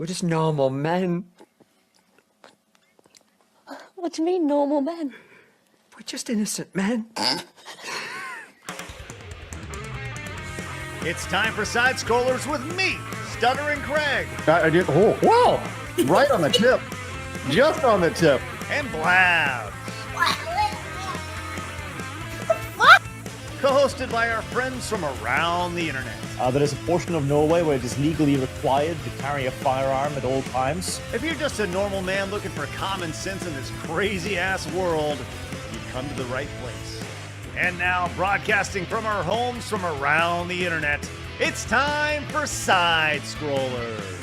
We're just normal men. What do you mean, normal men? We're just innocent men. It's time for Side Scrollers with me, Stuttering Craig. I did. Oh, wow! Right on the tip. Just on the tip. And Blabs. Co-hosted by our friends from around the internet. There is a portion of Norway where it is legally required to carry a firearm at all times. If you're just a normal man looking for common sense in this crazy-ass world, you've come to the right place. And now, broadcasting from our homes from around the internet, it's time for Side Scrollers.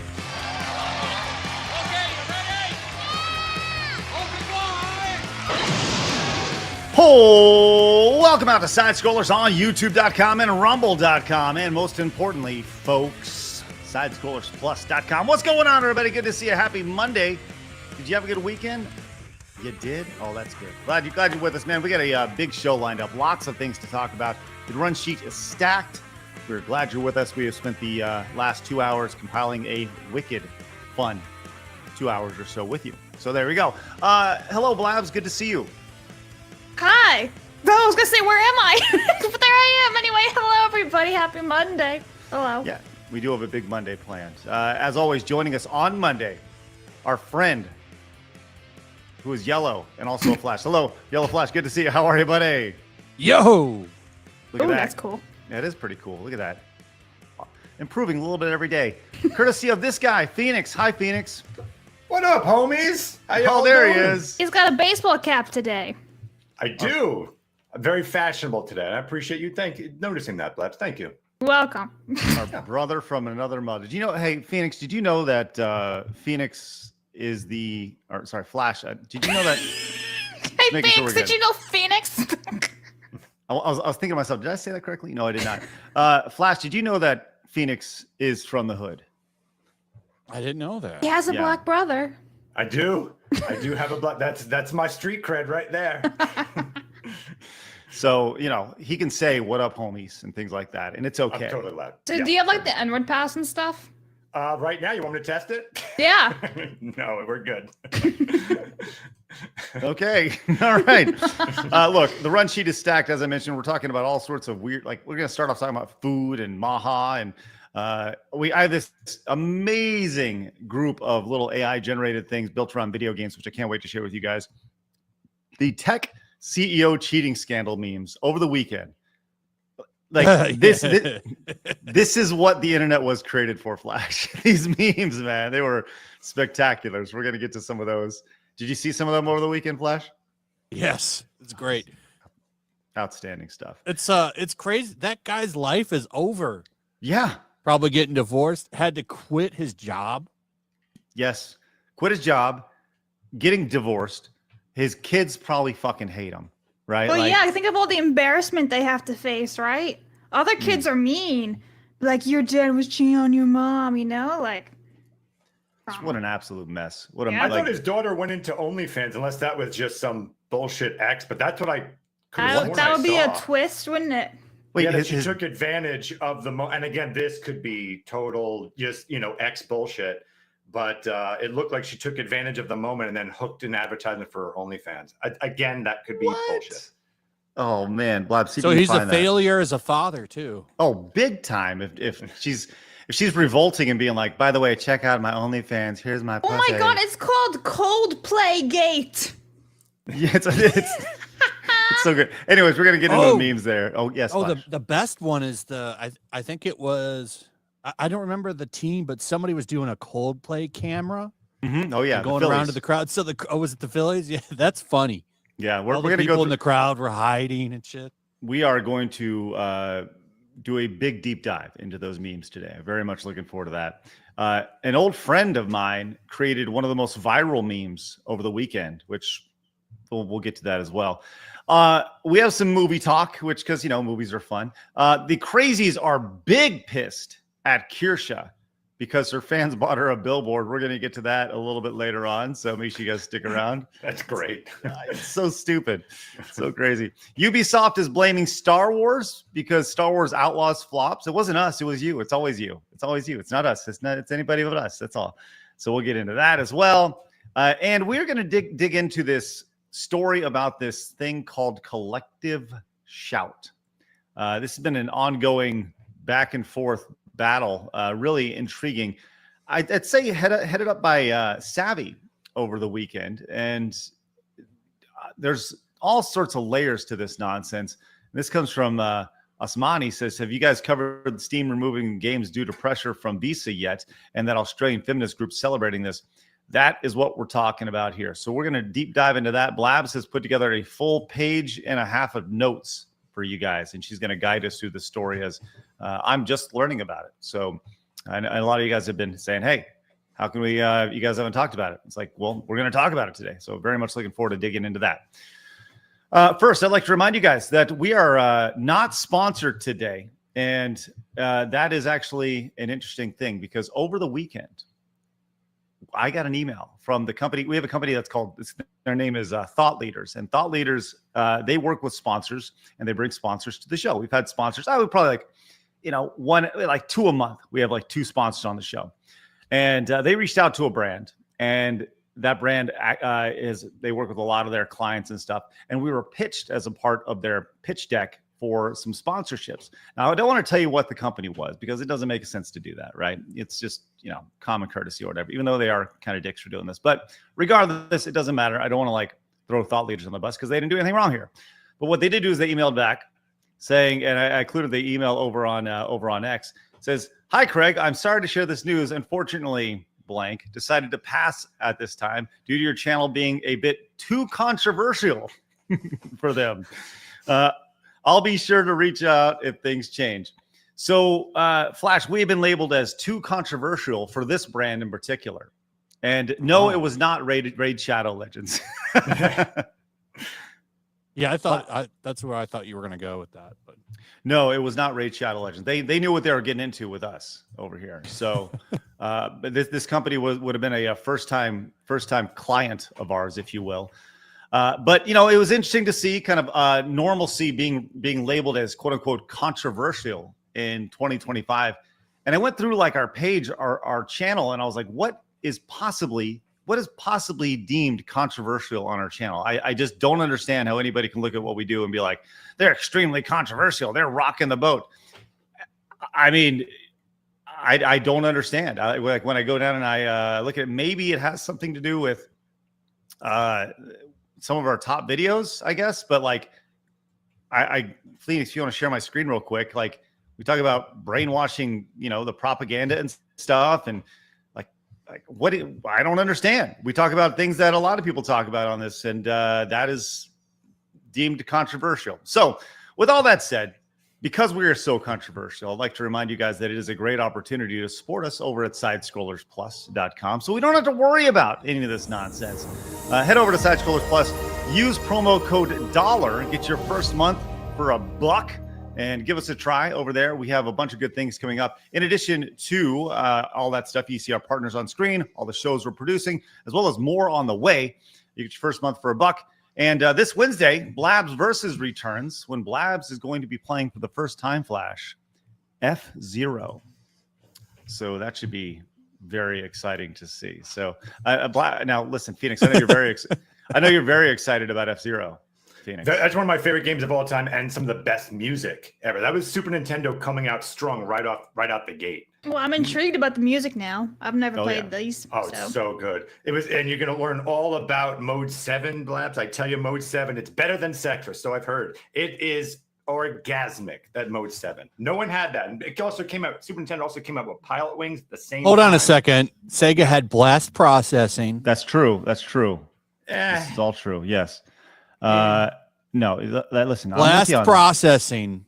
Oh, welcome out to Side Scrollers on YouTube.com and Rumble.com. And most importantly, folks, SidescrollersPlus.com. What's going on, everybody? Good to see you. Happy Monday. Did you have a good weekend? You did? Oh, that's good. Glad you're with us, man. We got a big show lined up. Lots of things to talk about. The run sheet is stacked. We're glad you're with us. We have spent the last 2 hours compiling a wicked fun 2 hours or so with you. So there we go. Hello, Blabs. Good to see you. Hi. I was going to say, where am I? But there I am anyway. Hello, everybody. Happy Monday. Hello. Yeah, we do have a big Monday planned. As always, joining us on Monday, our friend who is Yellow and also a Flash. Hello, Yellow Flash. Good to see you. How are you, buddy? Yo. Look at that. That's cool. Yeah, it is pretty cool. Look at that. Improving a little bit every day. Courtesy of this guy, Phoenix. Hi, Phoenix. What up, homies? How y'all there doing? he is. He's got a baseball cap today. I do. I'm very fashionable today. I appreciate you noticing that, Blabs. Thank you. Welcome. Our brother from another mother. Did you know, hey, Phoenix, did you know that Phoenix is Flash. Did you know that? Hey, Phoenix, did you know Phoenix? I was thinking to myself, did I say that correctly? No, I did not. Flash, did you know that Phoenix is from the hood? I didn't know that. He has a black brother. I do. I do have a black. That's my street cred right there. So, he can say, what up, homies, and things like that. And it's okay. I'm totally loud. So do you have like the N-word pass and stuff? Right now, you want me to test it? Yeah. No, we're good. Okay. All right. Look, the run sheet is stacked. As I mentioned, we're talking about all sorts of weird, we're going to start off talking about food and Maha. And I have this amazing group of little AI generated things built around video games, which I can't wait to share with you guys. The tech CEO cheating scandal memes over the weekend. This is what the internet was created for, Flash. These memes, man, they were spectacular. So we're going to get to some of those. Did you see some of them over the weekend, Flash? Yes, it's great. Outstanding stuff. It's crazy. That guy's life is over. Yeah. Probably getting divorced, had to quit his job. Yes. Quit his job, getting divorced. His kids probably fucking hate him, right? Well, yeah, think of all the embarrassment they have to face, right? Other kids are mean. Like, your dad was cheating on your mom, What an absolute mess. I thought his daughter went into OnlyFans, unless that was just some bullshit ex, but that's what I could have that would be a twist, wouldn't it? Wait, yeah, she took advantage of and again, this could be total just, ex bullshit, but it looked like she took advantage of the moment and then hooked an advertisement for her OnlyFans. Again, that could be bullshit. Oh man, Blab. So he's a failure as a father too. Oh, big time. If she's revolting and being like, by the way, check out my OnlyFans. Here's my pussy. Oh my God, it's called Coldplay Gate. Yeah, it's so good. Anyways, we're gonna get into the memes there. Oh yes. Oh, the best one is I think it was I don't remember the team, but somebody was doing a Coldplay camera. Mm-hmm. Oh yeah, going around to the crowd. So was it the Phillies? Yeah, that's funny. Yeah, we're gonna go. People in the crowd were hiding and shit. We are going to do a big deep dive into those memes today. I'm very much looking forward to that. An old friend of mine created one of the most viral memes over the weekend, which we'll get to that as well. We have some movie talk, which because movies are fun. The crazies are big pissed at Kirsche because her fans bought her a billboard. We're going to get to that a little bit later on, so make sure you guys stick around. That's great. It's so stupid. So crazy. Ubisoft is blaming Star Wars because Star Wars Outlaws flops. It wasn't us. It was you. It's always you. It's always you. It's not us. It's anybody but us. That's all. So we'll get into that as well. And we're going to dig into this story about this thing called collective shout. This has been an ongoing back and forth battle, really intriguing. I'd say headed up by Savvy over the weekend. And there's all sorts of layers to this nonsense. This comes from Asmani says, have you guys covered Steam removing games due to pressure from Visa yet? And that Australian feminist group celebrating this. That is what we're talking about here. So we're going to deep dive into that. Blabs has put together a full page and a half of notes for you guys, and she's going to guide us through the story as I'm just learning about it. So and a lot of you guys have been saying, hey, how can we, you guys haven't talked about it. It's like, well, we're going to talk about it today. So very much looking forward to digging into that. First, I'd like to remind you guys that we are not sponsored today. And that is actually an interesting thing because over the weekend, I got an email from the company. We have a company that's called, their name is Thought Leaders. And Thought Leaders, they work with sponsors and they bring sponsors to the show. We've had sponsors. I would probably two a month. We have like 2 sponsors on the show. And they reached out to a brand. And that brand they work with a lot of their clients and stuff. And we were pitched as a part of their pitch deck for some sponsorships. Now, I don't want to tell you what the company was because it doesn't make sense to do that, right? It's just, common courtesy or whatever, even though they are kind of dicks for doing this. But regardless, it doesn't matter. I don't want to throw Thought Leaders on the bus because they didn't do anything wrong here. But what they did do is they emailed back saying, and I included the email over on X, it says, "Hi, Craig. I'm sorry to share this news. Unfortunately, blank decided to pass at this time due to your channel being a bit too controversial for them. I'll be sure to reach out if things change." So, Flash, we have been labeled as too controversial for this brand in particular. And no, it was not Raid Shadow Legends. Yeah, I thought that's where I thought you were going to go with that. But no, it was not Raid Shadow Legends. They knew what they were getting into with us over here. So, but this company would have been a first time client of ours, if you will. But it was interesting to see kind of normalcy being labeled as quote unquote controversial in 2025. And I went through our page, our channel, and I was like, what is possibly deemed controversial on our channel? I just don't understand how anybody can look at what we do and be like, they're extremely controversial. They're rocking the boat. I mean, I don't understand. When I go down and I look at it, maybe it has something to do with some of our top videos, I guess. But Phoenix, if you want to share my screen real quick, we talk about brainwashing, the propaganda and stuff, and I don't understand. We talk about things that a lot of people talk about on this, and that is deemed controversial. So, with all that said, because we are so controversial, I'd like to remind you guys that it is a great opportunity to support us over at SidescrollersPlus.com, so we don't have to worry about any of this nonsense. Head over to Sidescrollers Plus, use promo code $, and get your first month for $1. And give us a try over there. We have a bunch of good things coming up. In addition to all that stuff, you see our partners on screen, all the shows we're producing, as well as more on the way. You get your first month for $1. And this Wednesday, Blabs Versus returns when Blabs is going to be playing for the first time, Flash, F-Zero. So that should be very exciting to see. So now, listen, Phoenix, I know you're very excited about F-Zero. Phoenix. That's one of my favorite games of all time and some of the best music ever. That was Super Nintendo coming out strong right out the gate. Well, I'm intrigued about the music now. I've never played these. Oh, it's so good. And you're going to learn all about Mode 7, Blabs. I tell you, Mode 7, it's better than Sectra, so I've heard. It is orgasmic, that Mode 7. No one had that. And it also came out, Super Nintendo also came out with Pilot Wings the same Hold on time. a second. Sega had blast processing. That's true. This is all true. Yes. No, listen. Blast processing.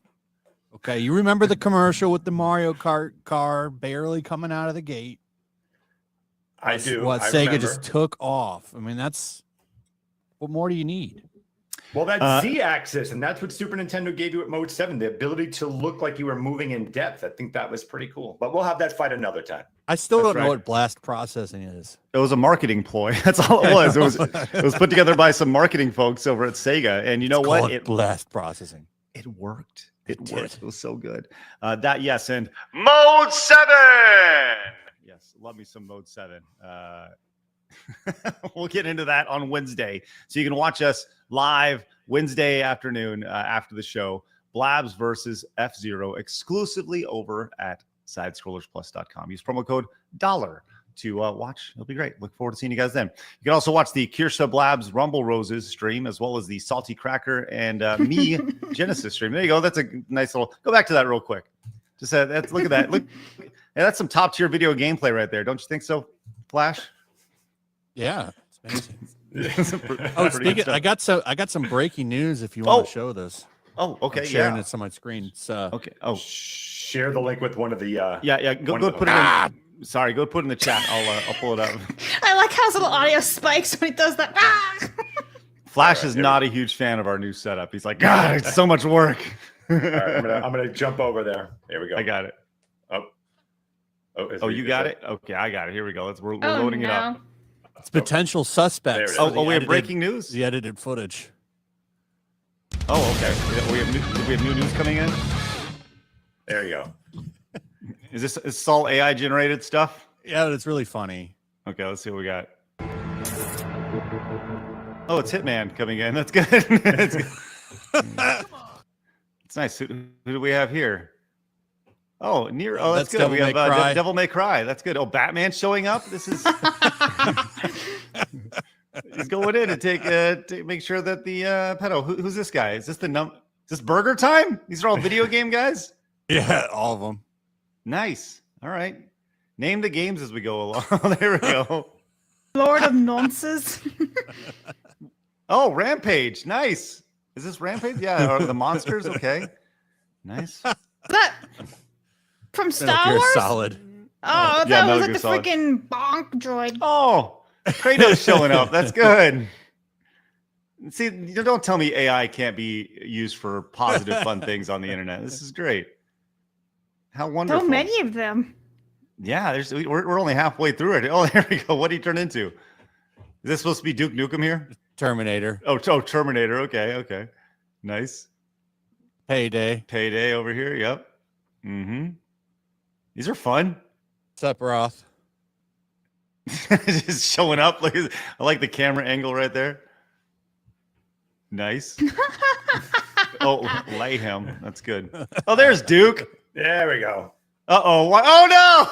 Okay, you remember the commercial with the Mario Kart car barely coming out of the gate? I do. What I Sega remember. just took off. I mean, what more do you need? Well, that's Z-axis, and that's what Super Nintendo gave you at Mode 7, the ability to look like you were moving in depth. I think that was pretty cool. But we'll have that fight another time. I still don't know right. what blast processing is. It was a marketing ploy. That's all it was. It was put together by some marketing folks over at Sega. And you know what? It blast processing. It worked. It worked. did. It was so good. And Mode 7. Yes, love me some Mode 7. We'll get into that on Wednesday. So you can watch us live Wednesday afternoon after the show. Blabs versus F-Zero exclusively over at sidescrollersplus.com. Use promo code $. To watch. It'll be great. Look forward to seeing you guys then. You can also watch the Kirsche Blabs Rumble Roses stream, as well as the Salty Cracker and me Genesis stream. There you go. That's a nice little. Go back to that real quick. Just that's, look at that. Look, hey, that's some top tier video gameplay right there. Don't you think so, Flash? Yeah, it's amazing. Speaking, I got some breaking news. If you want to show this. Oh, okay. I'm sharing this on my screen. It's, okay. Oh, share the link with one of the. Yeah. Go put it in. Sorry, go put it in the chat. I'll pull it up. I like how his little audio spikes when he does that. Flash is not a huge fan of our new setup. He's like, God, it's so much work. All right, I'm gonna jump over there. There we go. I got it. You got it? Okay, I got it. Here we go. We're loading it up. It's potential suspects. We have breaking news. The edited footage. Oh, okay. We have new news coming in. There you go. Is this all AI generated stuff? Yeah, it's really funny. Okay, let's see what we got. Oh, it's Hitman coming in. That's good. It's nice. Who do we have here? Oh, that's good. We have Devil May Cry. That's good. Oh, Batman showing up. This is. He's going in and to make sure that the pedo. Who's this guy? Is this Is this Burger Time? These are all video game guys. Yeah, all of them. Nice. All right. Name the games as we go along. There we go. Lord of Nonces. Oh, Rampage. Nice. Is this Rampage? Yeah. Or the monsters? Okay. Nice. That from Star Wars? Solid. Oh, that was like the freaking bonk droid. Oh, Kratos showing up. That's good. See, don't tell me AI can't be used for positive, fun things on the internet. This is great. How wonderful. So many of them. Yeah, we're only halfway through it. Oh, there we go. What did he turn into? Is this supposed to be Duke Nukem here? Terminator. Oh, Terminator. Okay. Nice. Payday over here. Yep. Mm-hmm. These are fun. Sephiroth. Just showing up. I like the camera angle right there. Nice. Oh, Layhem. That's good. Oh, there's Duke. There we go. Uh-oh. Oh, no.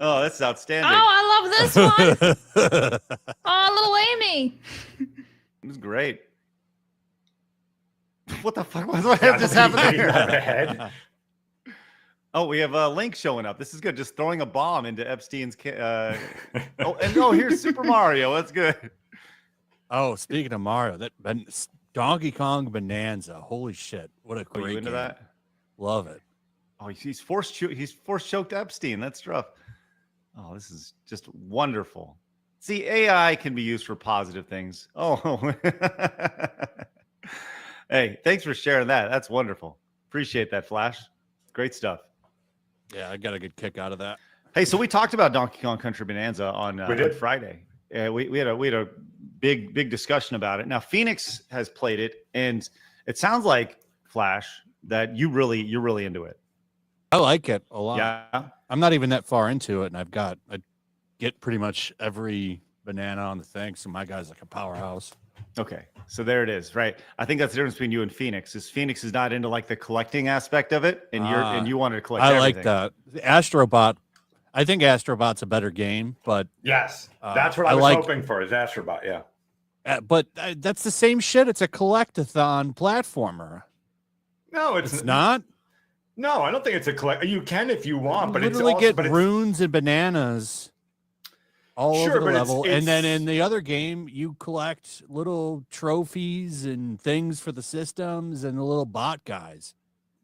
Oh, that's outstanding. Oh, I love this one. Oh, little Amy. It was great. What the fuck? What just happened there? Oh, we have Link showing up. This is good. Just throwing a bomb into Epstein's. Here's Super Mario. That's good. Oh, speaking of Mario, Donkey Kong Bonanza. Holy shit! What a great you into game. That? Love it. Oh, he's force choked Epstein. That's rough. Oh, this is just wonderful. See, AI can be used for positive things. Oh, hey, thanks for sharing that. That's wonderful. Appreciate that, Flash. Great stuff. Yeah, I got a good kick out of that. Hey, so we talked about Donkey Kong Country Bonanza on Friday. We had a big discussion about it. Now Phoenix has played it, and it sounds like, Flash, that you're really into it. I like it a lot. Yeah, I'm not even that far into it, and I get pretty much every banana on the thing. So my guy's like a powerhouse. Okay, so there it is, right? I think that's the difference between you and Phoenix. Phoenix is not into like the collecting aspect of it, and you wanted to collect. I everything. like that. The Astrobot. I think Astrobot's a better game, but yes, that's what I was hoping for. Is Astrobot? Yeah, but that's the same shit. It's a collectathon platformer. No, it's not. No, I don't think it's a collect. You can if you want, but literally get runes and bananas all over the level, and then in the other game, you collect little trophies and things for the systems and the little bot guys.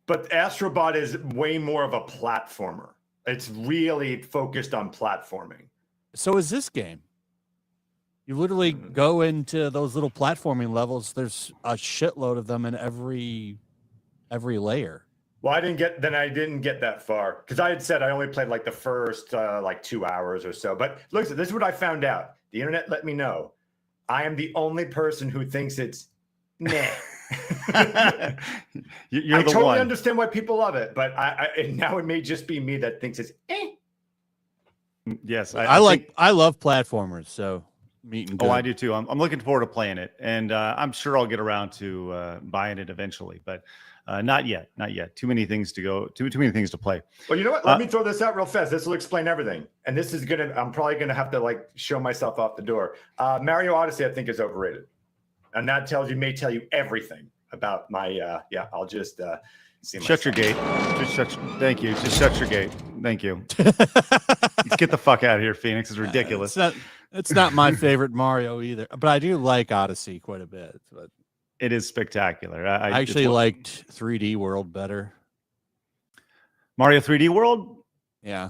But Astrobot is way more of a platformer. It's really focused on platforming. So is this game. You literally go into those little platforming levels. There's a shitload of them in every layer. Well, I didn't get that far because I had said I only played like the first 2 hours or so. But look, this is what I found out. The internet let me know. I am the only person who thinks it's meh. You're I the totally one. understand why people love it, but and now it may just be me that thinks it's Yes, I love platformers, so meeting. Oh, I do too. I'm looking forward to playing it, and I'm sure I'll get around to buying it eventually, but not yet. Not yet. Too many things to go. Too many things to play. Well, you know what? Let me throw this out real fast. This will explain everything. And this is I'm probably gonna have to like show myself off the door. Mario Odyssey, I think, is overrated. And that may tell you everything about my I'll just see Shut your gate. Thank you. Just shut your gate. Thank you. Let's get the fuck out of here, Phoenix. It's ridiculous. It's not my favorite Mario either, but I do like Odyssey quite a bit. But it is spectacular. I actually liked 3D World better. Mario 3D World? Yeah.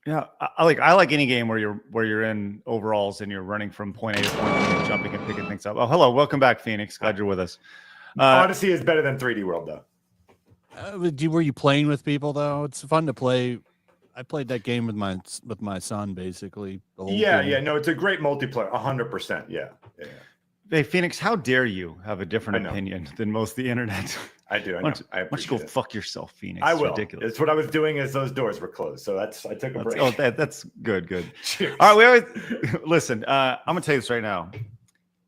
Yeah, I like any game where you're in overalls and you're running from point A to point B and jumping and picking things up. Oh, hello, welcome back, Phoenix. Glad you're with us. Odyssey is better than 3D World, though. Were you playing with people though? It's fun to play. I played that game with my son basically. The whole game. No, it's a great multiplayer. 100%. Yeah. Hey, Phoenix, how dare you have a different opinion than most of the internet? I do. Why don't you go fuck yourself, Phoenix? I will. Ridiculous. It's what I was doing as those doors were closed. So I took a break. Oh, that's good. Cheers. All right, we always listen. I'm gonna tell you this right now.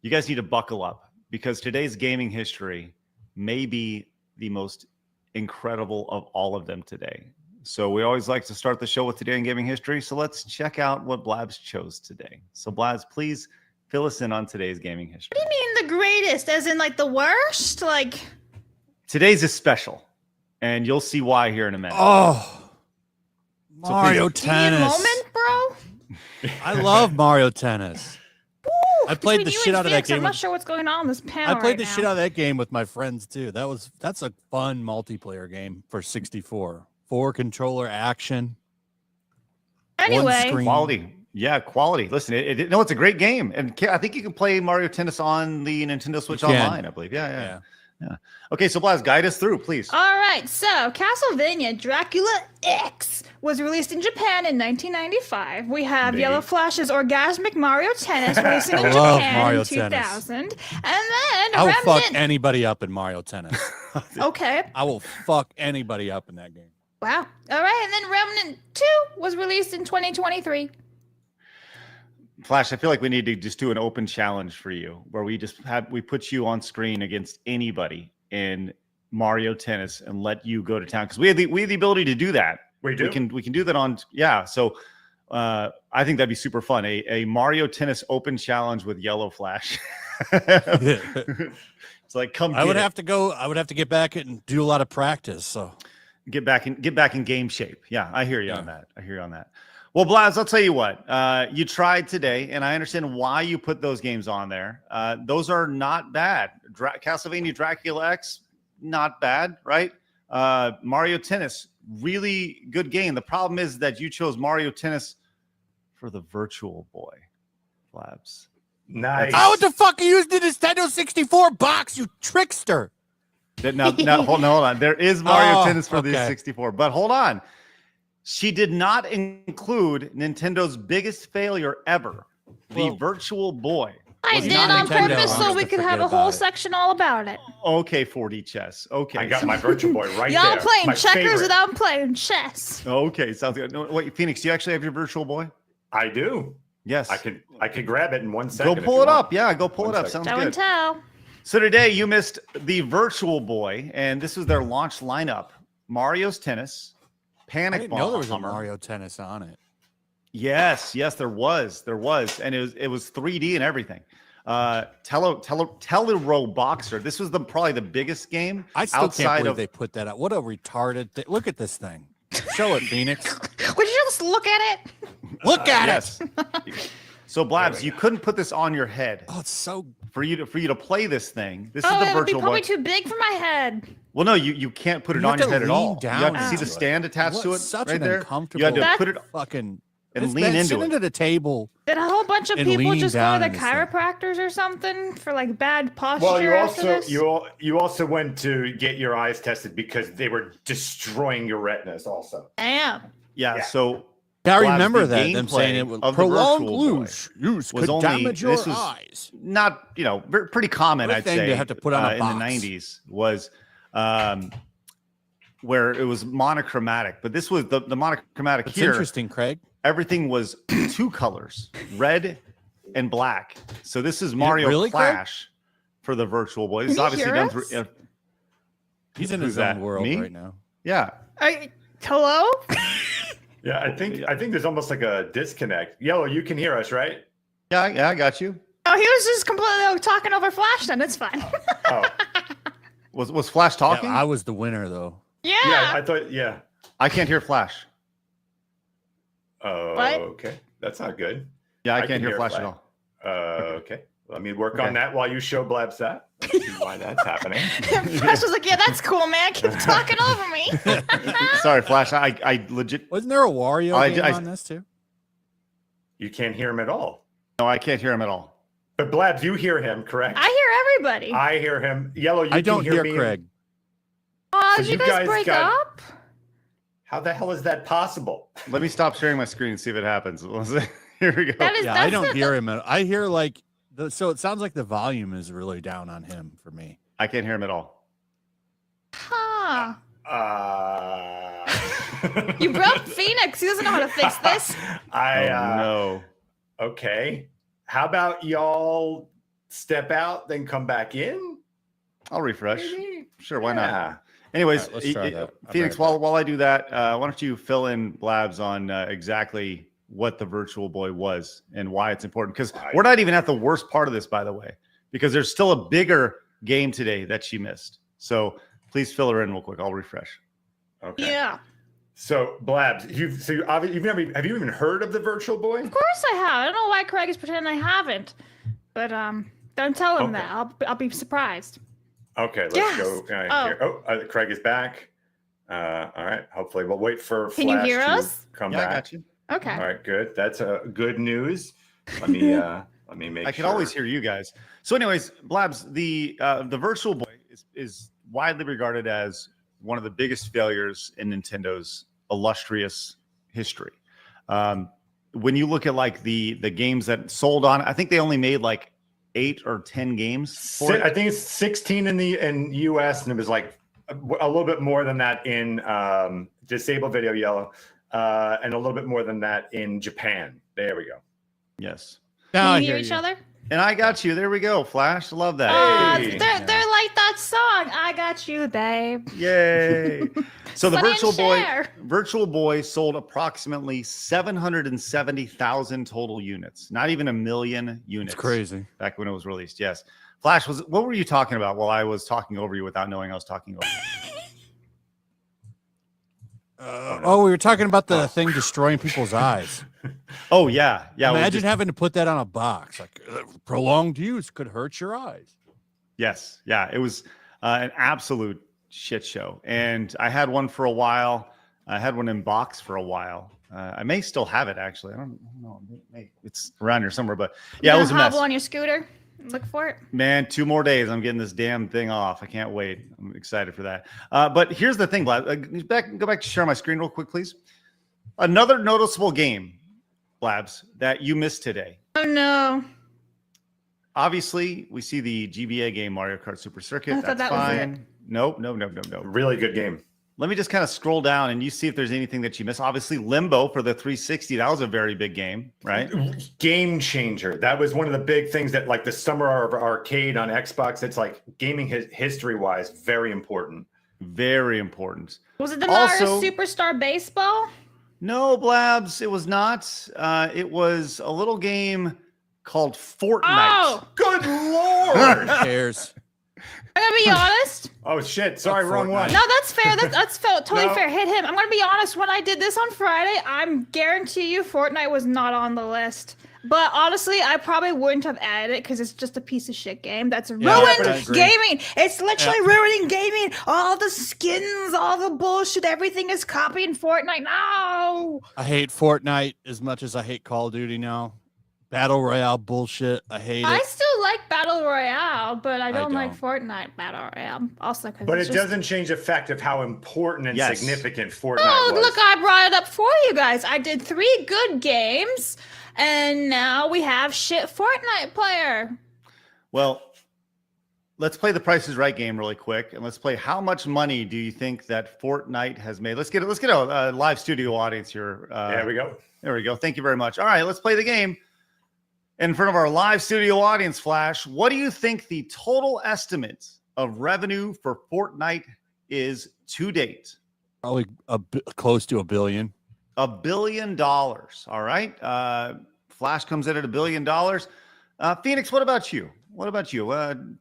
You guys need to buckle up because today's gaming history may be the most incredible of all of them today. So we always like to start the show with Today in Gaming History. So let's check out what Blabs chose today. So Blabs, please fill us in on today's gaming history. What do you mean the greatest? As in like the worst? Like today's is special, and you'll see why here in a minute. Oh, So Mario please, Tennis. you need a moment, bro? I love Mario Tennis. I played the shit out of that game. I'm not sure what's going on in this panel. I played the shit out of that game with my friends too. That's a fun multiplayer game for 64. 4-controller action. Anyway, quality. Yeah, quality. Listen, it's a great game, and I think you can play Mario Tennis on the Nintendo Switch Online. I believe. Yeah. Okay, so Blaz, guide us through, please. All right, so Castlevania Dracula X was released in Japan in 1995. We have Yellow Flash's Orgasmic Mario Tennis releasing in Japan in 2000. And then I will fuck anybody up in Mario Tennis. Okay. I will fuck anybody up in that game. Wow. All right, and then Remnant 2 was released in 2023. Flash, I feel like we need to just do an open challenge for you where we put you on screen against anybody in Mario Tennis and let you go to town because we have the ability to do that. We do. We can do that on So I think that'd be super fun. A Mario Tennis open challenge with Yellow Flash. It's like I would have to get back and do a lot of practice. So get back in game shape. Yeah, I hear you on that. Well, Blaz, I'll tell you what. You tried today, and I understand why you put those games on there. Those are not bad. Castlevania Dracula X, not bad, right? Mario Tennis, really good game. The problem is that you chose Mario Tennis for the Virtual Boy, Blabs. Nice. Oh, what the fuck? You used the Nintendo 64 box, you trickster. Now, hold on. There is Mario Tennis for the 64, but hold on. She did not include Nintendo's biggest failure ever, the Virtual Boy. I did on purpose so we could have a whole section all about it. Okay, 4D chess. Okay. I got my Virtual Boy right Y'all there. playing My checkers favorite. and I'm playing chess. Okay, sounds good. No, wait, Phoenix, do you actually have your Virtual Boy? I do. Yes. I could grab it in 1 second. Go pull it up. Yeah, go pull it up. Sounds Show and good. tell. So today you missed the Virtual Boy, and this was their launch lineup. Mario's Tennis, Panic I didn't Bomb. know there was a Mario Tennis on it. Yes, there was, and it was 3D and everything. Telero Boxer. This was probably the biggest game. I still outside can't believe of they put that out. What a retarded thing. Look at this thing. Show it, Phoenix. Would you just look at it? Look at it. So Blabs, you couldn't put this on your head. Oh, it's so for you to play this thing. This is Oh, the it would be Virtual probably Boy. too big for my head. Well, no, you can't put it You on have your to head at lean all. down You have to see into the it. stand attached to it Such right an there. uncomfortable. You had to That- put it fucking and lean into sit it. into the table. Did a whole bunch of And people lean just go down to in the this thing. chiropractors or something for like bad posture? Well, you after also this? you also went to get your eyes tested because they were destroying your retinas. Also, Damn. Yeah. So Yeah, I Blabs, remember the that. Them saying gameplay it was of the prolonged Virtual Boy use was could only- damage your this was- eyes. not, pretty common, What a I'd thing say, to have to put on a in the box. 90s was where it was monochromatic. But this was the monochromatic It's here. interesting, Craig. Everything was two colors, red and black. So this is Mario really, Craig? Clash for the Virtual Boy. This is Can you obviously hear done us? through. He's in Who's his that? own world Me? right now. Yeah. Hello? Yeah, I think there's almost like a disconnect. Yellow, you can hear us, right? Yeah, I got you. Oh, he was just completely talking over Flash then. It's fine. Oh, Was Flash talking? Yeah, I was the winner though. yeah. I thought, yeah. I can't hear Flash. Oh, What? okay. That's not good. Yeah, I I can't can hear hear Flash at Flash. all. Okay. Let me work Okay. on that while you show Blabs that. Let's see why that's happening. Flash was like, yeah, that's cool, man. Keep talking over me. Sorry, Flash. I legit. Wasn't there a Wario game I- on this too? You can't hear him at all. No, I can't hear him at all. But Blabs, you hear him, correct? I hear everybody. I hear him. Yellow, you I don't can hear me. Craig. Oh, So did you you guys guys break got- up? How the hell is that possible? Let me stop sharing my screen and see if it happens. Here we go. That is Yeah, that's I don't the- hear him. I hear like so it sounds like the volume is really down on him for me. I can't hear him at all. Huh. Uh... You broke Phoenix. He doesn't know how to fix this. No. Okay. How about y'all step out, then come back in? I'll refresh. Maybe? Sure, why not? Yeah. Anyways, All right, let's try that. I'll Phoenix, be right while I do that, why don't you fill in Blabs on exactly what the Virtual Boy was and why it's important? Because we're not even at the worst part of this, by the way, because there's still a bigger game today that she missed. So please fill her in real quick. I'll refresh. Okay. Yeah. So Blabs, you've never have you even heard of the Virtual Boy? Of course I have. I don't know why Craig is pretending I haven't. But don't tell him Okay. that. I'll be surprised. Okay, let's Yes. go here. Oh, Craig is back. All right. Hopefully, we'll wait for Can you Flash hear to us? come Yeah, I back. got you. Okay. All right, good. That's good news. Let me make. I can sure. always hear you guys. So, anyways, Blabs, the Virtual Boy is widely regarded as one of the biggest failures in Nintendo's illustrious history. When you look at like the games that sold on, I think they only made like 8 or 10 games for it. I think it's 16 in US, and it was like a little bit more than that in disabled video yellow, and a little bit more than that in Japan. There we go. Yes. Now I Can you hear each you. other? And I got you. There we go. Flash. Love that. Hey. They're like that song. I got you, babe. Yay. So the Sonny and Virtual Boy Cher. Virtual Boy sold approximately 770,000 total units. Not even 1 million units. It's crazy. Back when it was released. Yes. Flash, what were you talking about while I was talking over you without knowing I was talking over you? Oh, we were talking about the thing destroying people's eyes. Oh yeah. Yeah. Imagine having to put that on a box. Like prolonged use could hurt your eyes. Yes. Yeah. It was an absolute shit show. And I had one for a while. I had one in box for a while. I may still have it actually. I don't know. It's around here somewhere, but yeah, it was a mess. Hobble on your scooter. Look for it. Man, 2 more days. I'm getting this damn thing off. I can't wait. I'm excited for that. But here's the thing, Blabs. Go back to share my screen real quick, please. Another noticeable game, Blabs, that you missed today. Oh no. Obviously, we see the GBA game Mario Kart Super Circuit. I thought That's that was fine. Nope. Really good game. Let me just kind of scroll down and you see if there's anything that you missed. Obviously, Limbo for the 360. That was a very big game, right? Game changer. That was one of the big things that, like, the summer of arcade on Xbox. It's like gaming history wise, very important. Very important. Was it the Also- Mario Superstar Baseball? No, Blabs, it was not. It was a little game called Fortnite. Oh, Good lord! Who cares? I'm gonna be honest. Oh shit! Sorry, That's wrong one. Fortnite. No, that's fair. That's totally No. fair. Hit him. I'm gonna be honest. When I did this on Friday, I'm guarantee you Fortnite was not on the list. But honestly, I probably wouldn't have added it because it's just a piece of shit game that's Yeah, I ruined agree. gaming. It's literally ruining gaming. All the skins, all the bullshit, everything is copying Fortnite. No. I hate Fortnite as much as I hate Call of Duty now. Battle Royale bullshit. I hate I it. still like Battle Royale, but I don't like don't. Fortnite Battle Royale. Also, because But it doesn't change the fact of how important and Yes. significant Fortnite Oh, was. look, I brought it up for you guys. I did 3 good games, and now we have shit Fortnite player. Well, let's play the Price is Right game really quick, and let's play how much money do you think that Fortnite has made? Let's get a live studio audience here. There we go. There we go. Thank you very much. All right, let's play the game. In front of our live studio audience, Flash, what do you think the total estimate of revenue for Fortnite is to date? Probably close to $1 billion. $1 billion. All right. Flash comes in at $1 billion. Phoenix, what about you? What about you?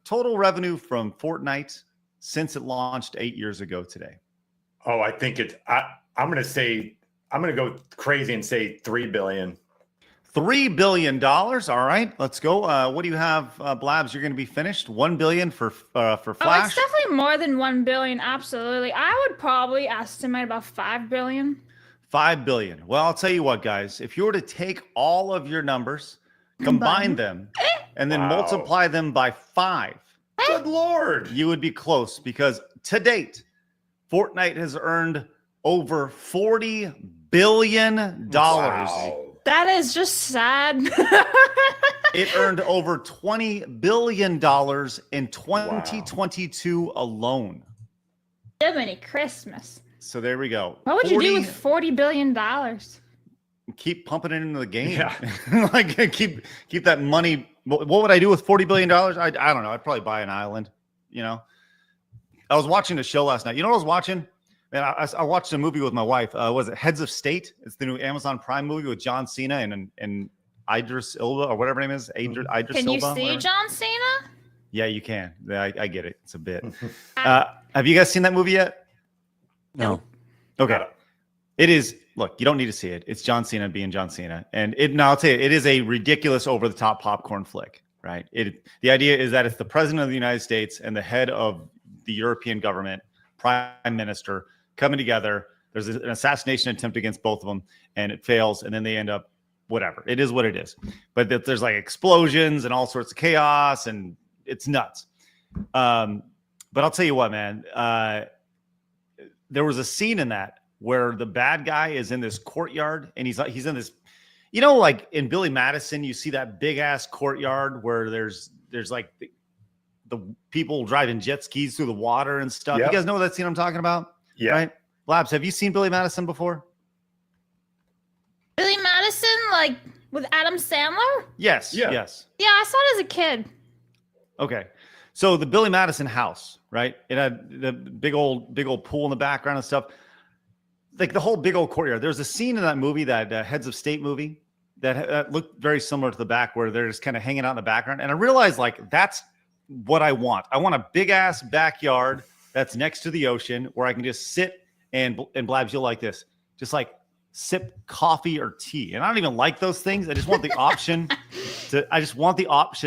Total revenue from Fortnite since it launched 8 years ago today. Oh, I think I'm going to go crazy and say $3 billion. $3 billion. All right, let's go. What do you have, Blabs? You're going to be finished. $1 billion for Flash. Oh, it's definitely more than 1 billion. Absolutely. I would probably estimate about 5 billion. 5 billion. Well, I'll tell you what, guys. If you were to take all of your numbers, combine them, and then multiply them by 5, Good Lord. you would be close, because to date, Fortnite has earned over $40 billion. Wow. That is just sad. It earned over $20 billion in 2022 alone. Jiminy Christmas. So there we go. What would you do with $40 billion? Keep pumping it into the game. Yeah. Like keep that money. What would I do with $40 billion? I don't know. I'd probably buy an island. You know, I was watching a show last night. You know what I was watching? Man, I watched a movie with my wife. Was it Heads of State? It's the new Amazon Prime movie with John Cena and Idris Elba, or whatever her name is. Idris Can you Elba, see whatever. John Cena? Yeah, you can. I get it. It's a bit. Have you guys seen that movie yet? No. Okay. It is. Look, you don't need to see it. It's John Cena being John Cena, and now I'll tell you, it is a ridiculous, over-the-top popcorn flick. Right. The idea is that it's the president of the United States and the head of the European government, prime minister, coming together. There's an assassination attempt against both of them, and it fails, and then they end up whatever. It is what it is. But there's like explosions and all sorts of chaos, and it's nuts. But I'll tell you what, man. There was a scene in that where the bad guy is in this courtyard, and he's in this, you know, like in Billy Madison, you see that big ass courtyard where there's like the people driving jet skis through the water and stuff. Yep. You guys know that scene I'm talking about? Yeah. Right? Labs, have you seen Billy Madison before? Billy Madison, like with Adam Sandler? Yes. Yeah. Yes. Yeah, I saw it as a kid. Okay. So the Billy Madison house, right? It had the big old pool in the background and stuff. Like the whole big old courtyard. There's a scene in that movie, that Heads of State movie, that looked very similar to the back, where they're just kind of hanging out in the background. And I realized, like, that's what I want. I want a big ass backyard that's next to the ocean where I can just sit and Blabs, you'll like this, just like sip coffee or tea. And I don't even like those things. I just want the option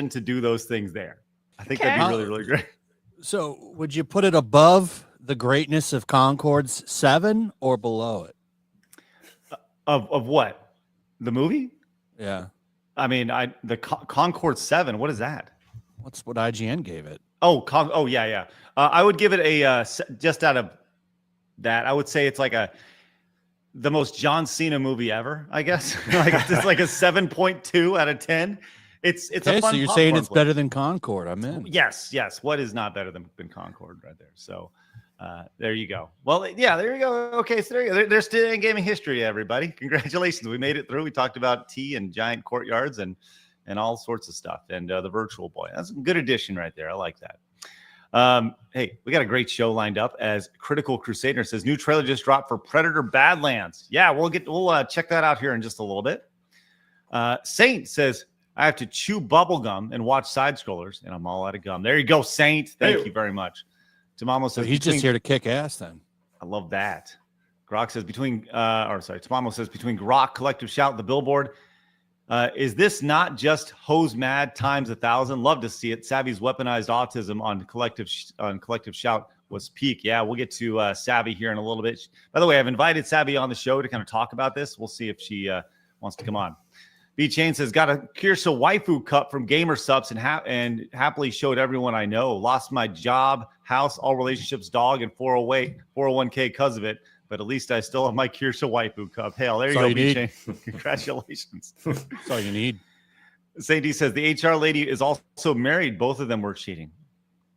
to do those things there. I think that'd be really, really great. So would you put it above the greatness of Concorde's 7 or below it? Of what? The movie? Yeah. I mean, the Concorde 7. What is that? What's what IGN gave it? Oh, yeah. I would give it a just out of that. I would say it's like the most John Cena movie ever. I guess like it's like a 7.2 out of 10. It's Okay, a fun. so you're saying it's flick. better than Concorde? I'm in. Yes. What is not better than Concorde right there? So there you go. Well, yeah, there you go. Okay, so there you go. They're still in gaming history, everybody. Congratulations. We made it through. We talked about tea and giant courtyards and all sorts of stuff. And the Virtual Boy. That's a good addition right there. I like that. Hey, we got a great show lined up, as Critical Crusader says, new trailer just dropped for Predator Badlands. Yeah, we'll check that out here in just a little bit. Saint says, I have to chew bubble gum and watch side scrollers, and I'm all out of gum. There you go, Saint. Thank you very much. Tamamo says, So he's just here to kick ass then. I love that. Grok says Tamamo says, between Grok, Collective Shout, the Billboard. Is this not just hose mad times 1,000? Love to see it. Savvy's weaponized autism on Collective Shout was peak. Yeah, we'll get to Savvy here in a little bit. By the way, I've invited Savvy on the show to kind of talk about this. We'll see if she wants to come on. B Chain says, got a Kirsche waifu cup from Gamer Subs and happily showed everyone I know. Lost my job, house, all relationships, dog, and 401k because of it. But at least I still have my Kirsche waifu cup. Hell, there you go, B Chain. Congratulations. That's all you need. St. D says, the HR lady is also married. Both of them were cheating.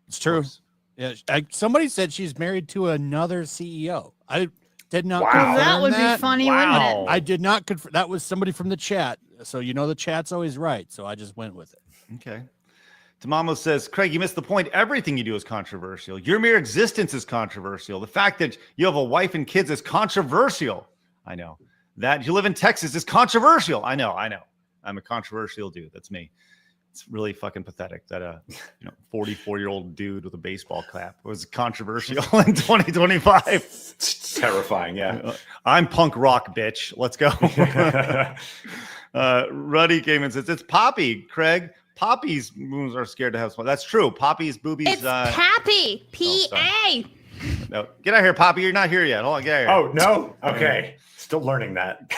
It's true. Yeah, somebody said she's married to another CEO. I did not. Wow. That would be funny, wouldn't it? I did not confirm. That was somebody from the chat. So the chat's always right. So I just went with it. Okay. Tamamo says, Craig, you missed the point. Everything you do is controversial. Your mere existence is controversial. The fact that you have a wife and kids is controversial. I know. That you live in Texas is controversial. I know. I'm a controversial dude. That's me. It's really fucking pathetic that a 44-year-old dude with a baseball cap was controversial in 2025. It's terrifying, yeah. I'm punk rock, bitch. Let's go. Ruddy came and says, it's Poppy, Craig. Poppy's moons are scared to have fun. That's true. Poppy's boobies. It's Pappy. P-A. No, get out here, Poppy. You're not here yet. Hold on, get out here. Oh, no? Okay. Still learning that.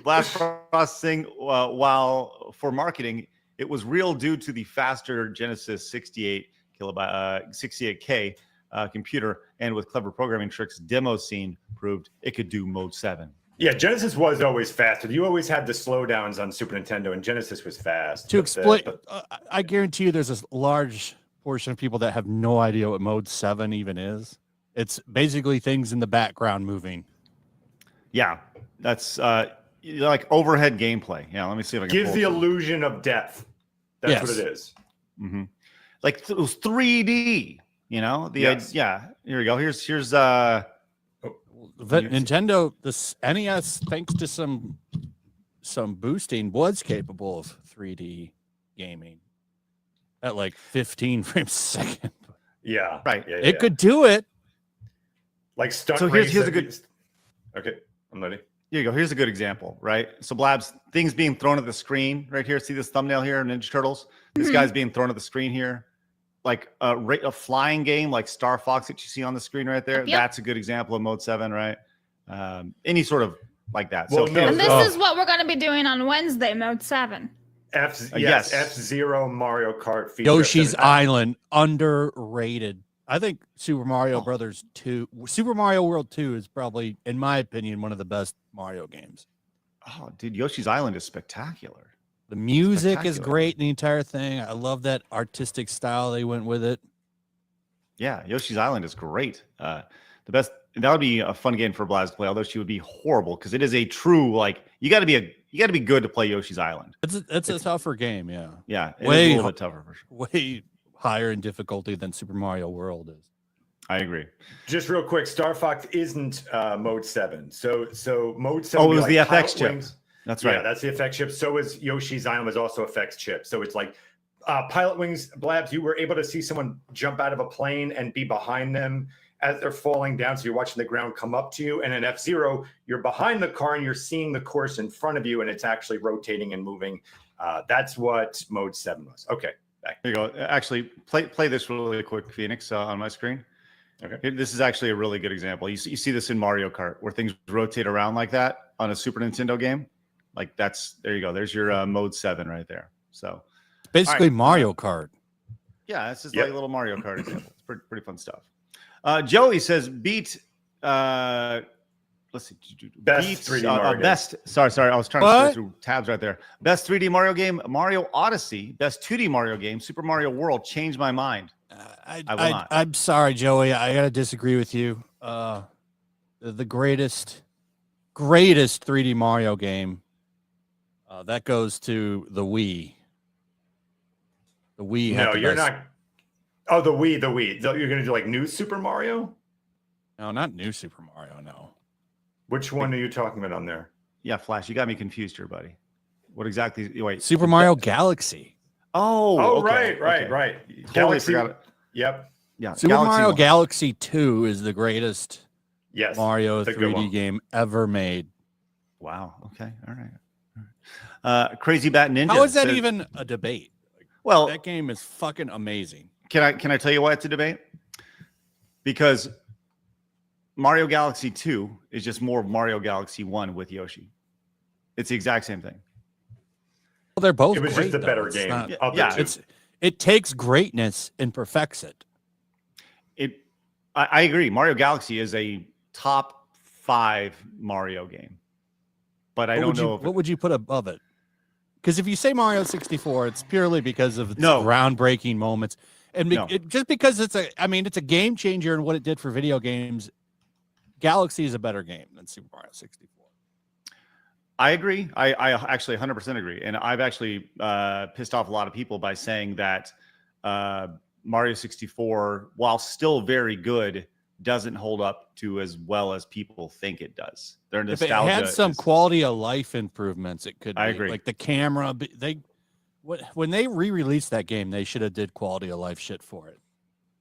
Blast processing, while for marketing, it was real due to the faster Genesis 68K computer, and with clever programming tricks, demo scene proved it could do mode 7. Yeah, Genesis was always faster. You always had the slowdowns on Super Nintendo, and Genesis was fast. To explain, I guarantee you there's a large portion of people that have no idea what mode 7 even is. It's basically things in the background moving. Yeah, that's like overhead gameplay. Yeah, let me see if I can. Gives the illusion of depth. That's what it is. Mm-hmm. Like it was 3D. Yes. Yeah. Here we go. Here's Nintendo, the NES, thanks to some boosting, was capable of 3D gaming at like 15 frames a second. Yeah, right. Yeah, it could do it. Like stunt. So here's a good. Okay, I'm ready. Here you go. Here's a good example, right? So Blabs, things being thrown at the screen right here. See this thumbnail here, Ninja Turtles? This guy's being thrown at the screen here. Like a flying game like Star Fox that you see on the screen right there. Yep. That's a good example of mode 7, right? Any sort of like that. Well, So no, And this is what we're going to be doing on Wednesday, mode 7. Yes. F-Zero Mario Kart feature. Yoshi's Island, underrated. I think Super Mario Brothers 2, Super Mario World 2 is probably, in my opinion, one of the best Mario games. Oh, dude, Yoshi's Island is spectacular. The music is Spectacular. great in the entire thing. I love that artistic style they went with it. Yeah, Yoshi's Island is great. The best. That would be a fun game for Blaz to play, although she would be horrible because it is a true you got to be good to play Yoshi's Island. It's a tougher game, yeah. Yeah, it is Way a little bit tougher for sure. Way higher in difficulty than Super Mario World is. I agree. Just real quick, Star Fox isn't mode 7. So mode 7. Oh, it was the Pilot FX chip. Wings. That's right. Yeah, that's the FX chip. So is Yoshi's Island was also FX chip. So it's like Pilot Wings, Blabs, you were able to see someone jump out of a plane and be behind them as they're falling down. So you're watching the ground come up to you. And in F-Zero, you're behind the car and you're seeing the course in front of you and it's actually rotating and moving. That's what mode 7 was. Okay, back. There you go. Actually, play this really quick, Phoenix, on my screen. Okay. This is actually a really good example. You see this in Mario Kart where things rotate around like that on a Super Nintendo game. Like there you go. There's your mode 7 right there. So it's basically right. Mario Kart. Yeah, it's just like a little Mario Kart example. It's pretty fun stuff. Joey says beat let's see, Best 3D Mario game. best. Sorry, I was trying to scroll through tabs right there. Best 3D Mario game, Mario Odyssey. Best 2D Mario game, Super Mario World. Changed my mind. I will not. I'm sorry, Joey. I gotta disagree with you. The greatest 3D Mario game. That goes to the Wii. The Wii. No, you're not. Oh, the Wii. You're going to do like new Super Mario? No, not new Super Mario. No. Which one are you talking about on there? Yeah, Flash, you got me confused here, buddy. What exactly? Wait, Super Mario Galaxy. Oh, okay, right. Totally Galaxy. forgot it. Yep. Yeah, Super Mario Galaxy 2 is the greatest Mario it's a good 3D one. game ever made. Wow. Okay. All right. Crazy Bat Ninja. How is that says, even a debate? Well, that game is fucking amazing. Can I tell you why it's a debate? Because Mario Galaxy 2 is just more of Mario Galaxy 1 with Yoshi. It's the exact same thing. Well, they're both. It was great, just a better though. It's game. not- of the yeah, two. it takes greatness and perfects it. I agree. Mario Galaxy is a top 5 Mario game, but I don't know what would you put above it? Because if you say Mario 64, it's purely because of its groundbreaking moments, and just because it's a game changer in what it did for video games. Galaxy is a better game than Super Mario 64. I agree. I actually 100% agree, and I've actually pissed off a lot of people by saying that Mario 64, while still very good, doesn't hold up to as well as people think it does. Their nostalgia. If it had some quality of life improvements, it could. I agree. Like the camera, when they re-released that game, they should have did quality of life shit for it.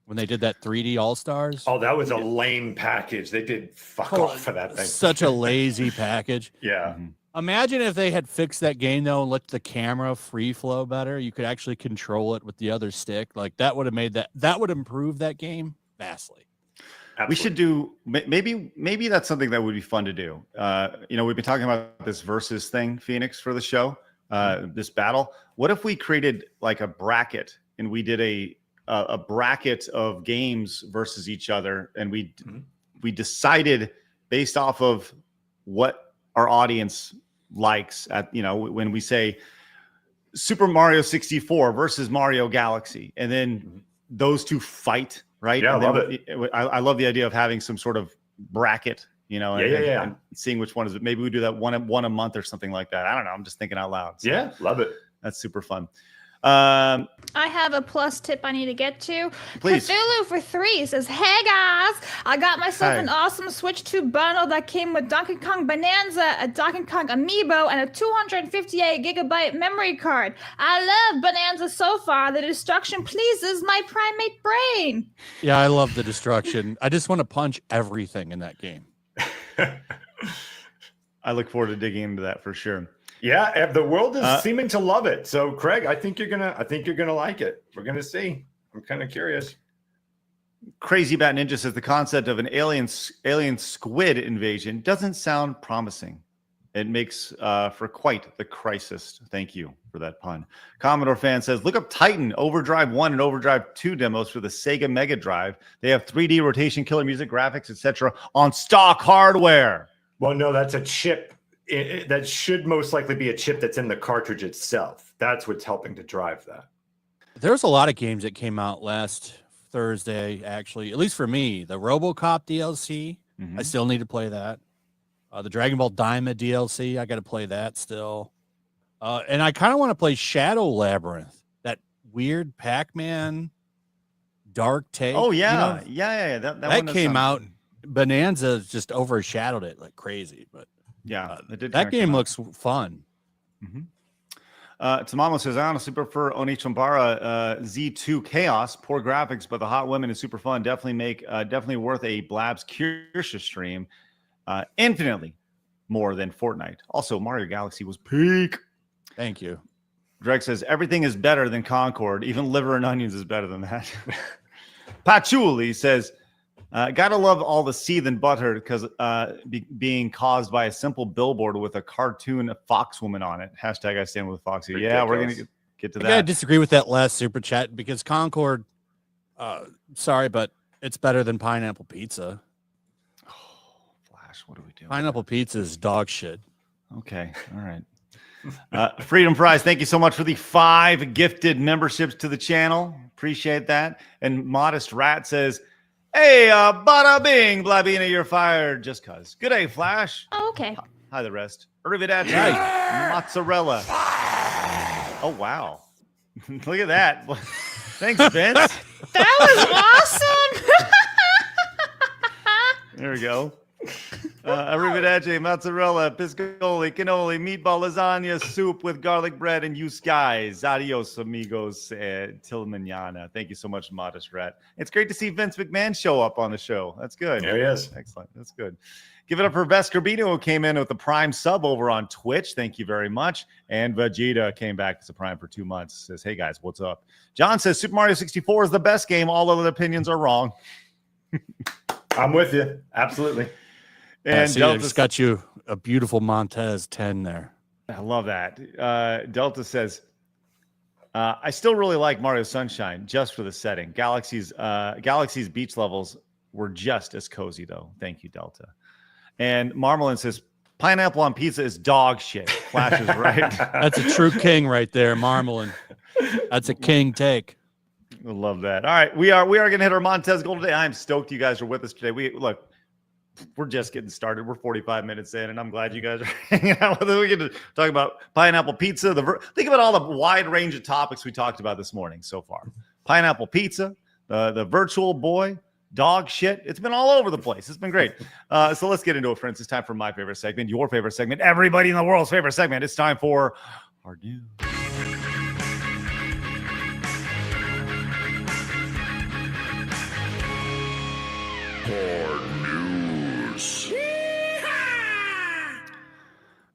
When they did that 3D All Stars. Oh, that was a lame package. They did fuck off for that thing. Such a lazy package. Yeah. Mm-hmm. Imagine if they had fixed that game though and let the camera free flow better. You could actually control it with the other stick. Like that would have made that would improve that game vastly. Absolutely. We should do maybe that's something that would be fun to do. We've been talking about this versus thing, Phoenix, for the show, this battle. What if we created like a bracket and we did a bracket of games versus each other, and we decided based off of what our audience likes at, when we say Super Mario 64 versus Mario Galaxy, and then those two fight, right? Yeah, and I love it. I love the idea of having some sort of bracket, and seeing which one is it. Maybe we do that one a month or something like that. I don't know. I'm just thinking out loud. So yeah, love it. that's super fun. I have a plus tip I need to get to. Please. Cthulhu for 3 says, "Hey guys, I got myself an awesome Switch 2 bundle that came with Donkey Kong Bananza, a Donkey Kong amiibo, and a 258 gigabyte memory card. I love Bananza so far. The destruction pleases my primate brain." Yeah, I love the destruction. I just want to punch everything in that game. I look forward to digging into that for sure. Yeah, the world is seeming to love it. So, Craig, I think you're gonna like it. We're gonna see. I'm kind of curious. Crazy Bat Ninja says the concept of an alien squid invasion doesn't sound promising. It makes for quite the crisis. Thank you for that pun. Commodore Fan says, look up Titan Overdrive 1 and Overdrive 2 demos for the Sega Mega Drive. They have 3D rotation, killer music, graphics, etc. on stock hardware. Well, no, that's a chip. That should most likely be a chip that's in the cartridge itself. That's what's helping to drive that. There's a lot of games that came out last Thursday, actually, at least for me. The RoboCop DLC, I still need to play that. The Dragon Ball Daima DLC, I got to play that still. And I kind of want to play Shadow Labyrinth, that weird Pac-Man dark take. Oh, yeah. Yeah. That one came out. Bonanza just overshadowed it like crazy, but yeah, that game looks fun. Tamamo says, I honestly prefer Onichumbara Z2 Chaos. Poor graphics, but the hot women is super fun. Definitely worth a Blabs Kirsche stream. Infinitely more than Fortnite. Also, Mario Galaxy was peak. Thank you. Greg says, everything is better than Concord. Even liver and onions is better than that. Patchouli says, gotta love all the seethe and butter because being caused by a simple billboard with a cartoon fox woman on it. Hashtag I stand with Foxy. Yeah, we're going to get to that. I disagree with that last super chat because Concord, sorry, but it's better than pineapple pizza. Oh, Flash, what do we do? Pineapple pizza is dog shit. Okay, all right. Freedom Fries, thank you so much for the 5 gifted memberships to the channel. Appreciate that. And Modest Rat says, hey, bada bing, Blabina, you're fired just cuz. Good day, Flash. Oh, okay. Hi, the rest. Arrivederci. Mozzarella. Oh, wow. Look at that. Thanks, Vince. That was awesome. There we go. Arrivederci, mozzarella, piscoli, cannoli, meatball lasagna, soup with garlic bread, and you guys. Adios, amigos. Till mañana. Thank you so much, Modest Rat. It's great to see Vince McMahon show up on the show. That's good. There he is. Excellent. That's good. Give it up for Vescarbino, who came in with the Prime sub over on Twitch. Thank you very much. And Vegeta came back as a Prime for 2 months. Says, hey, guys, what's up? John says, Super Mario 64 is the best game. All other opinions are wrong. I'm with you. Absolutely. And I just got you a beautiful Montez 10 there. I love that. Delta says, I still really like Mario Sunshine just for the setting. Galaxy's beach levels were just as cozy, though. Thank you, Delta. And Marmalin says, pineapple on pizza is dog shit. Flash is right. That's a true king right there, Marmalin. That's a king take. I love that. All right, we are going to hit our Montez goal today. I'm stoked you guys are with us today. We're just getting started. We're 45 minutes in, and I'm glad you guys are hanging out with us. We get to talk about pineapple pizza. Think about all the wide range of topics we talked about this morning so far. Pineapple pizza, the virtual boy, dog shit. It's been all over the place. It's been great. So let's get into it, friends. It's time for my favorite segment, your favorite segment, everybody in the world's favorite segment. It's time for our news.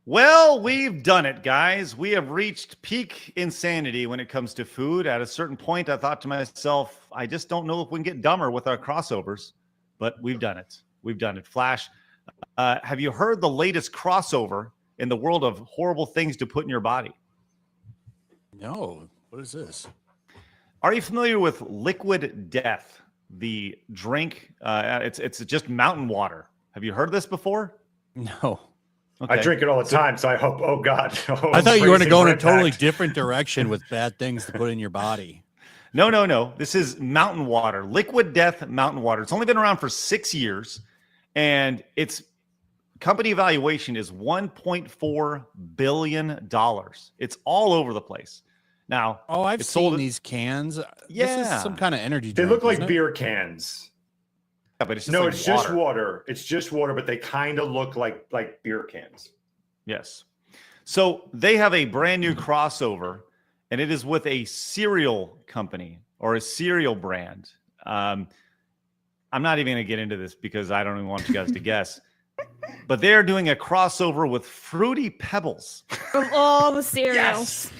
Well, we've done it, guys. We have reached peak insanity when it comes to food. At a certain point, I thought to myself, I just don't know if we can get dumber with our crossovers, but we've done it. We've done it. Flash, have you heard the latest crossover in the world of horrible things to put in your body? No. What is this? Are you familiar with Liquid Death, the drink? It's just mountain water. Have you heard of this before? No. Okay. I drink it all the time, so I hope. Oh God! I thought you were going to go in a totally different direction with bad things to put in your body. No. This is mountain water, Liquid Death mountain water. It's only been around for 6 years, and its company valuation is $1.4 billion. It's all over the place. Now, I've seen these cans. Yeah, this is some kind of energy They drink. look like beer cans. Yeah, but it's just No, like it's water. just water. It's just water, but they kind of look like beer cans. Yes. So they have a brand new crossover, and it is with a cereal company or a cereal brand. I'm not even going to get into this because I don't even want you guys to guess. But they are doing a crossover with Fruity Pebbles. Of all the cereals.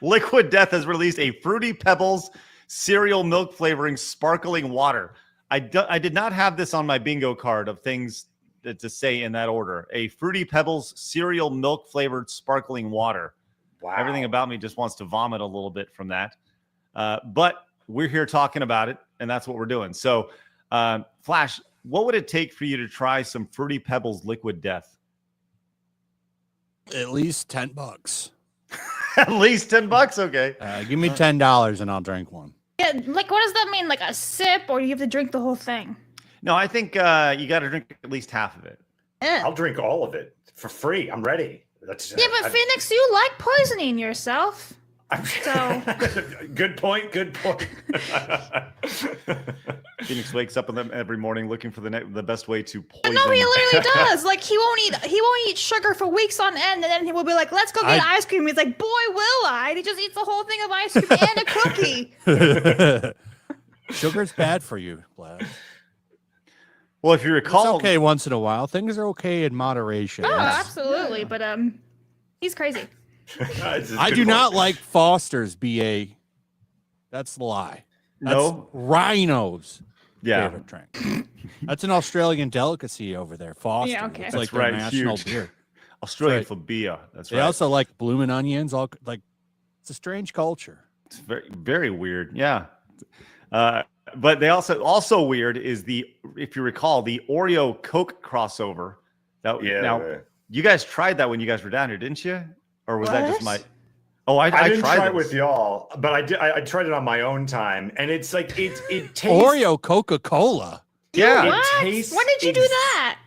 Liquid Death has released a Fruity Pebbles cereal milk flavoring sparkling water. I did not have this on my bingo card of things to say in that order. A Fruity Pebbles cereal milk flavored sparkling water. Wow. Everything about me just wants to vomit a little bit from that. But we're here talking about it, and that's what we're doing. So, Flash, what would it take for you to try some Fruity Pebbles Liquid Death? At least $10. At least $10? Okay. Give me $10 and I'll drink one. Yeah, like what does that mean? Like a sip, or you have to drink the whole thing? No, I think you got to drink at least half of it. I'll drink all of it for free. I'm ready. Yeah, but Phoenix, you like poisoning yourself. So Good point. Phoenix wakes up every morning looking for the best way to poison. no, he literally does. Like he won't eat sugar for weeks on end, and then he will be like, "Let's go get ice cream." He's like, "Boy, will I!" And he just eats the whole thing of ice cream and a cookie. Sugar's bad for you, Blabs. Well, if you recall, It's okay once in a while. Things are okay in moderation. Oh, absolutely. But he's crazy. I do not like Foster's BA. That's the lie. That's No? Rhino's yeah, favorite drink. That's an Australian delicacy over there. Foster. Yeah, okay. It's That's like their right, national huge. beer. Australian Right. for beer. That's They right. also like blooming onions. It's a strange culture. It's very, very weird. Yeah. But they also weird is if you recall, the Oreo Coke crossover. Now, you guys tried that when you guys were down here, didn't you? Or was that just my? Oh, I didn't tried try it this. with y'all, but I did. I tried it on my own time, and it's like it tastes. Oreo Coca-Cola. Yeah. What? tastes When did you do that?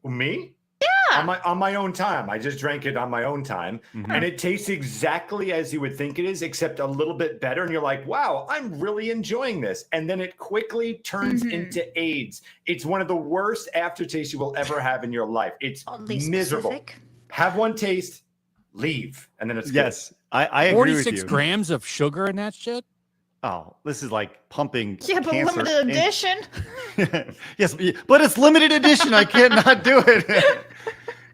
Me? Yeah. On my own time. I just drank it on my own time. Mhm. And it tastes exactly as you would think it is, except a little bit better. And you're like, wow, I'm really enjoying this. And then it quickly turns into AIDS. It's one of the worst aftertastes you will ever have in your life. It's Oddly miserable. specific. Have one taste, leave. And then it's Yes, I agree with 46 you. grams of sugar in that shit? Oh, this is like pumping. Yeah, but cancer limited edition. Yes, but it's limited edition. I can't not do it.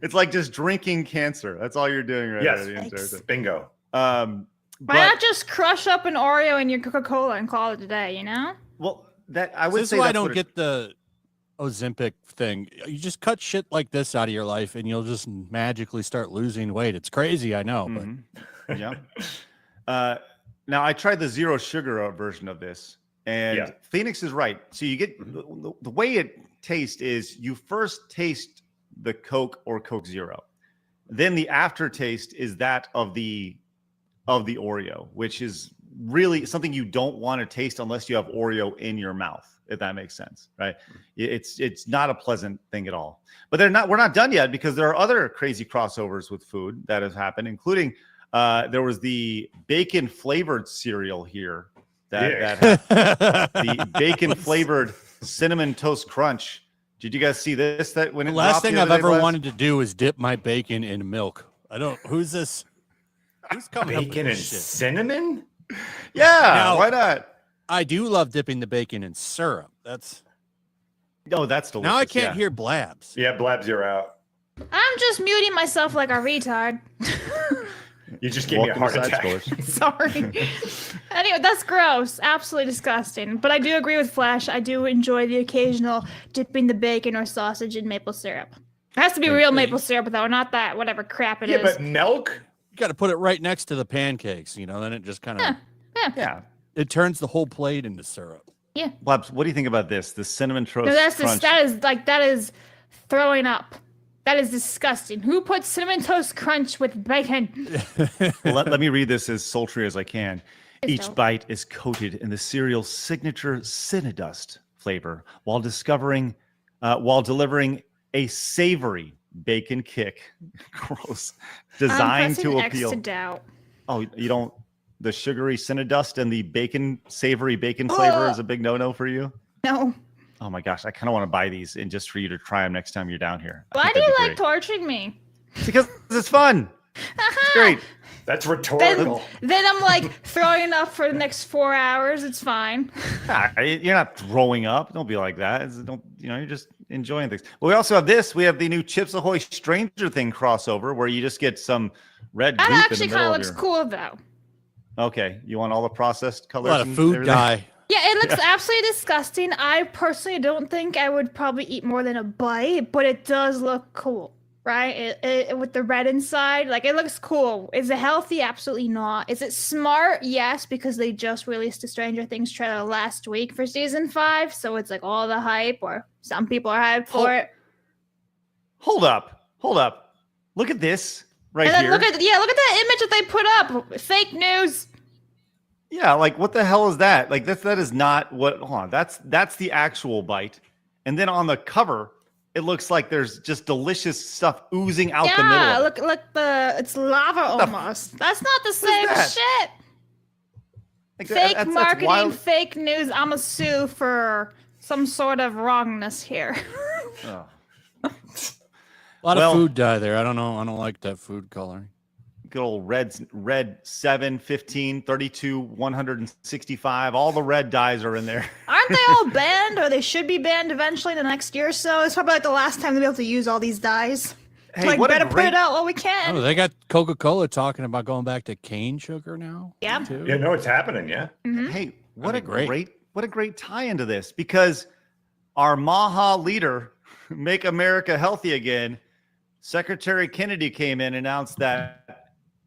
It's like just drinking cancer. That's all you're doing right Yes. now. the entire thing. Bingo. Why not just crush up an Oreo in your Coca-Cola and call it a day, you know? Well, that I would This say is why I that's don't what it- get the Ozempic thing. You just cut shit like this out of your life, and you'll just magically start losing weight. It's crazy, I know, but Yeah. Now I tried the zero sugar version of this, and Phoenix is right. So you get the way it tastes is you first taste the Coke or Coke Zero, then the aftertaste is that of the Oreo, which is really something you don't want to taste unless you have Oreo in your mouth, if that makes sense, right? It's not a pleasant thing at all. But we're not done yet, because there are other crazy crossovers with food that have happened, including there was the bacon flavored cereal here that had the bacon flavored cinnamon toast crunch. Did you guys see this? That when the it last dropped thing the I've other day, ever Blabs? wanted to do is dip my bacon in milk. Who's this? Who's coming up with Bacon and this shit? cinnamon? Yeah, Now- why not? I do love dipping the bacon in syrup. That's That's delicious. now I can't hear Blabs. Yeah, Blabs, you're out. I'm just muting myself like a retard. You just gave me a heart attack. Sorry. Anyway, that's gross. Absolutely disgusting. But I do agree with Flash. I do enjoy the occasional dipping the bacon or sausage in maple syrup. It has to be real maple syrup, though, not that whatever crap it is. Yeah, but milk? You got to put it right next to the pancakes, then it just kind of Yeah. it turns the whole plate into syrup. Yeah. Blabs, what do you think about this? The cinnamon toast No, crunch. that is throwing up. That is disgusting. Who puts cinnamon toast crunch with bacon? Well, let me read this as sultry as I can. Please Each don't. bite is coated in the cereal's signature Cinnadust flavor, while delivering a savory bacon kick. Gross. Designed pressing to X appeal. to doubt. Oh, you don't. The sugary Cinnadust and the savory bacon flavor is a big no-no for you. No. Oh my gosh, I kind of want to buy these and just for you to try them next time you're down here. I Why think do you that'd be like great. torturing me? Because it's fun. It's great. That's rhetorical. Then I'm like throwing up for the next 4 hours. It's fine. You're not throwing up. Don't be like that. You're just enjoying things. Well, we also have this. We have the new Chips Ahoy Stranger Thing crossover where you just get some red That goop in the actually middle kind of of looks your... cool, though. Okay, you want all the processed A colors? lot of and food everything? dye. Yeah, it looks absolutely disgusting. I personally don't think I would probably eat more than a bite, but it does look cool, right? It with the red inside, like it looks cool. Is it healthy? Absolutely not. Is it smart? Yes, because they just released a Stranger Things trailer last week for season 5, so it's like all the hype, or some people are hyped for it. Hold up. Look at this right And then here. look at that image that they put up. Fake news. Yeah, like what the hell is that? Like that is not what. Hold on, that's the actual bite, and then on the cover, it looks like there's just delicious stuff oozing out the middle. Yeah, Of it. look it's lava almost. That's not the same that? shit. Like, Fake that's marketing, wild. fake news. I'm a sue for some sort of wrongness here. Oh. A lot Well- of food dye there. I don't know. I don't like that food coloring. Good old red 7, 15, 32, 165. All the red dyes are in there. Aren't they all banned, or they should be banned eventually in the next year or so? It's probably like the last time they'll be able to use all these dyes. Hey, Like, what a better put great- it out while we can. Oh, they got Coca-Cola talking about going back to cane sugar now. Yeah. too. Yeah, no, it's happening. Yeah. Hey, what a That'd be great tie into this, because our Maha leader, Make America Healthy Again, Secretary Kennedy came in and announced that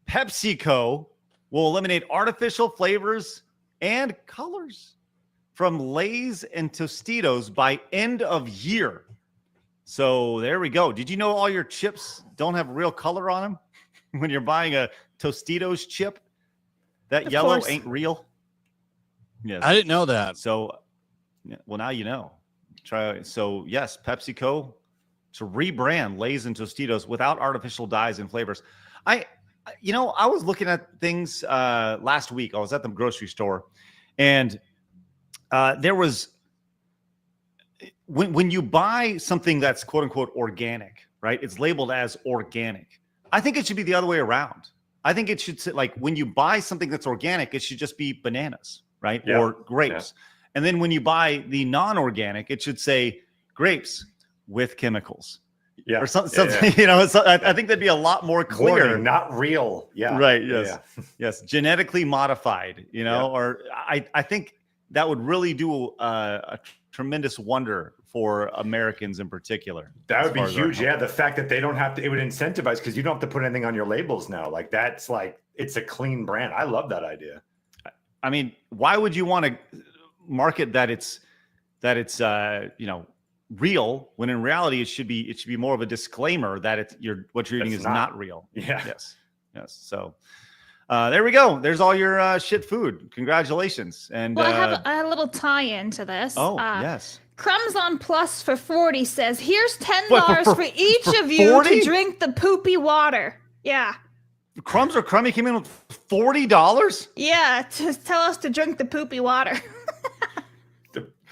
PepsiCo will eliminate artificial flavors and colors from Lay's and Tostitos by end of year. So there we go. Did you know all your chips don't have real color on them? When you're buying a Tostitos chip, that Of yellow course. ain't real. Yes. I didn't know that. So, well, now you know. So, yes, PepsiCo to rebrand Lay's and Tostitos without artificial dyes and flavors. I was looking at things last week. I was at the grocery store, and there was when you buy something that's quote unquote organic, right? It's labeled as organic. I think it should be the other way around. I think it should say, like, when you buy something that's organic, it should just be bananas, right? Yeah. Or grapes. And then when you buy the non-organic, it should say grapes with chemicals. Yeah. Or something, I think that'd be a lot more clear. Warning, not real. Yeah. Right. Yes. Yeah. Yes. Genetically modified, Yeah. or I think that would really do a tremendous wonder for Americans in particular. That would be huge. Yeah, Yeah, the fact that they don't have to, it would incentivize because you don't have to put anything on your labels now. Like that's like it's a clean brand. I love that idea. I mean, why would you want to market that it's real when in reality it should be more of a disclaimer that what you're eating is not real. Yeah. Yes. So there we go. There's all your shit food. Congratulations. And Well, I have a little tie-in to this. Yes. Crumbs on Plus for 40 says, here's $10 What, for each of you 40? to drink the poopy water. Yeah. Crumbs or Crummy came in with $40? Yeah, just tell us to drink the poopy water.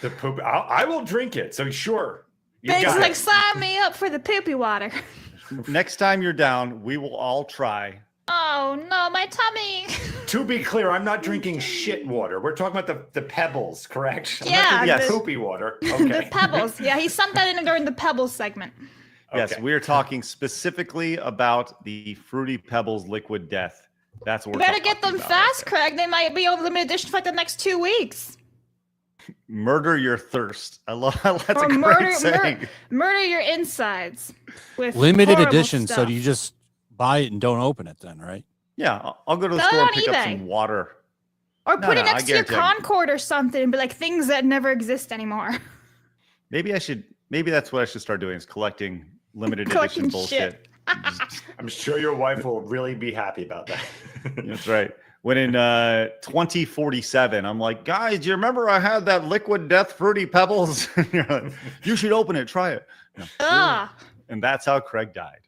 The poop. I will drink it. So sure. Thanks, like sign me up for the poopy water. Next time you're down, we will all try. Oh no, my tummy. To be clear, I'm not drinking shit water. We're talking about the pebbles, correct? I'm Yeah, not drinking Yes. poopy water. Okay. The pebbles. Yeah, he sent that in during the pebbles segment. Yes, Okay. we are talking specifically about the Fruity Pebbles liquid death. That's what You we're better talking get them about. fast, Craig. They might be on limited edition for like the next 2 weeks. Murder your thirst. I love that's Or a great murder saying. your insides with Limited horrible edition. So stuff. do you just buy it and don't open it then, right? Yeah, I'll go to the Sell it store and on pick up eBay. some water. Or No, put no, it I next to your guarantee I- Concord or something and be like things that never exist anymore. Maybe that's what I should start doing is collecting limited Collecting edition bullshit. shit. I'm sure your wife will really be happy about that. That's right. When in 2047, I'm like, guys, do you remember I had that liquid death Fruity Pebbles? And you're like, you should open it, try it. No. Ugh. And that's how Craig died.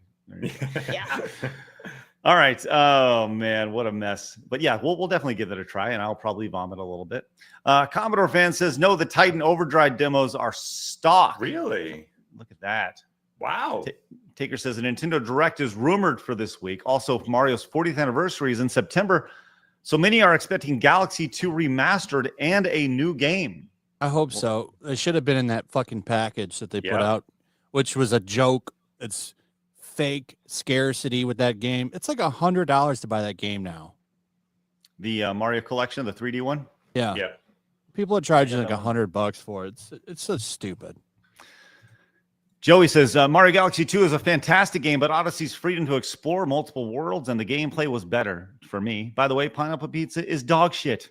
Yeah. All right. Oh man, what a mess. But yeah, we'll definitely give it a try, and I'll probably vomit a little bit. Commodore fan says, no, the Titan Overdrive demos are stock. Really? Look at that. Wow. Taker says a Nintendo Direct is rumored for this week. Also, Mario's 40th anniversary is in September. So many are expecting Galaxy 2 remastered and a new game. I hope so. It should have been in that fucking package that they put Yeah. out, which was a joke. It's fake scarcity with that game. It's like $100 to buy that game now. The Mario Collection, the 3D one. Yeah. Yeah. People are charging like $100 for it. It's so stupid. Joey says Mario Galaxy 2 is a fantastic game, but Odyssey's freedom to explore multiple worlds and the gameplay was better for me. By the way, pineapple pizza is dog shit.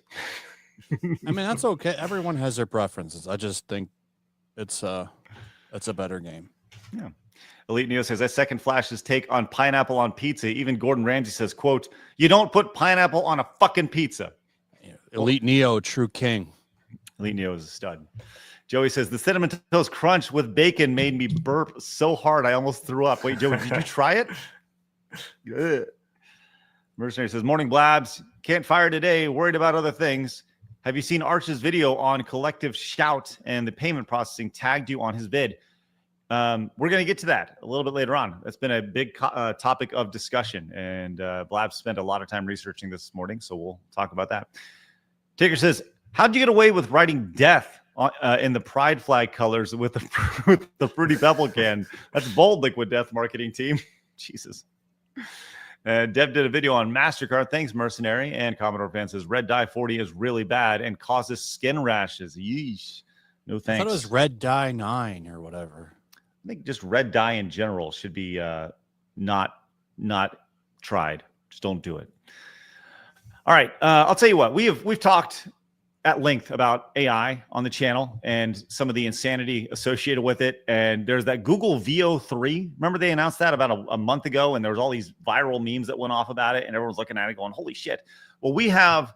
I mean, that's okay. Everyone has their preferences. I just think it's a better game. Yeah. Elite Neo says, I second Flash's take on pineapple on pizza. Even Gordon Ramsay says, quote, you don't put pineapple on a fucking pizza. Elite Neo, true king. Elite Neo is a stud. Joey says, the Cinnamon Toast Crunch with bacon made me burp so hard I almost threw up. Wait, Joey, did you try it? Ugh. Mercenary says, morning Blabs. Can't fire today. Worried about other things. Have you seen Arch's video on Collective Shout and the payment processing tagged you on his vid? We're going to get to that a little bit later on. That's been a big topic of discussion, and Blabs spent a lot of time researching this morning, so we'll talk about that. Taker says, how'd you get away with writing death in the pride flag colors with the Fruity Pebble can? That's bold, Liquid Death marketing team. Jesus. Dev did a video on MasterCard. Thanks, Mercenary. And Commodore Fan says, red dye 40 is really bad and causes skin rashes. Yeesh. No I thanks. thought it was Red Dye 9 or whatever. I think just red dye in general should be not tried. Just don't do it. All right. I'll tell you what, we've talked at length about AI on the channel and some of the insanity associated with it. And there's that Google VO3. Remember they announced that about a month ago, and there was all these viral memes that went off about it, and everyone's looking at it going, holy shit. Well, we have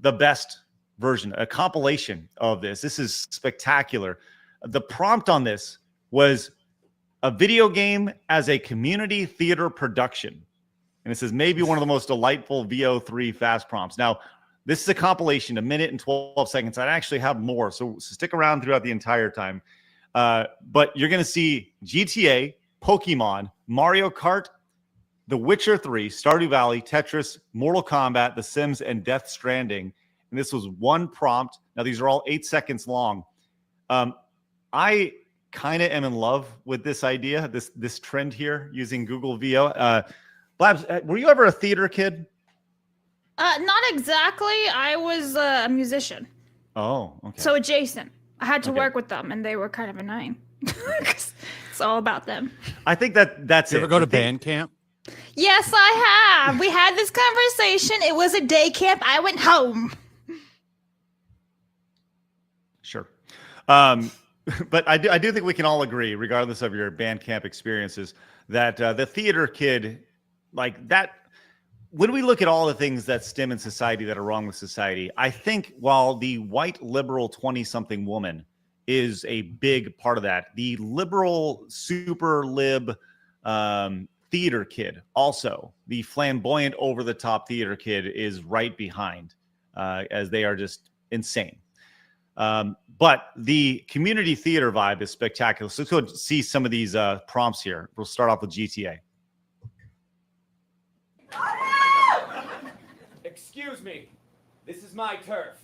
the best version, a compilation of this. This is spectacular. The prompt on this was a video game as a community theater production. And it says maybe one of the most delightful VO3 fast prompts. Now, this is a compilation, 1 minute and 12 seconds. I actually have more, so stick around throughout the entire time. But you're going to see GTA, Pokemon, Mario Kart, The Witcher 3, Stardew Valley, Tetris, Mortal Kombat, The Sims, and Death Stranding. And this was one prompt. Now, these are all 8 seconds long. I kind of am in love with this idea, this trend here using Google VO. Blabs, were you ever a theater kid? Not exactly. I was a musician. Oh, okay. So adjacent. I had to Okay. work with them, and they were kind of annoying. 'Cause it's all about them. I think that's You it. ever go to The thing- band camp? Yes, I have. We had this conversation. It was a day camp. I went home. Sure. But I do think we can all agree, regardless of your band camp experiences, that the theater kid, like that, when we look at all the things that stem in society that are wrong with society, I think while the white liberal 20-something woman is a big part of that, the liberal super lib theater kid, also the flamboyant over the top theater kid, is right behind, as they are just insane. But the community theater vibe is spectacular. So let's go see some of these prompts here. We'll start off with GTA. Excuse me. This is my turf.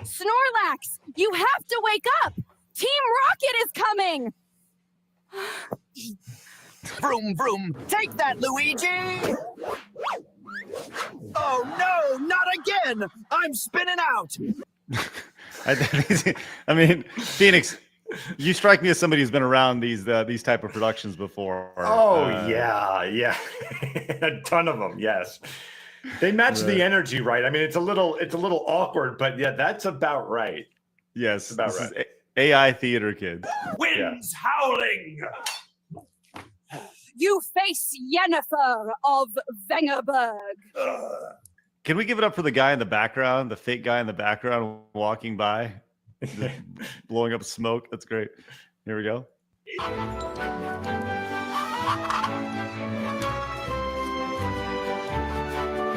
Snorlax, you have to wake up. Team Rocket is coming. Vroom, vroom. Take that, Luigi. Oh, no, not again. I'm spinning out. I mean, Phoenix, you strike me as somebody who's been around these type of productions before. Oh, yeah. A ton of them, yes. They match the energy right. I mean, it's a little awkward, but yeah, that's about right. Yes, about this right. is AI theater kids. Winds howling. You face Yennefer of Vengerberg. Can we give it up for the guy in the background, the fake guy in the background walking by, just blowing up smoke? That's great. Here we go.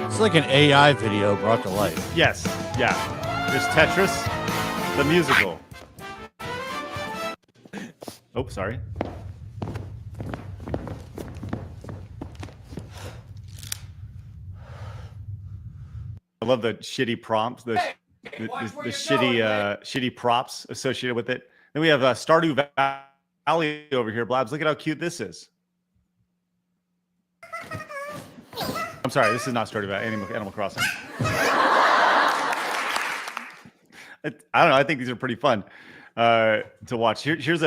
It's like an AI video brought to life. Yes, yeah. There's Tetris, the musical. Oh, sorry. I love the shitty prompts, the shitty props associated with it. Then we have Stardew Valley over here. Blabs, look at how cute this is. I'm sorry, this is not Stardew Valley. Animal Crossing. I don't know. I think these are pretty fun to watch. Here's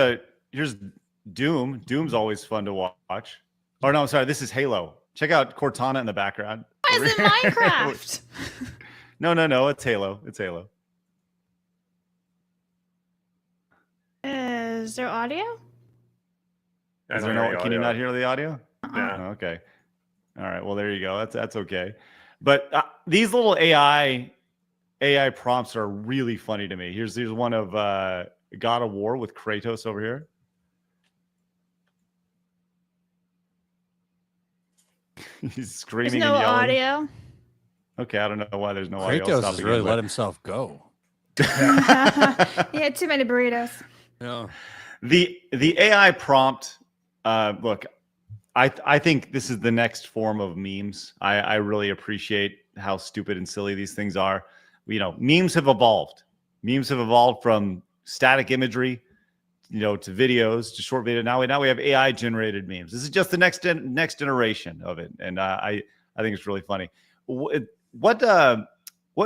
Doom. Doom's always fun to watch. Oh no, I'm sorry. This is Halo. Check out Cortana in the background. Why is it Minecraft? No. It's Halo. Is there audio? Can you not hear the audio? Yeah. Oh, okay. All right. Well, there you go. That's okay. But these little AI prompts are really funny to me. Here's one of God of War with Kratos over here. He's screaming There's no and yelling. audio. Okay, I don't know why there's no audio. Kratos Stop has again, really but- let himself go. He had too many burritos. Yeah. The AI prompt. Look, I think this is the next form of memes. I really appreciate how stupid and silly these things are. You know, memes have evolved. Memes have evolved from static imagery, to videos, to short video. Now we have AI generated memes. This is just the next generation of it, and I think it's really funny. What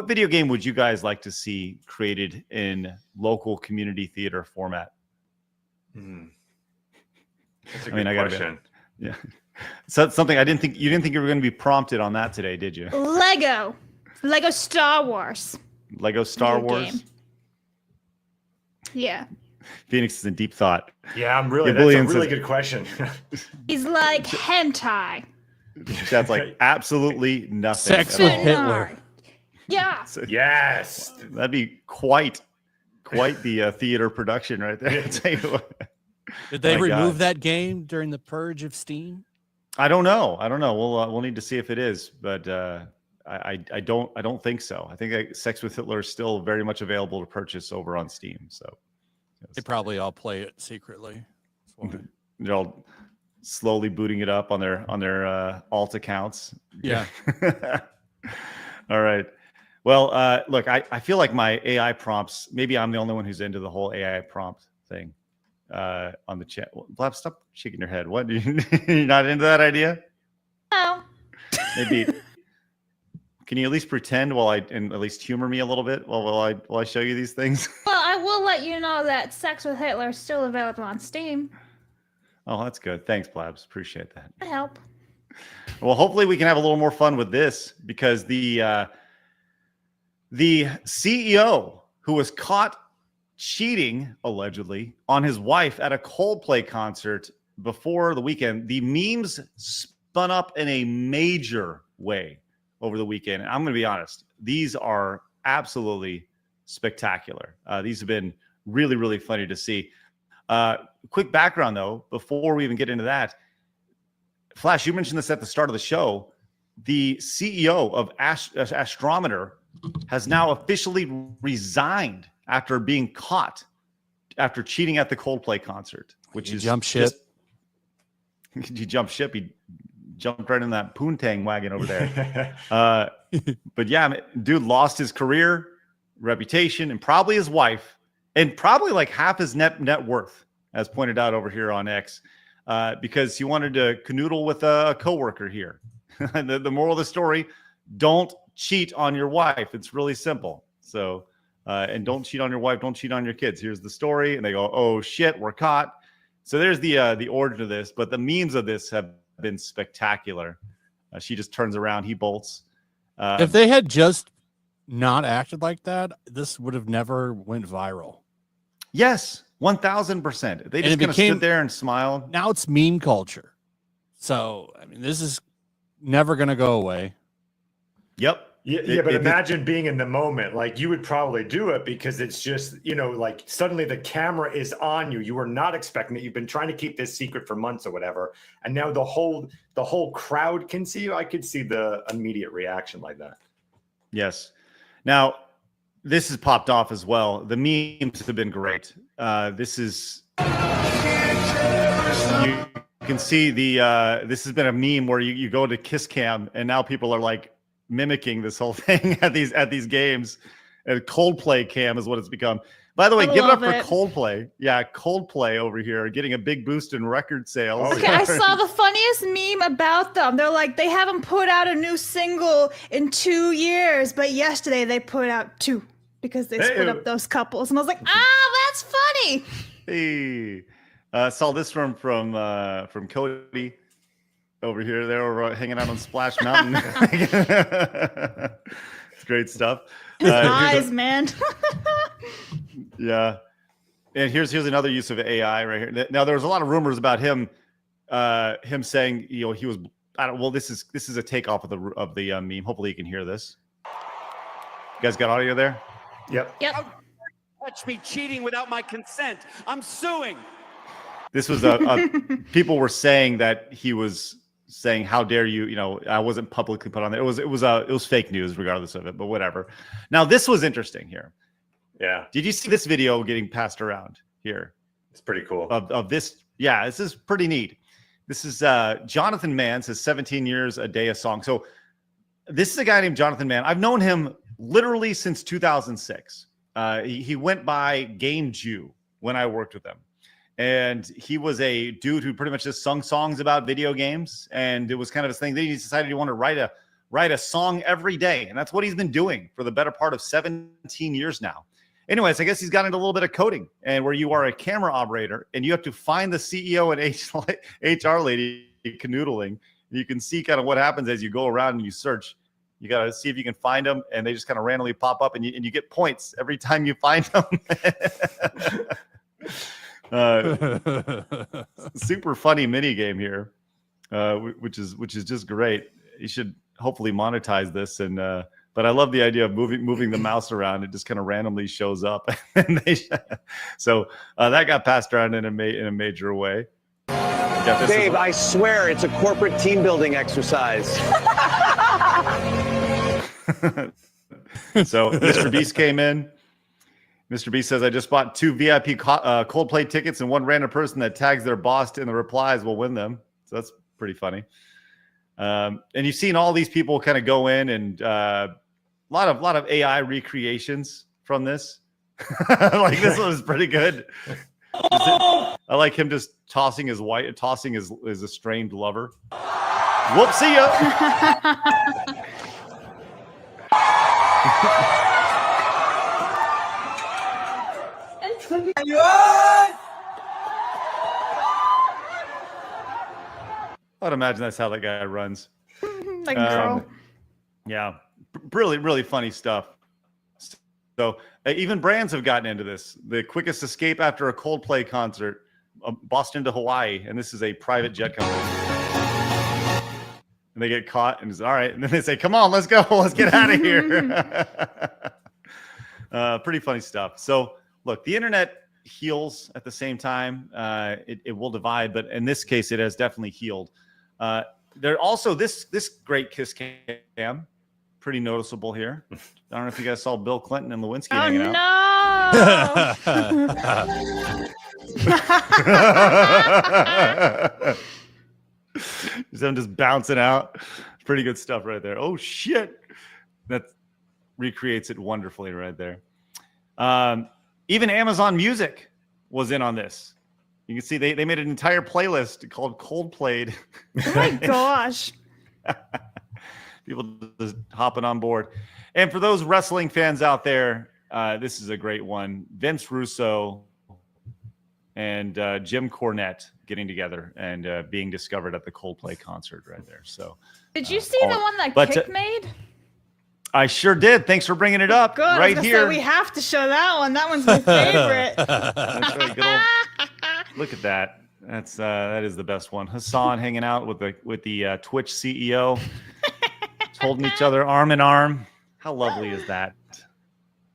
video game would you guys like to see created in local community theater format? That's a I mean, good I gotta question. Yeah. So something you didn't think you were going to be prompted on that today, did you? Lego Star Wars. Lego Star Video Wars. game. Yeah. Phoenix is in deep thought. Yeah, that's a Billions really says- good question. He's like hentai. That's like absolutely nothing. Sex at with all. Hitler. Yeah. So Yes. that'd be quite the theater production right there. I'll tell you what. Did they My remove God. that game during the purge of Steam? I don't know. We'll need to see if it is, but I don't think so. I think Sex with Hitler is still very much available to purchase over on Steam. So They probably all play it secretly. That's why. they're all slowly booting it up on their alt accounts. Yeah. All right. Well, look, I feel like my AI prompts. Maybe I'm the only one who's into the whole AI prompt thing on the chat. Blab, stop shaking your head. What? You're not into that idea? No. Maybe Can you at least pretend and at least humor me a little bit while I show you these things? Well, I will let you know that Sex with Hitler is still available on Steam. Oh, that's good. Thanks, Blabs. Appreciate that. I help. Well, hopefully we can have a little more fun with this because the CEO who was caught cheating allegedly on his wife at a Coldplay concert before the weekend, the memes spun up in a major way over the weekend. And I'm going to be honest, these are absolutely spectacular. These have been really, really funny to see. Quick background, though, before we even get into that. Flash, you mentioned this at the start of the show. The CEO of Astrometer has now officially resigned after being caught after cheating at the Coldplay concert, which is jump ship. He jumped ship. He jumped right in that poontang wagon over there. But yeah, dude lost his career, reputation, and probably his wife, and probably like half his net worth, as pointed out over here on X, because he wanted to canoodle with a coworker here. The moral of the story: don't cheat on your wife. It's really simple. So, and don't cheat on your wife. Don't cheat on your kids. Here's the story, and they go, "Oh shit, we're caught." So there's the origin of this, but the memes of this have been spectacular. She just turns around, he bolts. If they had just not acted like that, this would have never went viral. Yes, 1,000%. They just kind of stood there and smiled. Now it's meme culture. So, I mean, this is never going to go away. Yep. Yeah, but imagine being in the moment. Like, you would probably do it because it's just, like suddenly the camera is on you. You were not expecting it. You've been trying to keep this secret for months or whatever. And now the whole crowd can see you. I could see the immediate reaction like that. Yes. Now, this has popped off as well. The memes have been great. This is... You can see this has been a meme where you go to Kiss Cam and now people are like mimicking this whole thing at these games. And Coldplay cam is what it's become. By the way, give it up for Coldplay. Yeah, Coldplay over here getting a big boost in record sales. Okay, I saw the funniest meme about them. They're like, they haven't put out a new single in 2 years, but yesterday they put out 2 because they split up those couples. And I was like, that's funny. Hey, saw this from Cody over here. They were hanging out on Splash Mountain. It's great stuff. His eyes, man. Yeah. And here's another use of AI right here. Now there was a lot of rumors about him saying, he was, this is a takeoff of the meme. Hopefully you can hear this. You guys got audio there? Yep. Touch me cheating without my consent. I'm suing. This was people were saying that he was saying, "How dare you?" I wasn't publicly put on there. It was fake news, regardless of it. But whatever. Now this was interesting here. Yeah. Did you see this video getting passed around here? It's pretty cool. Of this. Yeah, this is pretty neat. This is Jonathan Mann says 17 years a day a song. So this is a guy named Jonathan Mann. I've known him literally since 2006. He went by Game Jew when I worked with him. And he was a dude who pretty much just sung songs about video games. And it was kind of his thing. Then he decided he wanted to write a song every day. And that's what he's been doing for the better part of 17 years now. Anyways, I guess he's got into a little bit of coding, and where you are a camera operator and you have to find the CEO and HR lady canoodling. You can see kind of what happens as you go around and you search. You got to see if you can find them, and they just kind of randomly pop up, and you get points every time you find them. Super funny mini game here, which is just great. You should hopefully monetize this, and but I love the idea of moving the mouse around. It just kind of randomly shows up, and so that got passed around in a major way. Dave, I swear it's a corporate team building exercise. So Mr. Beast came in. Mr. Beast says, I just bought 2 VIP Coldplay tickets, and one random person that tags their boss in the replies will win them. So that's pretty funny. And you've seen all these people kind of go in, and a lot of AI recreations from this. Like this one was pretty good. I like him just tossing his estranged lover. Whoop, see ya. I'd imagine that's how that guy runs. Like girl. Yeah, really, really funny stuff. So even brands have gotten into this. The quickest escape after a Coldplay concert, Boston to Hawaii, and this is a private jet company. And they get caught, and it's all right. And then they say, "Come on, let's go, let's get out of here." Pretty funny stuff. So look, the internet heals at the same time. It will divide, but in this case, it has definitely healed. There also this great kiss cam, pretty noticeable here. I don't know if you guys saw Bill Clinton and Lewinsky hanging out. No. I'm just bouncing out. Pretty good stuff right there. Oh shit, that recreates it wonderfully right there. Even Amazon Music was in on this. You can see they made an entire playlist called Coldplay. Oh my gosh. People just hopping on board. And for those wrestling fans out there, this is a great one. Vince Russo and Jim Cornette getting together and being discovered at the Coldplay concert right there. So, did you see the one that Kick made? I sure did. Thanks for bringing it up. Good. Right here. Say we have to show that one. That one's my favorite. That's right. Good old, look at that. That is the best one. Hassan hanging out with the Twitch CEO, holding each other arm in arm. How lovely is that?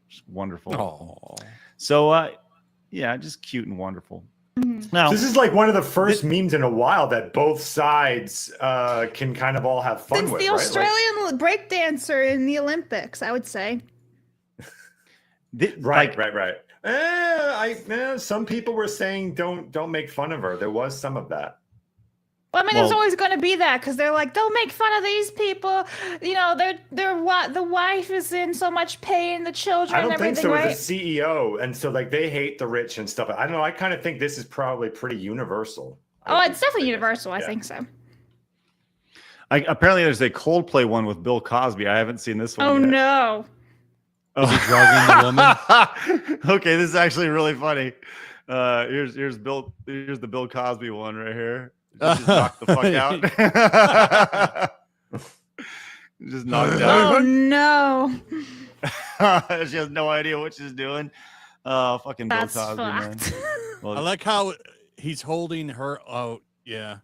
Just wonderful. Aww. So, yeah, just cute and wonderful. Now, this is like one of the first memes in a while that both sides can kind of all have fun Since with. the right? Australian breakdancer in the Olympics, I would say. Right. Some people were saying don't make fun of her. There was some of that. Well, I mean, there's always going to be that because they're like, don't make fun of these people. You know, the wife is in so much pain, the children. I don't and think everything, so. right? With the CEO, and so like they hate the rich and stuff. I don't know. I kind of think this is probably pretty universal. Oh, it's definitely universal. I think so. Apparently, there's a Coldplay one with Bill Cosby. I haven't seen this one. Oh yet. no! Is he drugging the woman? Okay, this is actually really funny. Here's the Bill Cosby one right here. Just knocked the fuck out. Just knocked out. Oh no! She has no idea what she's doing. Fucking Bill Cosby, man. Well, I like how he's holding her. Oh, yeah.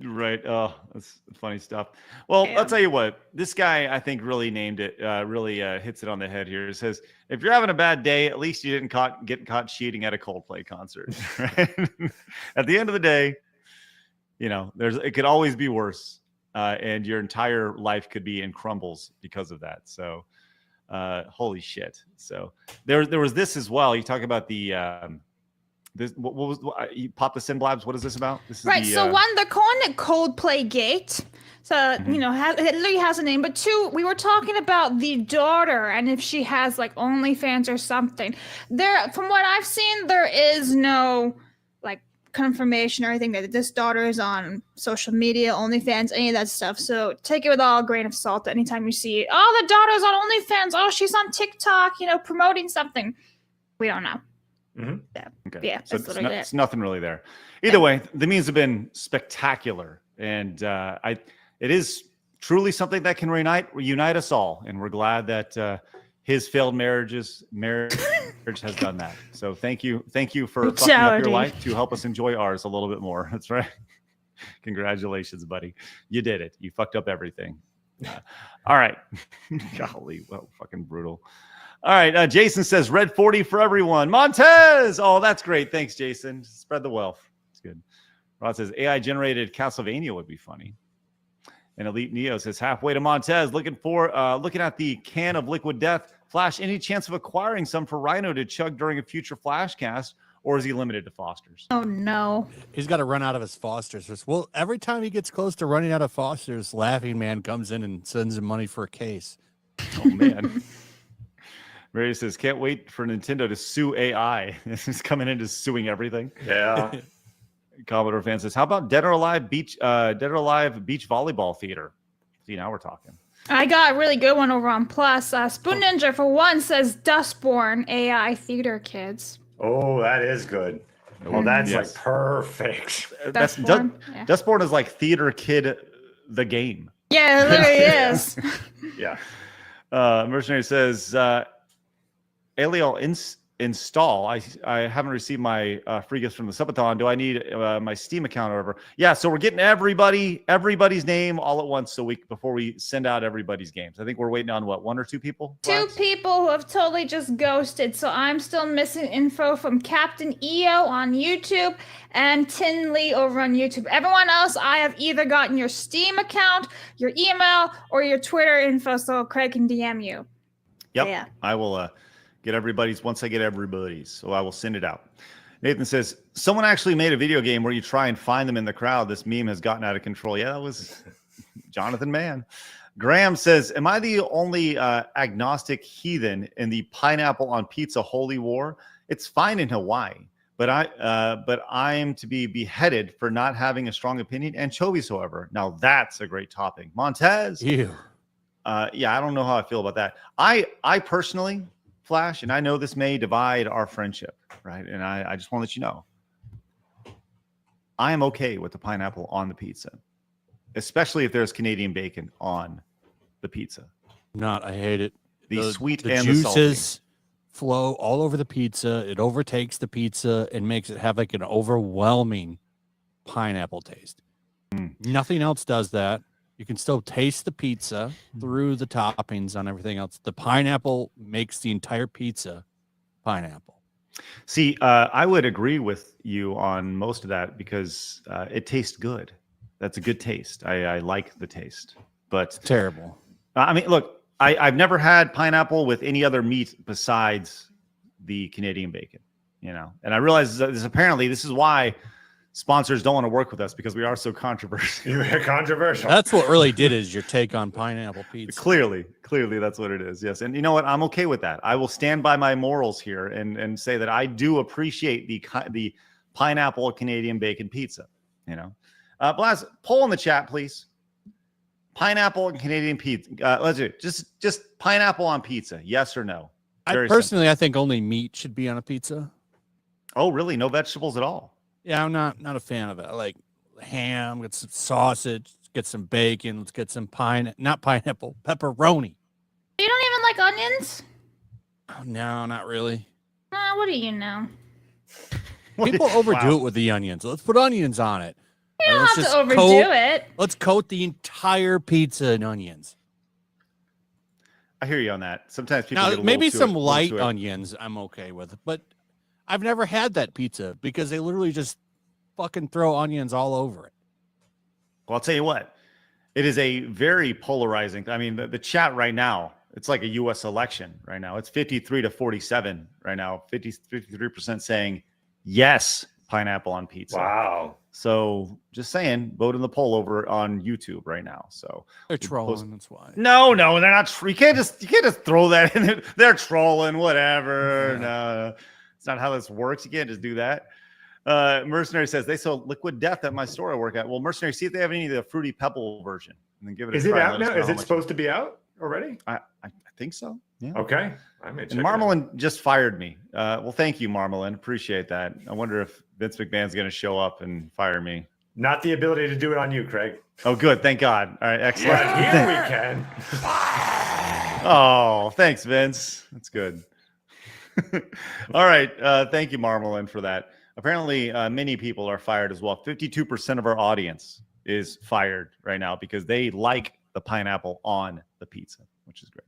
Right. Oh, that's funny stuff. Well, I'll tell you what. This guy, I think, really named it. Really hits it on the head here. It says, if you're having a bad day, at least you didn't get caught cheating at a Coldplay concert. Right? At the end of the day, you know, it could always be worse, and your entire life could be in crumbles because of that. So, holy shit. So there was this as well. You talk about the. You pop this in, Blabs. What is this about? This is right. So one, they're calling it Coldplay Gate. So you know, it literally has a name. But two, we were talking about the daughter and if she has like OnlyFans or something. From what I've seen, there is no like confirmation or anything that this daughter is on social media, OnlyFans, any of that stuff. So take it with all a grain of salt. Anytime you see, oh, the daughter's on OnlyFans. Oh, she's on TikTok. You know, promoting something. We don't know. Mm-hmm. Yeah. Okay. Yeah, So it's nothing really there. Either way, the memes have been spectacular, and it is truly something that can unite us all. And we're glad that his failed marriage has done that. So thank you for fucking up your life to help us enjoy ours a little bit more. That's right. Congratulations, buddy. You did it. You fucked up everything. All right. Golly, well, fucking brutal. All right, Jason says, red 40 for everyone. Montez! Oh, that's great. Thanks, Jason. Spread the wealth. It's good. Rod says, AI-generated Castlevania would be funny. And Elite Neo says, halfway to Montez, looking at the can of Liquid Death. Flash, any chance of acquiring some for Rhino to chug during a future Flashcast, or is he limited to Foster's? Oh, no. He's got to run out of his Foster's. Well, every time he gets close to running out of Foster's, Laughing Man comes in and sends him money for a case. Oh, man. Mary says, can't wait for Nintendo to sue AI. This is coming into suing everything. Yeah. Commodore fan says, how about Dead or Alive beach volleyball theater? See, now we're talking. I got a really good one over on Plus. Spoon Ninja, for one, says Dustborn AI Theater Kids. Oh, that is good. Well, that's Yes. like perfect. Dustborn. Yeah. Dustborn is like Theater Kid, the game. Yeah, it literally is. Yeah. Mercenary says, Aliel install. I haven't received my free gifts from the subathon. Do I need my Steam account or whatever? Yeah, so we're getting everybody's name all at once before we send out everybody's games. I think we're waiting on what, 1 or 2 people? Two people who have totally just ghosted. So I'm still missing info from Captain EO on YouTube and Tin Lee over on YouTube. Everyone else, I have either gotten your Steam account, your email, or your Twitter info so Craig can DM you. Yep. Yeah. I will get everybody's once I get everybody's. So I will send it out. Nathan says, someone actually made a video game where you try and find them in the crowd. This meme has gotten out of control. Yeah, that was Jonathan Mann. Graham says, am I the only agnostic heathen in the pineapple on pizza holy war? It's fine in Hawaii, but I'm to be beheaded for not having a strong opinion. Anchovies, however. Now that's a great topping. Montez. Ew. Yeah, I don't know how I feel about that. I personally, Flash, and I know this may divide our friendship, right? And I just want to let you know, I am okay with the pineapple on the pizza, especially if there's Canadian bacon on the pizza. I hate it. The sweet the and the salty. juices flow all over the pizza. It overtakes the pizza and makes it have like an overwhelming pineapple taste. Nothing else does that. You can still taste the pizza through the toppings on everything else. The pineapple makes the entire pizza pineapple. See, I would agree with you on most of that because it tastes good. That's a good taste. I like the taste, but It's terrible. I mean, look, I've never had pineapple with any other meat besides the Canadian bacon, and I realize that this is why sponsors don't want to work with us, because we are so controversial. Controversial. That's what really did is your take on pineapple pizza. Clearly that's what it is. Yes. And you know what? I'm okay with that. I will stand by my morals here and say that I do appreciate the pineapple Canadian bacon pizza, Blaz, poll in the chat, please. Pineapple and Canadian pizza. Let's do it. Just pineapple on pizza. Yes or no? Very Personally, simple. I think only meat should be on a pizza. Oh, really? No vegetables at all? Yeah, I'm not a fan of it. I like ham, get some sausage, get some bacon, let's get some not pineapple, pepperoni. You don't even like onions? Oh, no, not really. What do you know? People overdo it with the onions. Let's put onions on it. You don't Let's have just to overdo it. Let's coat the entire pizza in onions. I hear you on that. Sometimes people Now, get a maybe little some too light into it. onions I'm okay with, but I've never had that pizza because they literally just fucking throw onions all over it. Well, I'll tell you what. It is a very polarizing. I mean, the chat right now, it's like a U.S. election right now. It's 53-47 right now. 53% saying yes, pineapple on pizza. Wow. So just saying, vote in the poll over on YouTube right now. So They're trolling. That's why. No, they're not. You can't just throw that in there. They're trolling, whatever. Yeah. No, it's not how this works. You can't just do that. Mercenary says they sell Liquid Death at my store I work at. Well, Mercenary, see if they have any of the Fruity Pebble version, and then give it. Is it out now? Is it supposed to be out already? I think so. Yeah. Okay. I may check And Marmalin just fired me. Well, thank you, Marmalin. Appreciate that. I wonder if Vince McMahon's going to show up and fire me. Not the ability to do it on you, Craig. Oh, good. Thank God. All right. Excellent. But here we can. Oh, thanks, Vince. That's good. All right. Thank you, Marmalin, for that. Apparently, many people are fired as well. 52% of our audience is fired right now because they like the pineapple on the pizza, which is great.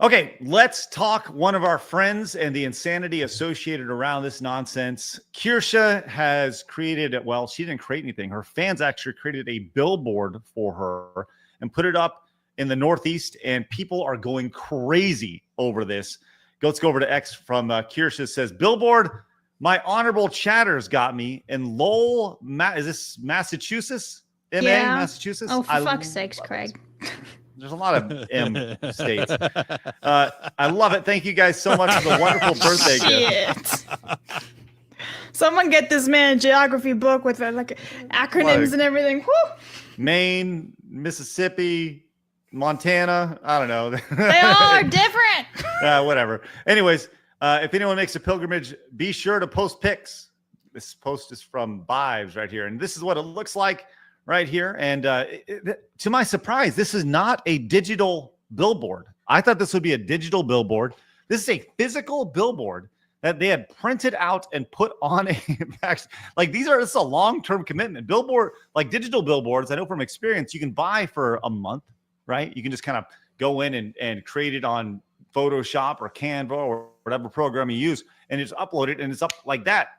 Okay, let's talk one of our friends and the insanity associated around this nonsense. Kirsche has created, well, she didn't create anything. Her fans actually created a billboard for her and put it up in the Northeast, and people are going crazy over this. Let's go over to X from Kirsche. Says, Billboard, my honorable chatters got me in Lowell, is this Massachusetts? MA, Yeah. Massachusetts? Oh, for fuck's sakes, Craig. There's a lot of M states. I love it. Thank you guys so much for the wonderful birthday gift. Shit. Someone get this man a geography book with like acronyms and everything. Woo! Maine, Mississippi, Montana. I don't know. They all are different. Whatever. Anyways, if anyone makes a pilgrimage, be sure to post pics. This post is from Bives right here. And this is what it looks like right here. And to my surprise, this is not a digital billboard. I thought this would be a digital billboard. This is a physical billboard that they had printed out and put on a like this is a long-term commitment. Billboard, like digital billboards, I know from experience, you can buy for a month, right? You can just kind of go in and create it on Photoshop or Canva or whatever program you use and just upload it and it's up like that.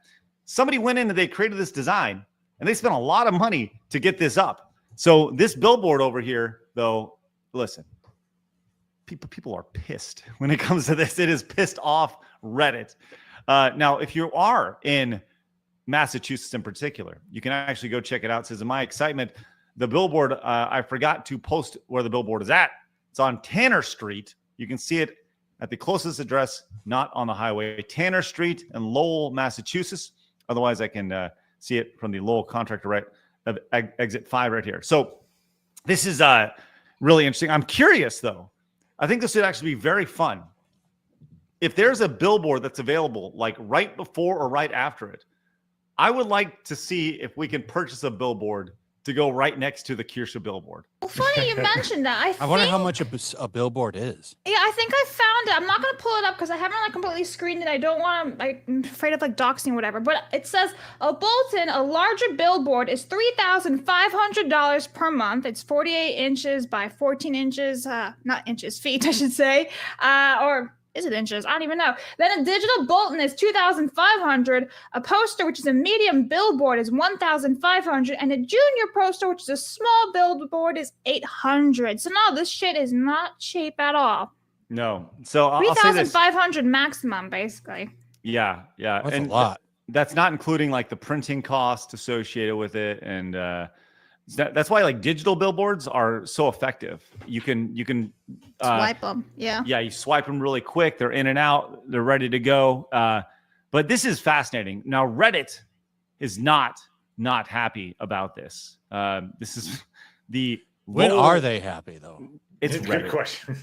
Somebody went in and they created this design and they spent a lot of money to get this up. So this billboard over here, though, listen, people are pissed when it comes to this. It has pissed off Reddit. Now, if you are in Massachusetts in particular, you can actually go check it out. It says, in my excitement, the billboard, I forgot to post where the billboard is at. It's on Tanner Street. You can see it at the closest address, not on the highway. Tanner Street in Lowell, Massachusetts. Otherwise, I can see it from the Lowell contractor right of exit 5 right here. So this is really interesting. I'm curious, though. I think this would actually be very fun. If there's a billboard that's available, like right before or right after it, I would like to see if we can purchase a billboard to go right next to the Kirsche billboard. Well, funny you mentioned that. I wonder how much a billboard is. Yeah, I think I found it. I'm not gonna pull it up because I haven't like completely screened it. I don't want to. I'm afraid of like doxing or whatever. But it says a bulletin, a larger billboard, is $3,500 per month. It's 48 inches by 14 inches, not inches, feet, I should say, or. Is it inches? I don't even know. Then a digital bulletin is $2,500. A poster, which is a medium billboard, is $1,500, and a junior poster, which is a small billboard, is $800. So no, this shit is not cheap at all. No. So I'll say this. $3,500 maximum, basically. Yeah. That's a lot. That's not including like the printing cost associated with it, and that's why like digital billboards are so effective. You can Swipe them. Yeah. Yeah, you swipe them really quick. They're in and out. They're ready to go. But this is fascinating. Now, Reddit is not happy about this. This is the when are they happy though? It's a Reddit. good question.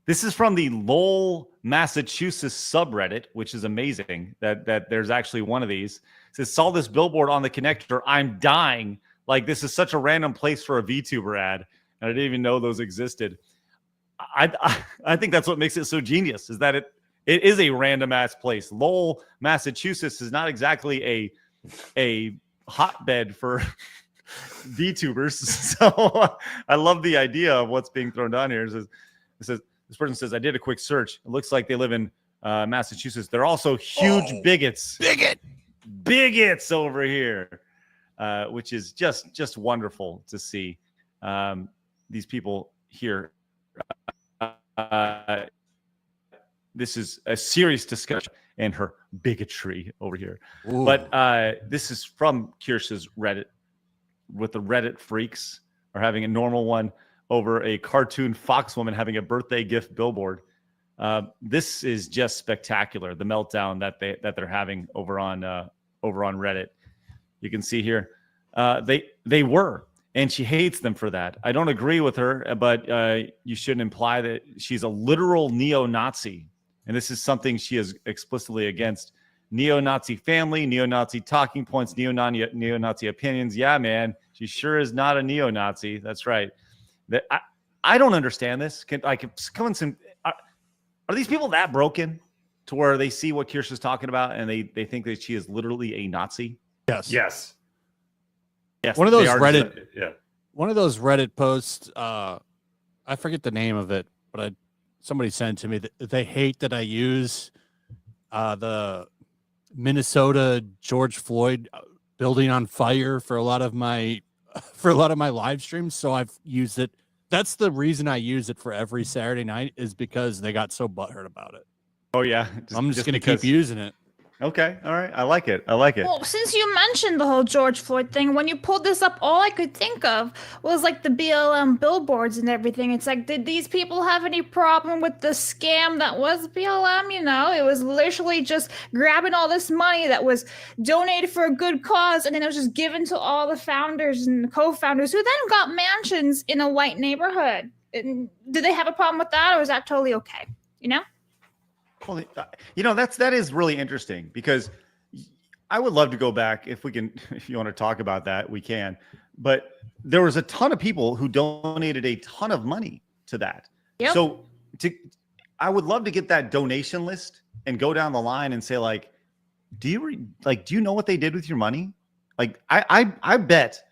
This is from the Lowell, Massachusetts subreddit, which is amazing that there's actually one of these. It says, saw this billboard on the connector. I'm dying. Like, this is such a random place for a VTuber ad, and I didn't even know those existed. I think that's what makes it so genius, is that it is a random ass place. Lowell, Massachusetts is not exactly a hotbed for VTubers. So I love the idea of what's being thrown down here. It says this person says, I did a quick search. It looks like they live in Massachusetts. They're also huge bigots. Bigots over here. Which is just wonderful to see these people here. This is a serious discussion and her bigotry over here. Ooh. But this is from Kirsche's Reddit, with the Reddit freaks are having a normal one over a cartoon fox woman having a birthday gift billboard. This is just spectacular. The meltdown that they're having over on Reddit. You can see here, they were, and she hates them for that. I don't agree with her, but you shouldn't imply that she's a literal neo-Nazi. And this is something she is explicitly against. Neo-Nazi family, neo-Nazi talking points, neo-Nazi opinions. Yeah, man, she sure is not a neo-Nazi. That's right. I don't understand this. Are these people that broken to where they see what Kirsche is talking about and they think that she is literally a Nazi? Yes. One of those Reddit posts, I forget the name of it, but somebody sent to me that they hate that I use the Minnesota George Floyd building on fire for a lot of my live streams. So I've used it. That's the reason I use it for every Saturday night, is because they got so butthurt about it. Oh yeah, I'm just going to keep using it. Okay. All right. I like it. Well, since you mentioned the whole George Floyd thing, when you pulled this up, all I could think of was like the BLM billboards and everything. It's like, did these people have any problem with the scam that was BLM? You know, it was literally just grabbing all this money that was donated for a good cause, and then it was just given to all the founders and co-founders who then got mansions in a white neighborhood. Do they have a problem with that, or is that totally okay? You know? Well, that is really interesting, because I would love to go back if we can. If you want to talk about that, we can. But there was a ton of people who donated a ton of money to that. Yep. So I would love to get that donation list and go down the line and say, like, do you know what they did with your money? Like, I bet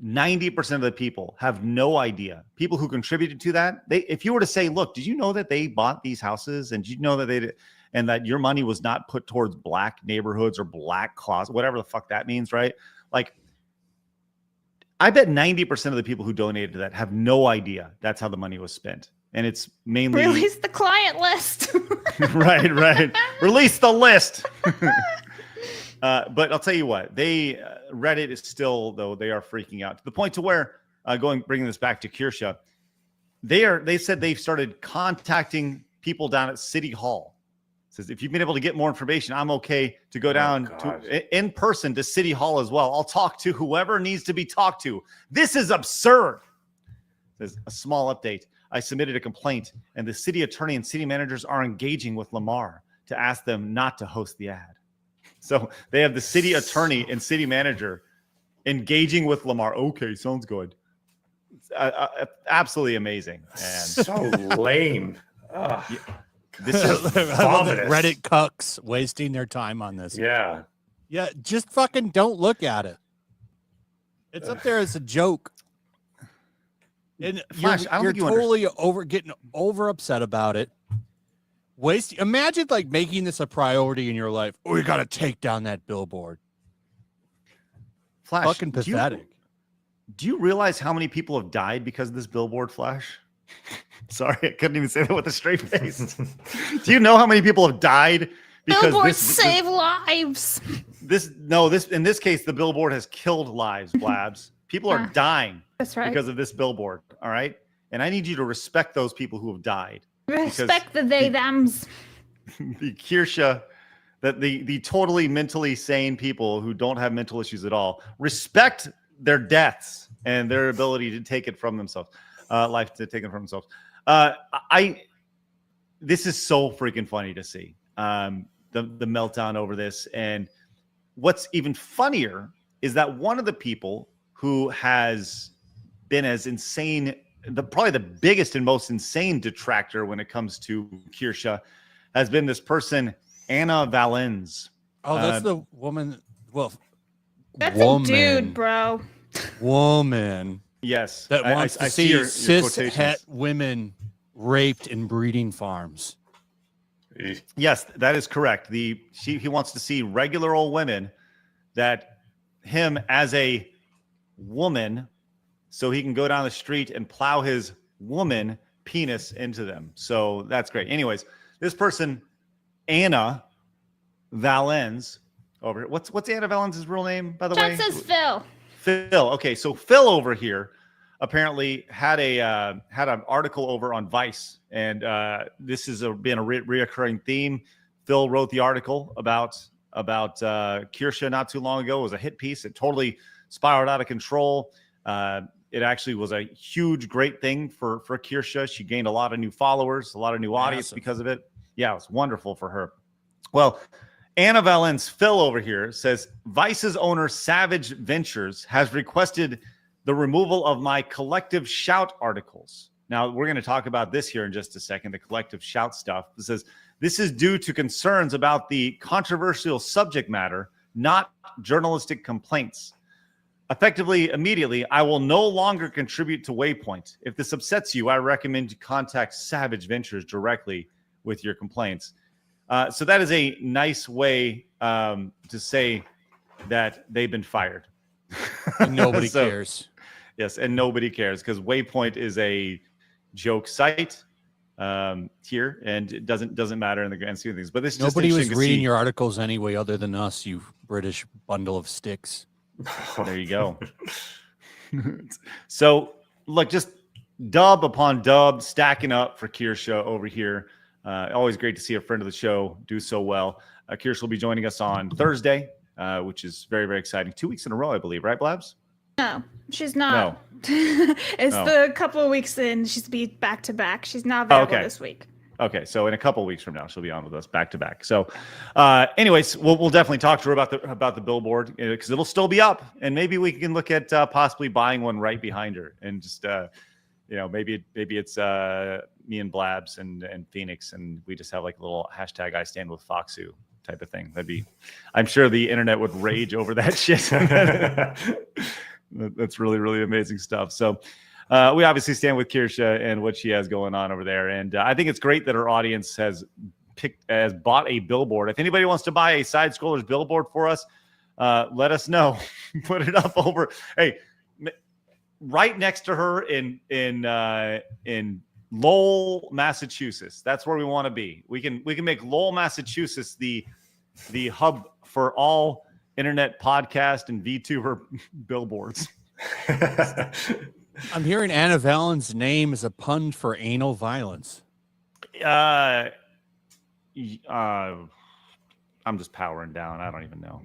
90% of the people have no idea. People who contributed to that, if you were to say, look, did you know that they bought these houses, and did you know that they did, and that your money was not put towards black neighborhoods or black closet, whatever the fuck that means, right? Like, I bet 90% of the people who donated to that have no idea that's how the money was spent. And it's mainly Release the client list. right. Release the list. But I'll tell you what, Reddit is still, though, they are freaking out to the point to where bringing this back to Kirsche, they said they've started contacting people down at City Hall. It says, if you've been able to get more information, I'm okay to go down in person to City Hall as well. I'll talk to whoever needs to be talked to. This is absurd. It says, a small update. I submitted a complaint, and the city attorney and city managers are engaging with Lamar to ask them not to host the ad. So they have the city attorney and city manager engaging with Lamar. Okay, sounds good. Absolutely amazing. And so lame. This is vomitous. Reddit cucks wasting their time on this. Yeah. Yeah, just fucking don't look at it. It's up there as a joke. And Flash, you're totally getting over upset about it. Imagine like making this a priority in your life. Oh, you got to take down that billboard. Flash, fucking pathetic. Do you realize how many people have died because of this billboard, Flash? Sorry, I couldn't even say that with a straight face. Do you know how many people have died because billboards save lives? In this case, the billboard has killed lives, Blabs. People are dying because of this billboard. All right. And I need you to respect those people who have died. Respect the they-thems. The Kirsche, the totally mentally sane people who don't have mental issues at all, respect their deaths and their ability to take it from themselves, life to take it from themselves. This is so freaking funny to see, the meltdown over this. And what's even funnier is that one of the people who has been as insane, probably the biggest and most insane detractor when it comes to Kirsche, has been this person, Anna Valens. Oh, that's the woman. Well, that's a dude, bro. Woman. Yes. That wants to see cis-het women raped in breeding farms. Yes, that is correct. He wants to see regular old women, that him as a woman, so he can go down the street and plow his woman penis into them. So that's great. Anyways, this person, Anna Valens, over here. What's Anna Valens' real name, by the way? That says Phil. Phil. Okay, so Phil over here apparently had an article over on Vice, and this has been a reoccurring theme. Phil wrote the article about Kirsche not too long ago. It was a hit piece. It totally spiraled out of control. It actually was a huge, great thing for Kirsche. She gained a lot of new followers, a lot of new audience because of it. Yeah, it was wonderful for her. Well, Anna Valens, Phil over here, says, Vice's owner, Savage Ventures, has requested the removal of my collective shout articles. Now, we're going to talk about this here in just a second, the collective shout stuff. It says, this is due to concerns about the controversial subject matter, not journalistic complaints. Effectively, immediately, I will no longer contribute to Waypoint. If this upsets you, I recommend you contact Savage Ventures directly with your complaints. So that is a nice way to say that they've been fired. And nobody cares. Yes, and nobody cares, because Waypoint is a joke site here, and it doesn't matter in the grand scheme of things. But this nobody was reading your articles anyway, other than us, you British bundle of sticks. There you go. So, look, just dub upon dub, stacking up for Kirsche over here. Always great to see a friend of the show do so well. Kirsche will be joining us on Thursday, which is very, very exciting. 2 weeks in a row, I believe, right, Blabs? No, she's not. It's the couple of weeks in. She's be back to back. She's not available this week. Okay, so in a couple of weeks from now, she'll be on with us back to back. So, anyways, we'll definitely talk to her about the billboard because it'll still be up, and maybe we can look at possibly buying one right behind her, and just maybe it's me and Blabs and Phoenix, and we just have like a little hashtag I stand with Foxu type of thing. I'm sure the internet would rage over that shit. That's really, really amazing stuff. So. We obviously stand with Kirsche and what she has going on over there. And I think it's great that her audience has bought a billboard. If anybody wants to buy a Side Scrollers billboard for us, let us know. Put it up over. Hey, right next to her in Lowell, Massachusetts. That's where we want to be. We can make Lowell, Massachusetts the hub for all internet podcast and VTuber billboards. I'm hearing Anna Valen's name is a pun for anal violence. I'm just powering down. I don't even know.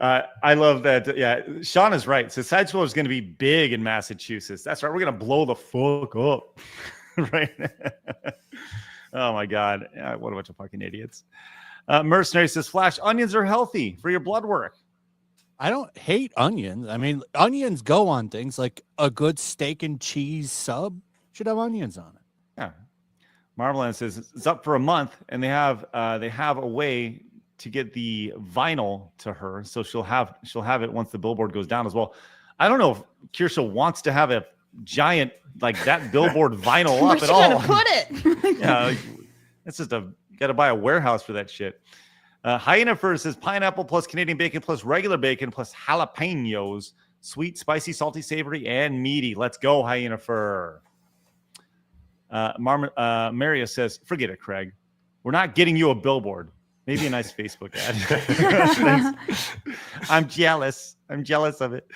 I love that. Yeah, Sean is right. So Side Scroller is going to be big in Massachusetts. That's right. We're going to blow the fuck up. Right. Oh my God. What a bunch of fucking idiots. Mercenary says, Flash, onions are healthy for your blood work. I don't hate onions. I mean, onions go on things like a good steak and cheese sub should have onions on it. Yeah. Marveland says it's up for a month, and they have a way to get the vinyl to her, so she'll have it once the billboard goes down as well. I don't know if Kirsche wants to have a giant like that billboard vinyl up at all. Put it. Yeah, it's just got to buy a warehouse for that shit. Hyena Fur says pineapple plus Canadian bacon plus regular bacon plus jalapenos, sweet, spicy, salty, savory, and meaty. Let's go, Hyena Fur. Maria says, forget it, Craig. We're not getting you a billboard. Maybe a nice Facebook ad. I'm jealous. I'm jealous of it.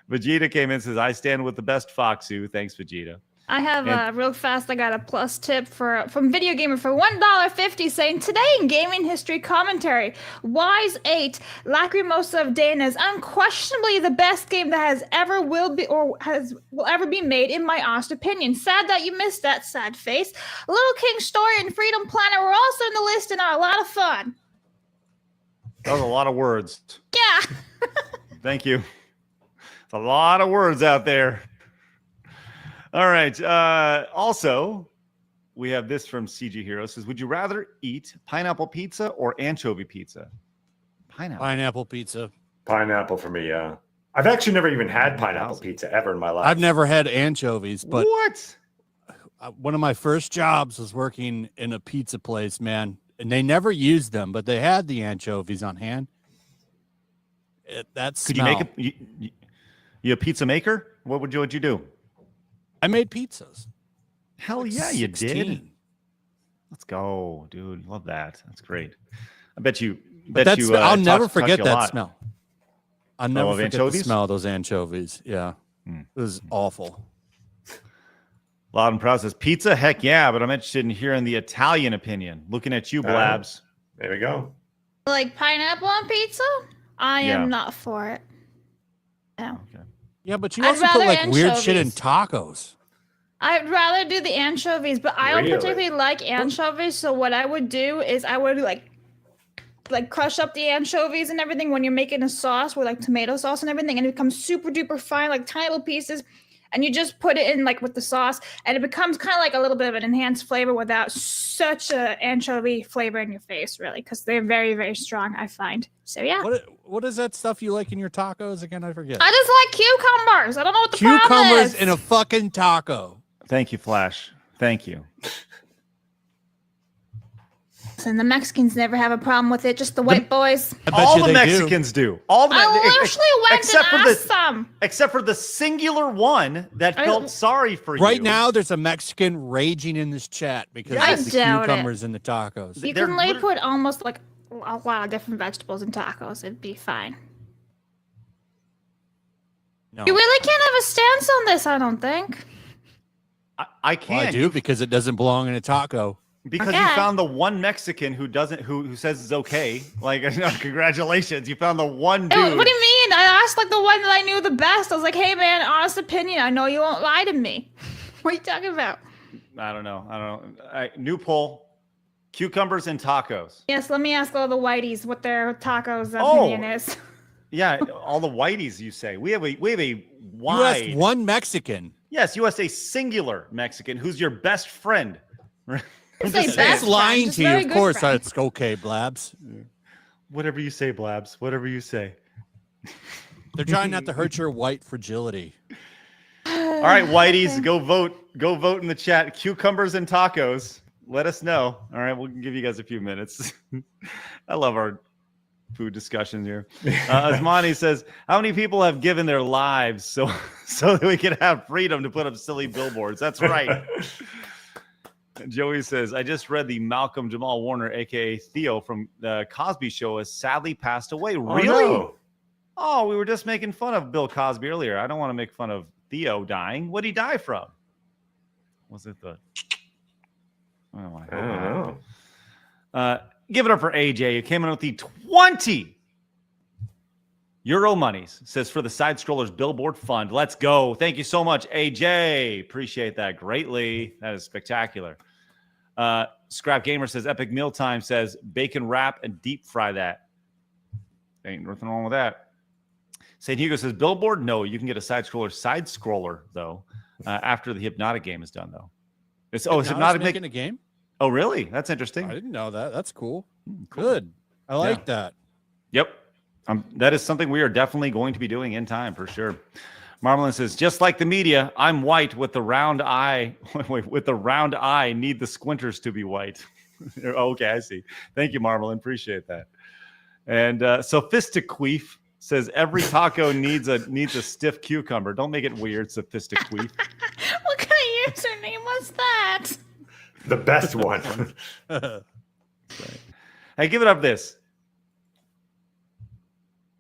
Vegeta came in and says, I stand with the best Foxu. Thanks, Vegeta. I have real fast. I got a plus tip from Video Gamer for $1.50 saying today in gaming history commentary, Wise 8 Lacrimosa of Dana is unquestionably the best game that will ever be made in my honest opinion. Sad that you missed that, sad face. Little King Story and Freedom Planet were also in the list and are a lot of fun. That was a lot of words. Yeah. Thank you. It's a lot of words out there. All right. Also, we have this from CG Hero. It says, would you rather eat pineapple pizza or anchovy pizza? Pineapple pizza. Pineapple for me, yeah. I've actually never even had pineapple pizza ever in my life. I've never had anchovies, but what? One of my first jobs was working in a pizza place, man, and they never used them, but they had the anchovies on hand. Could you make you a pizza maker? What'd you do? I made pizzas. Hell yeah, 16. You did. Let's go, dude. Love that. That's great. I bet you. I'll never forget that smell. I'll never forget anchovies? the smell of those anchovies. Yeah, It was awful. Loud and Proud says pizza. Heck yeah, but I'm interested in hearing the Italian opinion. Looking at you, Blabs. There we go. Like pineapple on pizza? I am not for it. No. Okay. Yeah, but you also put like weird shit in tacos. I'd rather do the anchovies, but I don't particularly like anchovies. So what I would do is I would like crush up the anchovies and everything when you're making a sauce with like tomato sauce and everything, and it becomes super duper fine, like tiny little pieces, and you just put it in like with the sauce, and it becomes kind of like a little bit of an enhanced flavor without such a anchovy flavor in your face, really, because they're very, very strong, I find. So yeah. What is that stuff you like in your tacos again? I forget. I just like cucumbers. I don't know what the problem is. Cucumbers in a fucking taco. Thank you, Flash. Thank you. And the Mexicans never have a problem with it, just the white boys. All the Mexicans do. All the I literally went and asked them. Except for the singular one that felt sorry for you. Right now, there's a Mexican raging in this chat because of the cucumbers in the tacos. You can literally put almost like a lot of different vegetables in tacos. It'd be fine. No. You really can't have a stance on this, I don't think. I can't. Well, I do because it doesn't belong in a taco. Because you found the one Mexican who says it's okay. Like, congratulations, you found the one dude. What do you mean? mean? I asked like the one that I knew the best. I was like, hey man, honest opinion. I know you won't lie to me. What are you talking about? I don't know. New poll: cucumbers and tacos. Yes, let me ask all the whiteys what their tacos opinion is. Yeah, all the whiteys. You say we have a You wide. asked one Mexican. Yes, you asked a singular Mexican who's your best friend. That's lying to you. Of course, that's okay, Blabs. Whatever you say, Blabs. Whatever you say. They're trying not to hurt your white fragility. All right, whiteys, go vote. Go vote in the chat. Cucumbers and tacos. Let us know. All right, we'll give you guys a few minutes. I love our food discussions here. Asmani says, how many people have given their lives so that we can have freedom to put up silly billboards? That's right. Joey says, I just read the Malcolm Jamal Warner, a.k.a. Theo from the Cosby Show, has sadly passed away. Really? No. Oh, we were just making fun of Bill Cosby earlier. I don't want to make fun of Theo dying. What did he die from? Was it the... I don't know. Give it up for AJ. Who came in with the 20 euro monies. Says for the Side Scrollers Billboard Fund. Let's go. Thank you so much, AJ. Appreciate that greatly. That is spectacular. Scrap Gamer says Epic Mealtime says bacon wrap and deep fry that. Ain't nothing wrong with that. St. Hugo says Billboard. No, you can get a side scroller though after the Hypnotic game is done though. Is Hypnotic making a game? Oh, really? That's interesting. I didn't know that. That's cool. Good. I like that. Yep. That is something we are definitely going to be doing in time for sure. Marmalin says, just like the media, I'm white with the round eye. With the round eye, need the squinters to be white. Okay, I see. Thank you, Marmalin. Appreciate that. And Sophistiqueef says every taco needs a stiff cucumber. Don't make it weird, Sophistiqueef. What kind of username was that? The best one. Hey, give it up this.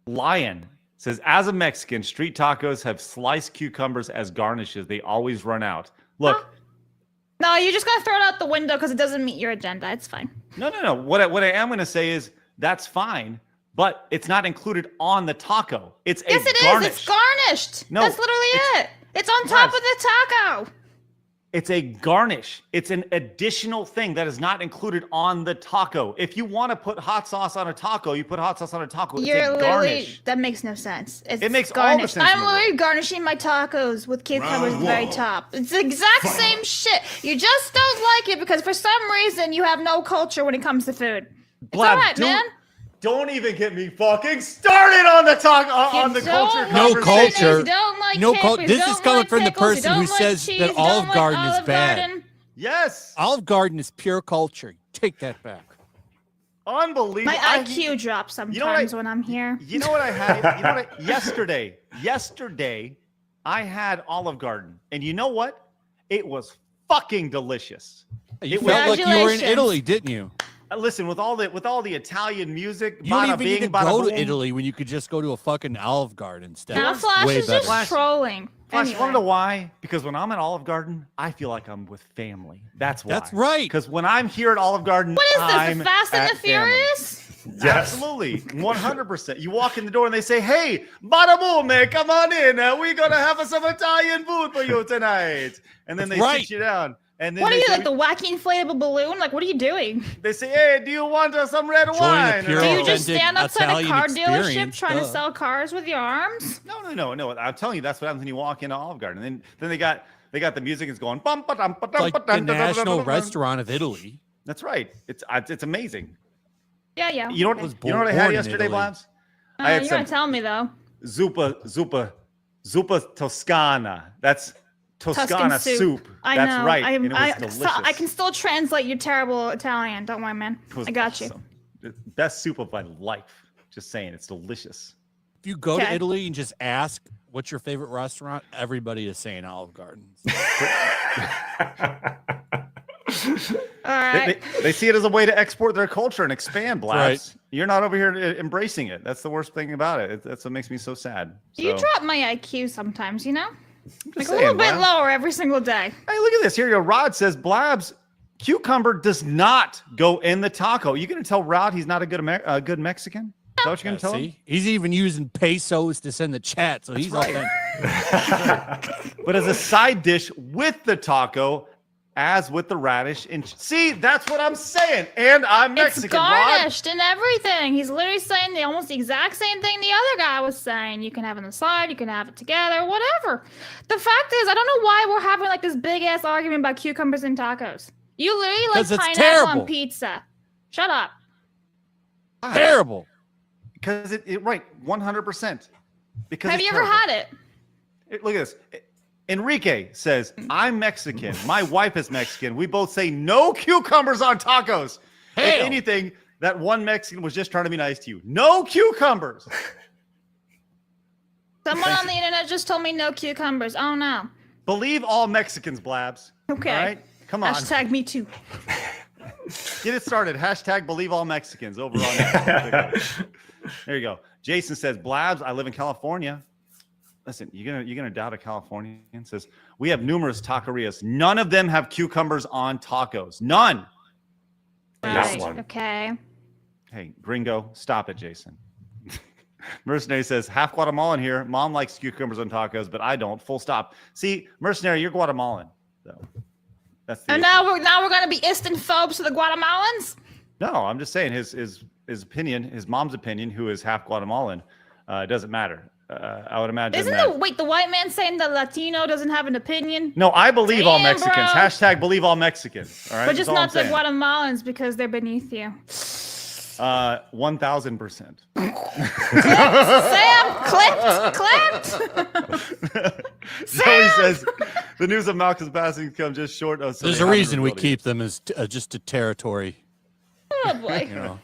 Lion says, as a Mexican, street tacos have sliced cucumbers as garnishes. They always run out. Look. No, you're just going to throw it out the window because it doesn't meet your agenda. It's fine. No. What I am going to say is that's fine, but it's not included on the taco. It's yes, it garnish. is. It's garnished. No, that's literally it. It's on top of the taco. It's a garnish. It's an additional thing that is not included on the taco. If you want to put hot sauce on a taco, you put hot sauce on a taco. It's a garnish. That makes no sense. It makes garnish. all the sense. I'm literally garnishing my tacos with cucumbers at the very top. It's the exact same shit. You just don't like it because for some reason you have no culture when it comes to food. It's all right, man. Don't even get me fucking started on the on the culture. No culture. No culture. This is coming from the person who says that Olive Garden is bad. Yes. Olive Garden is pure culture. Take that back. Unbelievable. My IQ drops sometimes when I'm here. You know what I had? Yesterday, I had Olive Garden, and you know what? It was fucking delicious. You felt like you were in Italy, didn't you? Listen, with all the Italian music, you don't even need to go to Italy when you could just go to a fucking Olive Garden instead. Now Flash is just trolling. Flash, you want to know why? Because when I'm at Olive Garden, I feel like I'm with family. That's why. That's right. Because when I'm here at Olive Garden, what is this? I'm The Fast and the Furious? Yes. Absolutely, 100%. You walk in the door and they say, "Hey, Badaboom, come on in. We're gonna have some Italian food for you tonight." And then they sit you down. And then what are you, like the wacky inflatable balloon? Like, what are you doing? They say, hey, do you want some red wine? Do you just stand outside a car dealership trying to sell cars with your arms? No. I'm telling you, that's what happens when you walk into Olive Garden. And then they got the music is going. It's like the national restaurant of Italy. That's right. It's amazing. Yeah. You know what I had yesterday, Blabs? You're gonna tell me though. Zuppa Toscana. That's Toscana soup. I That's know. right. And it was delicious. I can still translate your terrible Italian. Don't worry, man. I got awesome. You. Best soup of my life. Just saying, it's delicious. If you go to Italy and just ask what's your favorite restaurant, everybody is saying Olive Garden. All right. They see it as a way to export their culture and expand, Blabs. Right. You're not over here embracing it. That's the worst thing about it. That's what makes me so sad. You drop my IQ sometimes, you know? Like saying, a little bit Blabs. lower every single day. Hey, look at this. Here you go. Rod says, Blabs, cucumber does not go in the taco. You going to tell Rod he's not a good Mexican? that what you're gonna tell him? See, he's even using pesos to send the chat, so he's right. authentic. But as a side dish with the taco, as with the radish, and see, that's what I'm saying. And I'm Mexican. It's garnished and everything. He's literally saying almost the exact same thing the other guy was saying. You can have it on the side, you can have it together, whatever. The fact is, I don't know why we're having like this big ass argument about cucumbers and tacos. You literally like pineapple on pizza. Shut up. Terrible. Because it right, 100%. Because have you ever had it? Look at this. Enrique says, I'm Mexican. My wife is Mexican. We both say no cucumbers on tacos. Hell. If anything, that one Mexican was just trying to be nice to you. No cucumbers. Someone on the internet just told me no cucumbers. Oh, no. Believe all Mexicans, Blabs. Okay. All right? Come on. Hashtag me too. Get it started. Hashtag believe all Mexicans over on there you go. Jason says, Blabs, I live in California. Listen, you're gonna doubt a Californian? Says we have numerous taquerias. None of them have cucumbers on tacos. None. Right. Okay. Hey, gringo, stop it, Jason. Mercenary says half Guatemalan here. Mom likes cucumbers on tacos, but I don't. Full stop. See, Mercenary, you're Guatemalan. So that's the and now we're gonna be instant phobes to the Guatemalans. No, I'm just saying his opinion, his mom's opinion, who is half Guatemalan, doesn't matter. I would imagine. Isn't the white man saying the Latino doesn't have an opinion? No, I believe all Mexicans. Bro. Hashtag believe all Mexicans. All right, but just not the Guatemalans because they're beneath you. 1,000%. Sam, clipped. Joey says the news of Malcolm's passing comes just short of. There's a reason we keep them as just a territory. Oh boy. You know.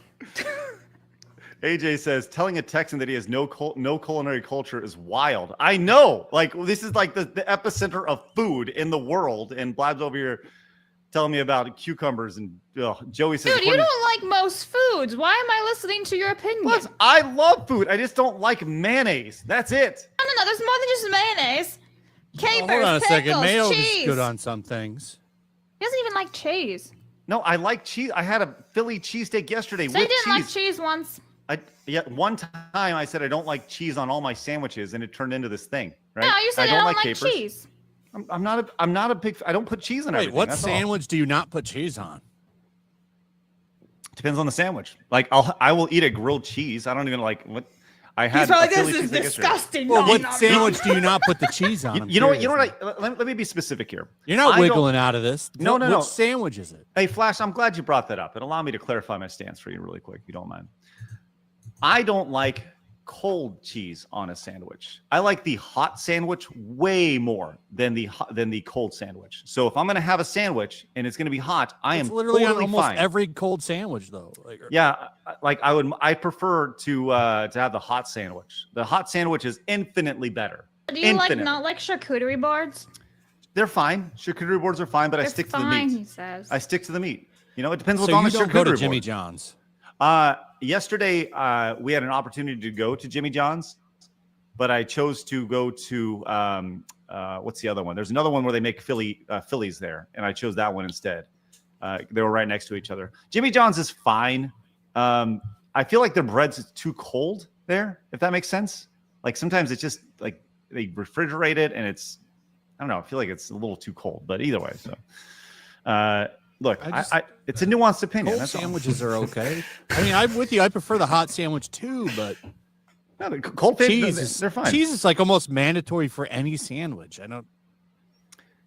AJ says telling a Texan that he has no culinary culture is wild. I know, like this is like the epicenter of food in the world, and Blab's over here telling me about cucumbers and Joey says, dude, you don't like most foods. Why am I listening to your opinion? Plus, I love food. I just don't like mayonnaise. That's it. No. There's more than just mayonnaise. Capers, hold on a second. pickles, Mayo cheese. is good on some things. He doesn't even like cheese. No, I like cheese. I had a Philly cheesesteak yesterday So with you didn't cheese. like cheese once. One time I said I don't like cheese on all my sandwiches, and it turned into this thing. Right? No, you said I don't like capers. cheese. I'm not a big. I don't put cheese on everything. What That's sandwich all. do you not put cheese on? Depends on the sandwich. Like I will eat a grilled cheese. I don't even like what I had. He's probably a Philly this is cheesesteak disgusting. Well, No, what not sandwich do you not put the cheese on? You know what? Let me be specific here. You're not I wiggling out of this. No. Which sandwich is it? Hey, Flash, I'm glad you brought that up. And allow me to clarify my stance for you really quick, if you don't mind. I don't like cold cheese on a sandwich. I like the hot sandwich way more than the cold sandwich. So if I'm going to have a sandwich and it's going to be hot, I am literally totally on almost fine. every cold sandwich, though. Yeah, like I prefer to have the hot sandwich. The hot sandwich is infinitely better. Do you not like charcuterie boards? They're fine. Charcuterie boards are fine, but I stick to the meat. He says. I stick to the meat. You know, it depends what's So on you the don't charcuterie go to board. Jimmy John's. Yesterday, we had an opportunity to go to Jimmy John's, but I chose to go to what's the other one? There's another one where they make Phillies there, and I chose that one instead. They were right next to each other. Jimmy John's is fine. I feel like their bread's too cold there, if that makes sense. Like sometimes it's just like they refrigerate it, and it's I don't know. I feel like it's a little too cold, but either way. So. Look, it's a nuanced opinion. Cold sandwiches are okay. I mean, I'm with you. I prefer the hot sandwich too, but no, the cold cheese, they're fine. Cheese is like almost mandatory for any sandwich. I don't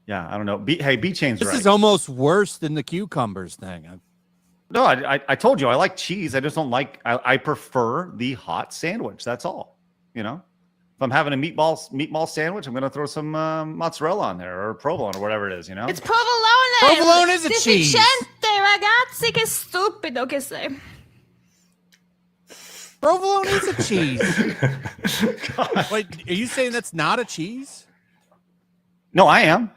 know. B-Chain's right. This is almost worse than the cucumbers thing. No, I told you I like cheese. I just don't like. I prefer the hot sandwich. That's all. You know, if I'm having a meatball sandwich, I'm going to throw some mozzarella on there or provolone or whatever it is. You know, it's provolone. Provolone is a cheese. Ragazzi, che stupido che sei. Provolone is a cheese. Wait, are you saying that's not a cheese? No, I am.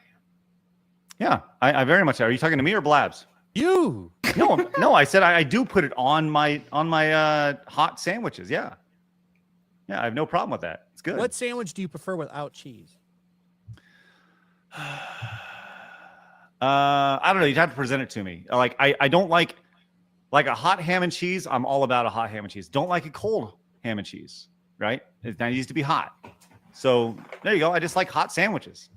Yeah, I very much. Are you talking to me or Blabs? You. No. I said I do put it on my hot sandwiches. Yeah. Yeah, I have no problem with that. It's good. What sandwich do you prefer without cheese? I don't know. You'd have to present it to me. Like I don't like a hot ham and cheese. I'm all about a hot ham and cheese. Don't like it cold. ham and cheese, right? It needs to be hot. So there you go. I just like hot sandwiches.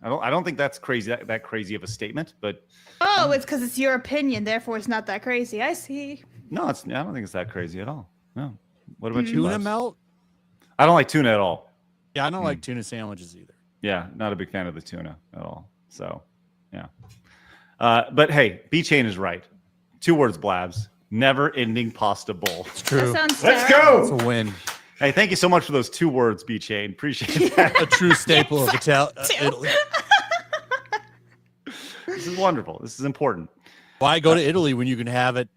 I don't think that's crazy that crazy of a statement, but It's because it's your opinion, therefore it's not that crazy. I see. no, I don't think it's that crazy at all. No. What about you? Tuna Blabs? melt? I don't like tuna at all. Yeah, I don't like tuna sandwiches either. Yeah, not a big fan of the tuna at all. So, yeah. But hey, B-Chain is right. 2 words, Blabs. Never-ending pasta bowl. It's true. That sounds Let's terrible. go. It's a win. Hey, thank you so much for those 2 words, B-Chain. Appreciate that. A true staple of Italy. This is wonderful. This is important. Why go to Italy when you can have it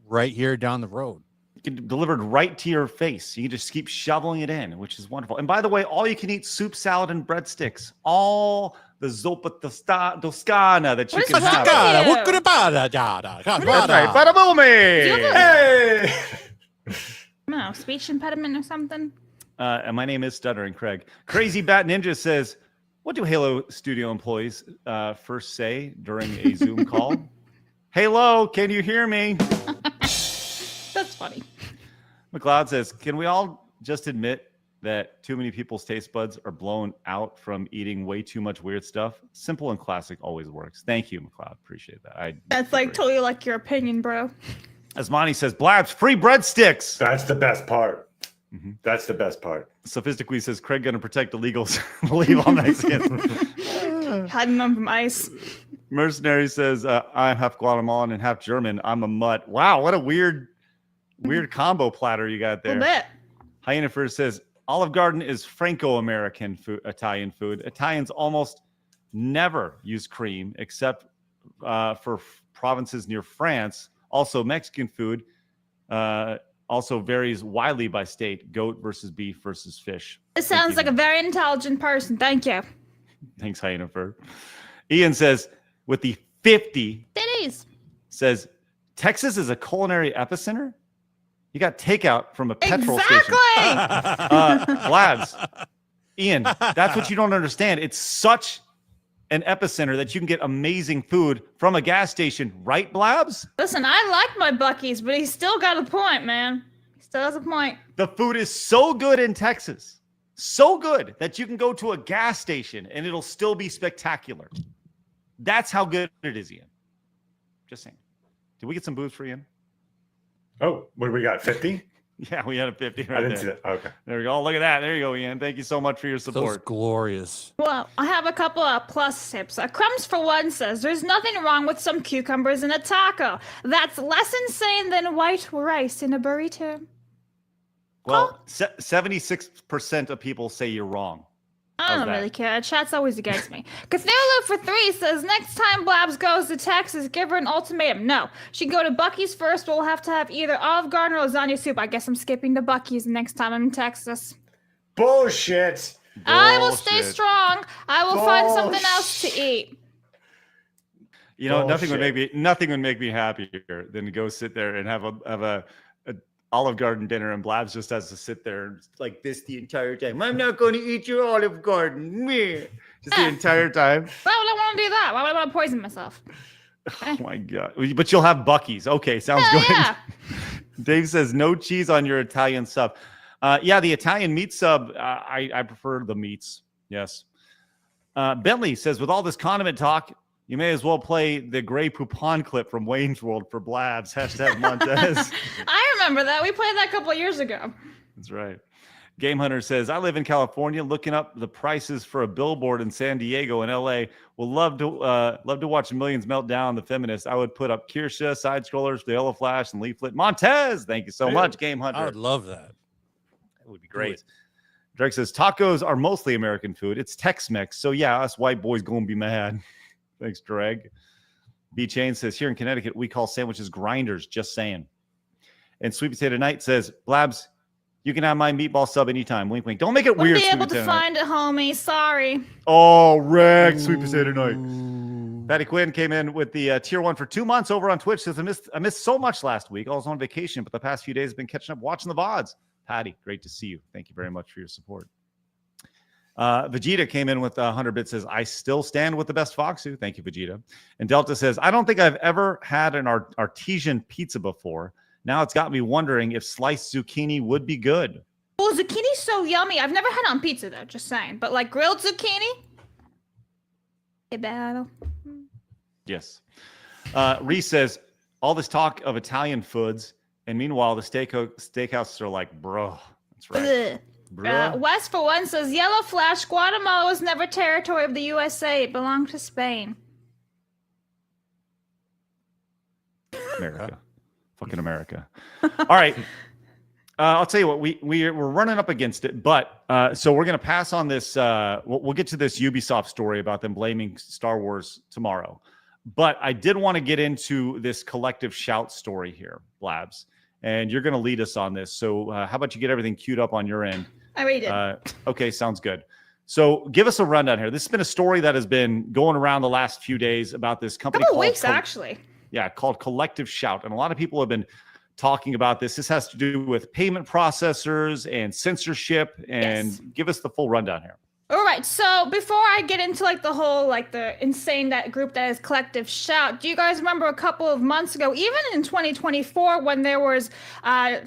right here down the road? You can delivered right to your face. You can just keep shoveling it in, which is wonderful. And by the way, all you can eat soup, salad, and breadsticks. All the zuppa toscana that you What can is have. that? What could That's right. Bada boom! Hey. No, speech impediment or something. And my name is Stuttering Craig. Crazy Bat Ninja says, what do Halo studio employees first say during a Zoom call? Halo, can you hear me? That's funny. McLeod says, can we all just admit that too many people's taste buds are blown out from eating way too much weird stuff? Simple and classic always works. Thank you, McLeod. Appreciate that. That's like totally like your opinion, bro. Asmani says, Blabs, free breadsticks. That's the best part. That's the best part. Sophistically says, Craig going to protect illegals. Believe all Mexicans. Hiding them from ice. Mercenary says, I'm half Guatemalan and half German. I'm a mutt. Wow, what a weird combo platter you got A there. little bit. Hyenafer says, Olive Garden is Franco-American food, Italian food. Italians almost never use cream except for provinces near France. Also, Mexican food also varies widely by state. Goat versus beef versus fish. This sounds like a very intelligent person. Thank you. Thanks, Hyenafer. Ian says, with the 50, Titties. says, Texas is a culinary epicenter? You got takeout from a petrol station. Exactly. Blabs. Ian, that's what you don't understand. It's such an epicenter that you can get amazing food from a gas station, right, Blabs? Listen, I like my Buc-ee's, but he's still got a point, man. He still has a point. The food is so good in Texas, so good that you can go to a gas station and it'll still be spectacular. That's how good it is, Ian. Just saying. Did we get some booze for Ian? Oh, what do we got? 50? Yeah, we had a 50 right I didn't there. see that. Okay. There we go. Oh, look at that. There you go, Ian. Thank you so much for your So support. glorious. Well, I have a couple of plus tips. Crumbs for one says there's nothing wrong with some cucumbers in a taco. That's less insane than white rice in a burrito. Well, 76% of people say you're wrong. I How's don't that? really care. Chat's always against me. Cthulhu for 3 says next time Blabs goes to Texas, give her an ultimatum. No, she can go to Buc-ee's first. We'll have to have either Olive Garden or lasagna soup. I guess I'm skipping to Buc-ee's next time I'm in Texas. Bullshit. I will stay Bullshit. strong. I will find something else to eat. You know, nothing would Bullshit. make me happier than to go sit there and have a Olive Garden dinner, and Blabs just has to sit there like this the entire time. I'm not going to eat your Olive Garden. Meh. Just the entire time. Why would I want to do that? Why would I want to poison myself? Oh my God. But you'll have Buc-ee's. Okay, sounds Hell good. yeah. Dave says no cheese on your Italian sub. Yeah, the Italian meat sub, I prefer the meats. Yes. Bentley says, with all this condiment talk, you may as well play the Grey Poupon clip from Wayne's World for Blabs. # Montez. I remember that. We played that a couple of years ago. That's right. Game Hunter says, I live in California, looking up the prices for a billboard in San Diego and LA. Will love to watch millions melt down the feminists. I would put up Kirsche, side scrollers, the Yellow Flash, and Leaflet. Montez, thank you so much, Game Hunter. I would love that. That would be great. Drake says, tacos are mostly American food. It's Tex-Mex. So yeah, us white boys going to be mad. Thanks, Drag. B Chain says, here in Connecticut, we call sandwiches grinders. Just saying. And Sweet Potato Night says, Blabs, you can have my meatball sub anytime. Wink, wink. Don't make it weird. We'll be able Sweet to Potato Night. find it, homie. Sorry. Oh, wreck, Sweet Potato Night. Patty Quinn came in with the tier 1 for 2 months over on Twitch. Says, I missed so much last week. I was on vacation, but the past few days I've been catching up watching the VODs. Patty, great to see you. Thank you very much for your support. Vegeta came in with 100 bits, says, I still stand with the best Foxu. Thank you, Vegeta. And Delta says, I don't think I've ever had an artesian pizza before. Now it's got me wondering if sliced zucchini would be good. Well, zucchini's so yummy. I've never had it on pizza though, just saying. But like grilled zucchini? Hey, battle. Yes. Reese says, all this talk of Italian foods, and meanwhile the steakhouses are like, bro. That's right. West for one says, Yellow Flash, Guatemala was never territory of the USA. It belonged to Spain. America. Fucking America. All right. I'll tell you what, we're running up against it, but so we're going to pass on this. We'll get to this Ubisoft story about them blaming Star Wars tomorrow. But I did want to get into this collective shout story here, Blabs, and you're going to lead us on this. So how about you get everything queued up on your end? I already did. Okay, sounds good. So give us a rundown here. This has been a story that has been going around the last few days about this company. Couple weeks, actually. Yeah, called Collective Shout. And a lot of people have been talking about this. This has to do with payment processors and censorship. And give us the full rundown here. All right. So before I get into like the whole like the insane that group that is Collective Shout, do you guys remember a couple of months ago, even in 2024, when there was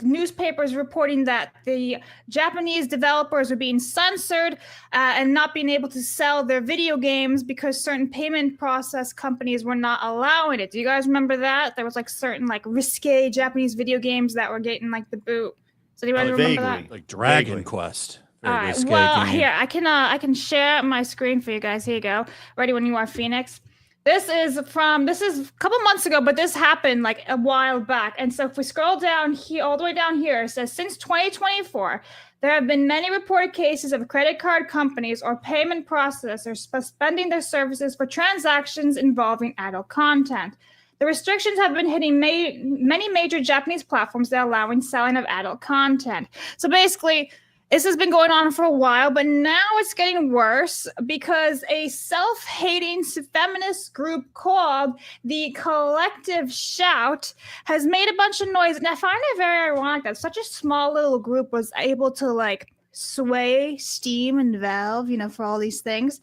newspapers reporting that the Japanese developers were being censored and not being able to sell their video games because certain payment process companies were not allowing it? Do you guys remember that? There was like certain like risque Japanese video games that were getting like the boot. Does anybody remember that? Like Dragon Quest. All right. Well, here I can share my screen for you guys. Here you go. Ready when you are, Phoenix. This is a couple months ago, but this happened like a while back. And so if we scroll down here, all the way down here, it says since 2024, there have been many reported cases of credit card companies or payment processors suspending their services for transactions involving adult content. The restrictions have been hitting many major Japanese platforms that are allowing selling of adult content. So basically, this has been going on for a while, but now it's getting worse because a self-hating feminist group called the Collective Shout has made a bunch of noise. And I find it very ironic that such a small little group was able to like sway Steam and Valve, for all these things.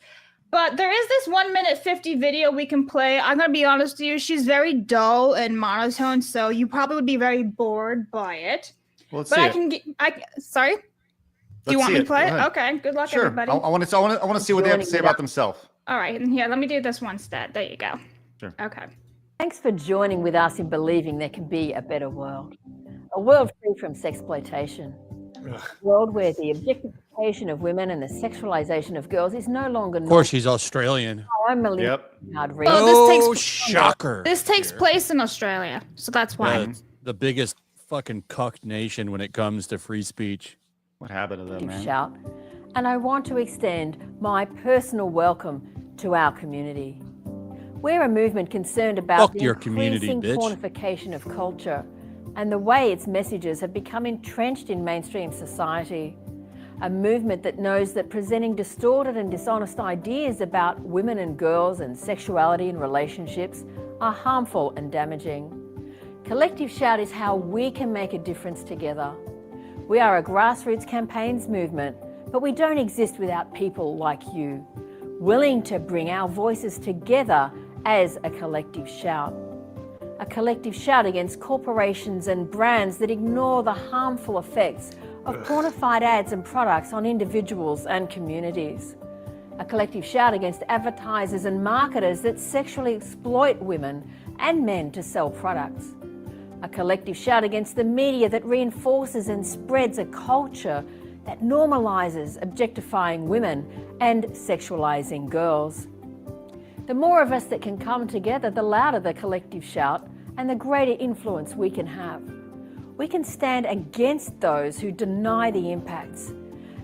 But there is this 1 minute 50 video we can play. I'm going to be honest with you. She's very dull and monotone, so you probably would be very bored by it. Well, let's but see sorry? Do you want me to play it? Okay, good luck, sure. everybody. I want to see what they have to say about themselves. All right, and here, let me do this one instead. There you go. Sure. Okay. Thanks for joining with us in believing there can be a better world. A world free from sexploitation. A world where the objectification of women and the sexualization of girls is no longer normal. Of course, she's Australian. I'm Melissa. Oh, shocker. This takes place in Australia, so that's why. The biggest fucking cucked nation when it comes to free speech. What happened to them, man? Shout. And I want to extend my personal welcome to our community. We're a movement concerned about the increasing pornification of culture and the way its messages have become entrenched in mainstream society. A movement that knows that presenting distorted and dishonest ideas about women and girls and sexuality and relationships are harmful and damaging. Collective Shout is how we can make a difference together. We are a grassroots campaigns movement, but we don't exist without people like you, willing to bring our voices together as a collective shout. A collective shout against corporations and brands that ignore the harmful effects of pornified ads and products on individuals and communities. A collective shout against advertisers and marketers that sexually exploit women and men to sell products. A collective shout against the media that reinforces and spreads a culture that normalizes objectifying women and sexualizing girls. The more of us that can come together, the louder the collective shout and the greater influence we can have. We can stand against those who deny the impacts,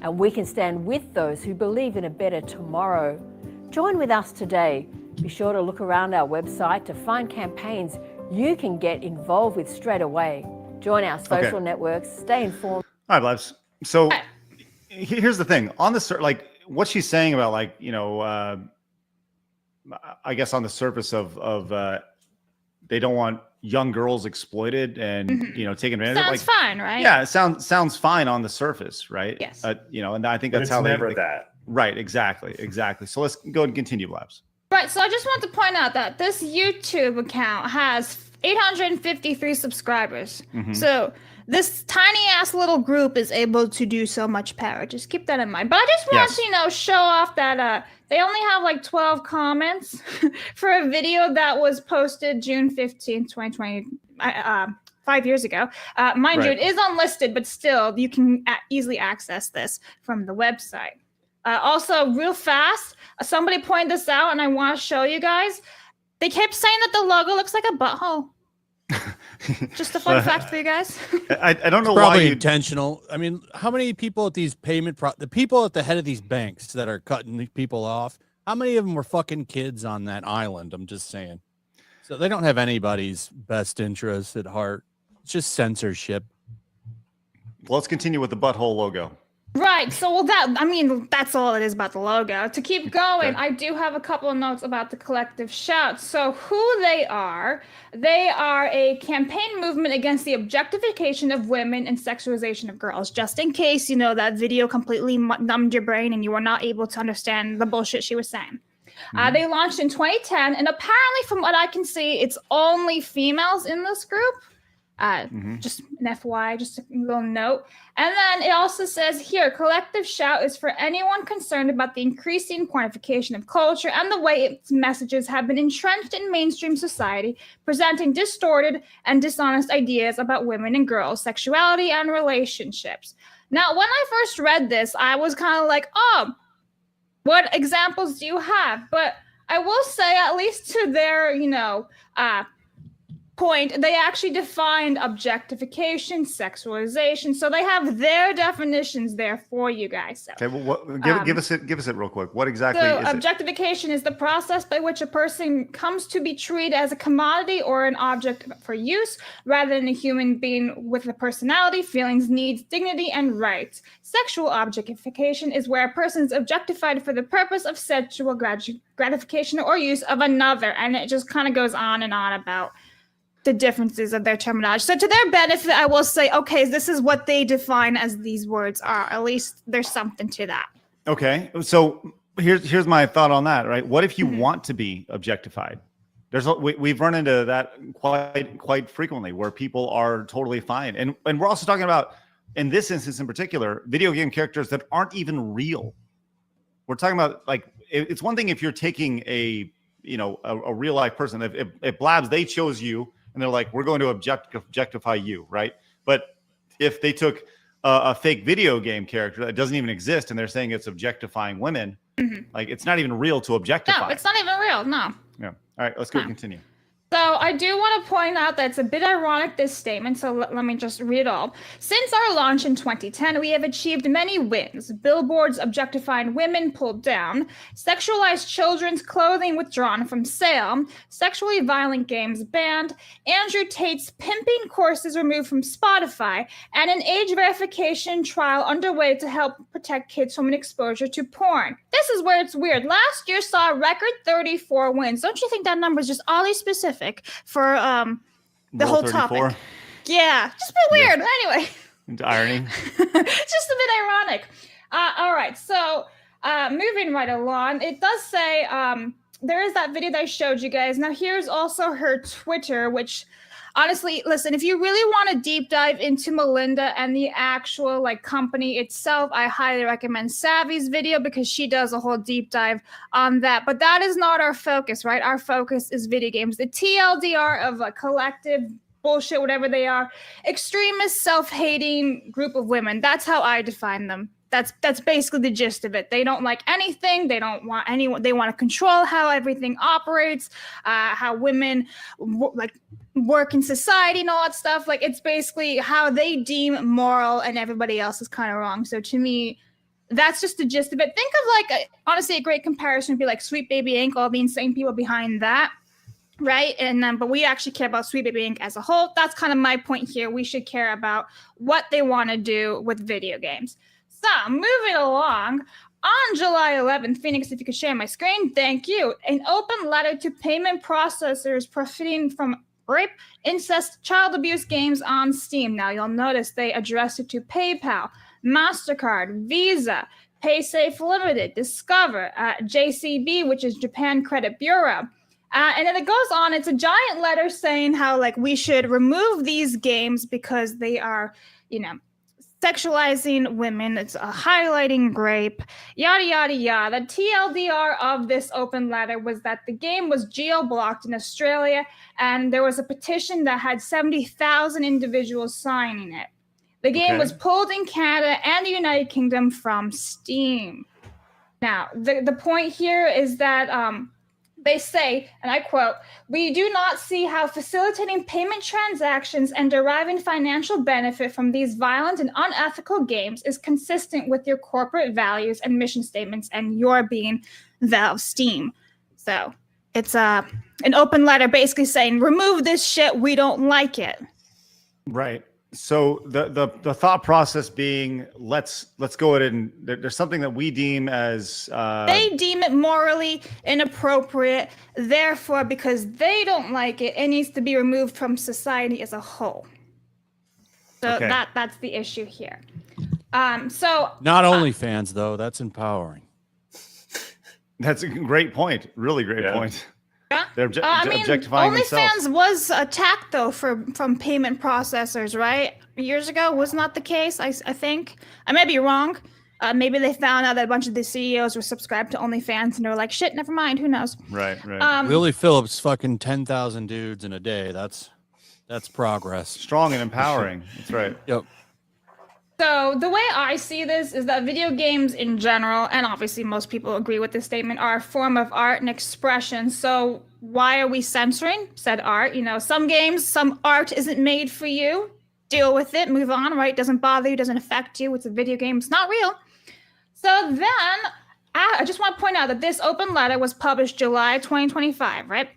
and we can stand with those who believe in a better tomorrow. Join with us today. Be sure to look around our website to find campaigns you can get involved with straight away. Join our social networks, stay informed. All right, Blabs. So here's the thing. On the like what she's saying about I guess on the surface of they don't want young girls exploited and taken advantage of. Sounds fine, right? Yeah, it sounds fine on the surface, right? Yes. And I think that's it's how never that. Right, exactly. So let's go and continue, Blabs. Right, so I just want to point out that this YouTube account has 853 subscribers. So this tiny ass little group is able to do so much power. Just keep that in mind. But I just want to, show off that they only have like 12 comments for a video that was posted June 15th, 2020, 5 years ago. Mind you, it is unlisted, but still you can easily access this from the website. Also, real fast, somebody pointed this out and I want to show you guys. They kept saying that the logo looks like a butthole. Just a fun fact for you guys. I don't know Probably why intentional. I mean, how many people at these the people at the head of these banks that are cutting these people off, how many of them were fucking kids on that island? I'm just saying. So they don't have anybody's best interests at heart. It's just censorship. Well, let's continue with the butthole logo. Right. So, that's all it is about the logo. To keep going, I do have a couple of notes about the collective shout. So who they are a campaign movement against the objectification of women and sexualization of girls. Just in case, that video completely numbed your brain and you were not able to understand the bullshit she was saying. They launched in 2010, and apparently from what I can see, it's only females in this group. Just an FYI, just a little note. And then it also says here, collective shout is for anyone concerned about the increasing pornification of culture and the way its messages have been entrenched in mainstream society, presenting distorted and dishonest ideas about women and girls, sexuality, and relationships. Now, when I first read this, I was kind of like, oh, what examples do you have? But I will say, at least to their, point, they actually defined objectification, sexualization, so they have their definitions there for you guys. So, okay, well, give us it real quick. What exactly is it? Objectification is the process by which a person comes to be treated as a commodity or an object for use, rather than a human being with a personality, feelings, needs, dignity, and rights. Sexual objectification is where a person is objectified for the purpose of sexual gratification or use of another, and it just kind of goes on and on about the differences of their terminology. So to their benefit, I will say, okay, this is what they define as these words are. At least there's something to that. Okay. So here's my thought on that, right? What if you want to be objectified? We've run into that quite frequently where people are totally fine. And we're also talking about, in this instance in particular, video game characters that aren't even real. We're talking about, like, it's one thing if you're taking a real life person. If Blabs, they chose you, and they're like, we're going to objectify you, right? But if they took a fake video game character that doesn't even exist and they're saying it's objectifying women, like, it's not even real to objectify. No, it's not even real. No. Yeah. All right, let's go continue. So I do want to point out that it's a bit ironic, this statement, so let me just read it all. Since our launch in 2010, we have achieved many wins. Billboards objectifying women pulled down, sexualized children's clothing withdrawn from sale, sexually violent games banned, Andrew Tate's pimping courses removed from Spotify, and an age verification trial underway to help protect kids from an exposure to porn. This is where it's weird. Last year saw a record 34 wins. Don't you think that number is just oddly specific for the whole 34? Topic? Yeah, just a bit weird. Anyway. Irony. Just a bit ironic. All right, so moving right along, it does say there is that video that I showed you guys. Now here's also her Twitter, which honestly, listen, if you really want to deep dive into Melinda and the actual company itself, I highly recommend Savvy's video because she does a whole deep dive on that. But that is not our focus, right? Our focus is video games. The TLDR of a collective bullshit, whatever they are, extremist, self-hating group of women. That's how I define them. That's basically the gist of it. They don't like anything. They don't want anyone. They want to control how everything operates, how women work in society and all that stuff. It's basically how they deem moral, and everybody else is kind of wrong. So to me, that's just the gist of it. Think of honestly, a great comparison would be like Sweet Baby Inc. All the insane people behind that. Right. And but we actually care about Sweet Baby Inc. as a whole. That's kind of my point here. We should care about what they want to do with video games. So, moving along, on July 11th, Phoenix, if you could share my screen, thank you. An open letter to payment processors profiting from rape, incest, child abuse games on Steam. Now, you'll notice they addressed it to PayPal, MasterCard, Visa, PaySafe Limited, Discover, JCB, which is Japan Credit Bureau, And then it goes on. It's a giant letter saying how like we should remove these games because they are, sexualizing women. It's highlighting rape, yada, yada, yada. The TLDR of this open letter was that the game was geo-blocked in Australia, and there was a petition that had 70,000 individuals signing it. The game was pulled in Canada and the United Kingdom from Steam. Now, the point here is that they say, and I quote, "We do not see how facilitating payment transactions and deriving financial benefit from these violent and unethical games is consistent with your corporate values and mission statements, and you're being Valve Steam." So it's an open letter basically saying, remove this shit, we don't like it. Right. So the thought process being, let's go ahead and there's something that we deem as they deem it morally inappropriate. Therefore, because they don't like it, it needs to be removed from society as a whole. So that's the issue here. So not OnlyFans though. That's empowering. That's a great point. Really great point. They're objectifying OnlyFans was attacked though from payment processors, right? Years ago, was not the case. I think I may be wrong. Maybe they found out that a bunch of the CEOs were subscribed to OnlyFans and they were like, "Shit, never mind. Who knows?" Right. Willie Phillips fucking 10,000 dudes in a day. That's progress. Strong and empowering. That's right. Yep. So the way I see this is that video games in general, and obviously most people agree with this statement, are a form of art and expression. So why are we censoring said art? Some games, some art isn't made for you. Deal with it, move on, right? Doesn't bother you, doesn't affect you. It's a video game, it's not real. So then I just want to point out that this open letter was published July 2025, right?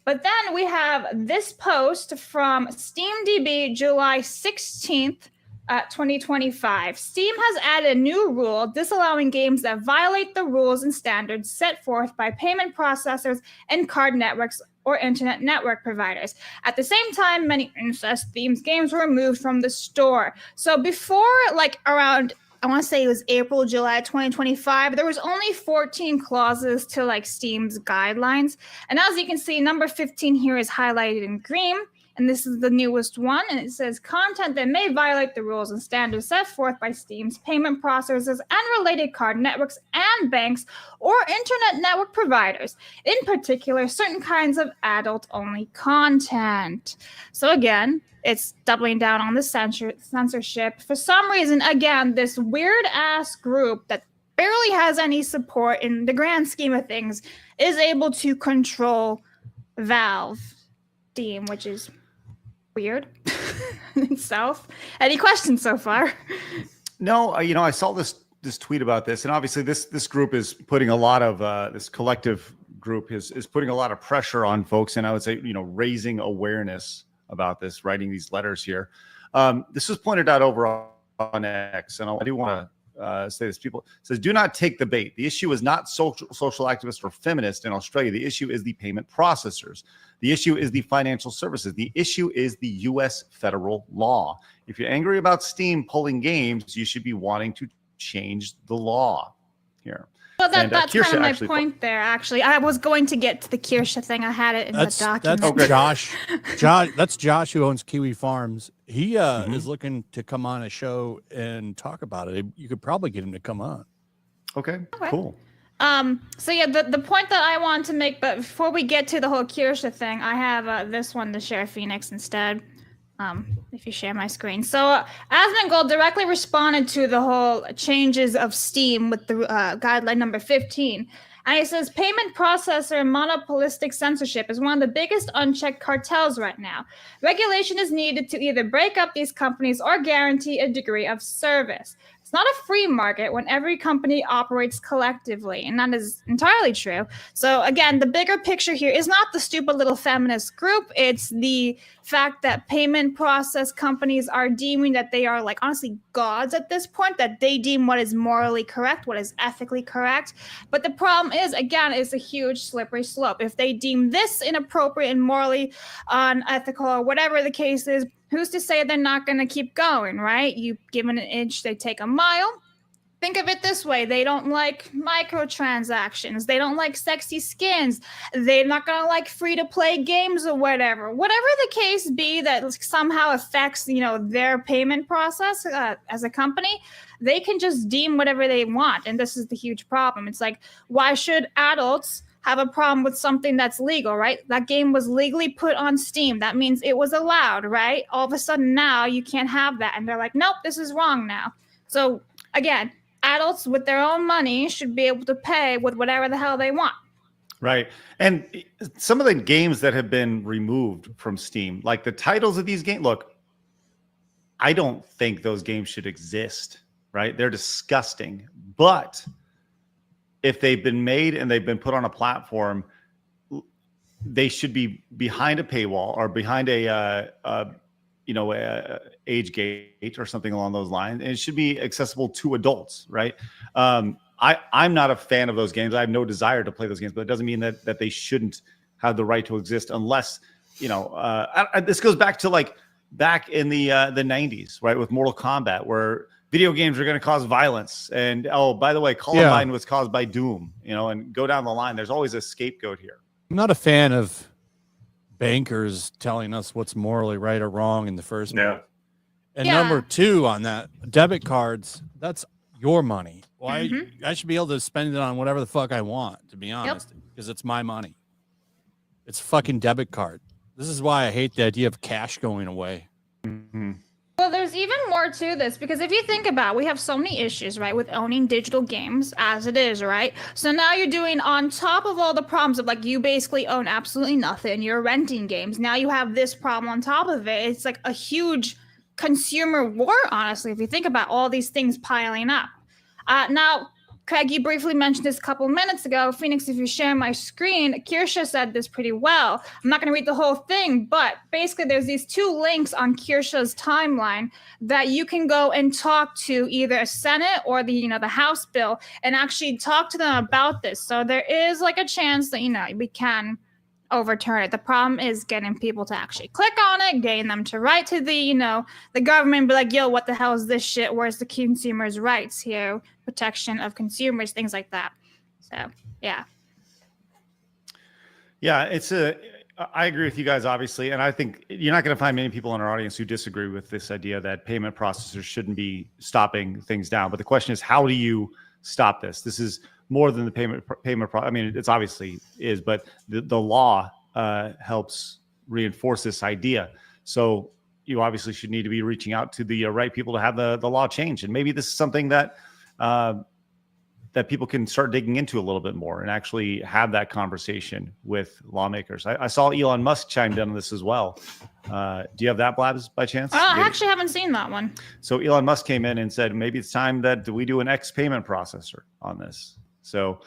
But then we have this post from SteamDB, July 16th, 2025. Steam has added a new rule disallowing games that violate the rules and standards set forth by payment processors and card networks or internet network providers. At the same time, many incest-themed games were removed from the store. So before, around, I want to say it was April, July 2025, there was only 14 clauses to Steam's guidelines. And as you can see, number 15 here is highlighted in green. And this is the newest one, and it says content that may violate the rules and standards set forth by Steam's payment processors and related card networks and banks or internet network providers, in particular, certain kinds of adult-only content. So again, it's doubling down on the censorship. For some reason, again, this weird-ass group that barely has any support in the grand scheme of things is able to control Valve Steam, which is weird in itself. Any questions so far? No, I saw this tweet about this, and obviously this group is putting a lot of this collective group is putting a lot of pressure on folks, and I would say raising awareness about this, writing these letters here. This was pointed out over on X, and I do want to say this. People says, do not take the bait. The issue is not social activists or feminists in Australia. The issue is the payment processors. The issue is the financial services. The issue is the U.S. federal law. If you're angry about Steam pulling games, you should be wanting to change the law here. Well, that's Kirsche kind of my point there, actually. I was going to get to the Kirsche thing. I had it in the document. That's Josh, who owns Kiwi Farms. He is looking to come on a show and talk about it. You could probably get him to come on. Okay. Cool. So yeah, the point that I want to make, but before we get to the whole Kirsche thing, I have this one to share, Phoenix, instead. If you share my screen. So Asmongold directly responded to the whole changes of Steam with the guideline number 15. And he says, payment processor and monopolistic censorship is one of the biggest unchecked cartels right now. Regulation is needed to either break up these companies or guarantee a degree of service. It's not a free market when every company operates collectively, and that is entirely true. So again, the bigger picture here is not the stupid little feminist group. It's the fact that payment process companies are deeming that they are honestly gods at this point, that they deem what is morally correct, what is ethically correct. But the problem is, again, it's a huge slippery slope. If they deem this inappropriate and morally unethical or whatever the case is, who's to say they're not going to keep going, right? You give them an inch, they take a mile. think of it this way. They don't like microtransactions. They don't like sexy skins. They're not going to like free-to-play games or whatever. Whatever the case be that somehow affects, their payment process as a company, they can just deem whatever they want. And this is the huge problem. It's like, why should adults have a problem with something that's legal, right? That game was legally put on Steam. That means it was allowed, right? All of a sudden now you can't have that. And they're like, nope, this is wrong now. So again, adults with their own money should be able to pay with whatever the hell they want. Right. And some of the games that have been removed from Steam, like the titles of these games, look, I don't think those games should exist, right? They're disgusting. But if they've been made and they've been put on a platform, they should be behind a paywall or behind a age gate or something along those lines. And it should be accessible to adults, right? I'm not a fan of those games. I have no desire to play those games, but it doesn't mean that they shouldn't have the right to exist unless, this goes back to like back in the 90s, right? With Mortal Kombat, where video games are going to cause violence. And, oh, by the way, Columbine was caused by Doom, and go down the line. There's always a scapegoat here. I'm not a fan of bankers telling us what's morally right or wrong in the first place. And number two on that, debit cards, that's your money. Why? I should be able to spend it on whatever the fuck I want, to be honest, because it's my money. It's a fucking debit card. This is why I hate the idea of cash going away. Well, there's even more to this, because if you think about it, we have so many issues, right, with owning digital games as it is, right? So now you're doing, on top of all the problems of, like, you basically own absolutely nothing, you're renting games. Now you have this problem on top of it. It's like a huge consumer war, honestly, if you think about all these things piling up. Now, Craig, you briefly mentioned this a couple minutes ago. Phoenix, if you share my screen, Kirsche said this pretty well. I'm not going to read the whole thing, but basically there's these two links on Kirsche's timeline that you can go and talk to either a Senate or the House bill and actually talk to them about this. So there is like a chance that, we can overturn it. The problem is getting people to actually click on it, getting them to write to the government, be like, yo, what the hell is this shit? Where's the consumers' rights here? Protection of consumers, things like that. So, yeah. Yeah, I agree with you guys, obviously. And I think you're not going to find many people in our audience who disagree with this idea that payment processors shouldn't be stopping things down. But the question is, how do you stop this? This is more than the payment. I mean, it's obviously is, but the law helps reinforce this idea. So you obviously should need to be reaching out to the right people to have the law change. And maybe this is something that people can start digging into a little bit more and actually have that conversation with lawmakers. I saw Elon Musk chimed in on this as well. Do you have that, Blabs, by chance? I actually haven't seen that one. So Elon Musk came in and said, maybe it's time that we do an X payment processor on this. So,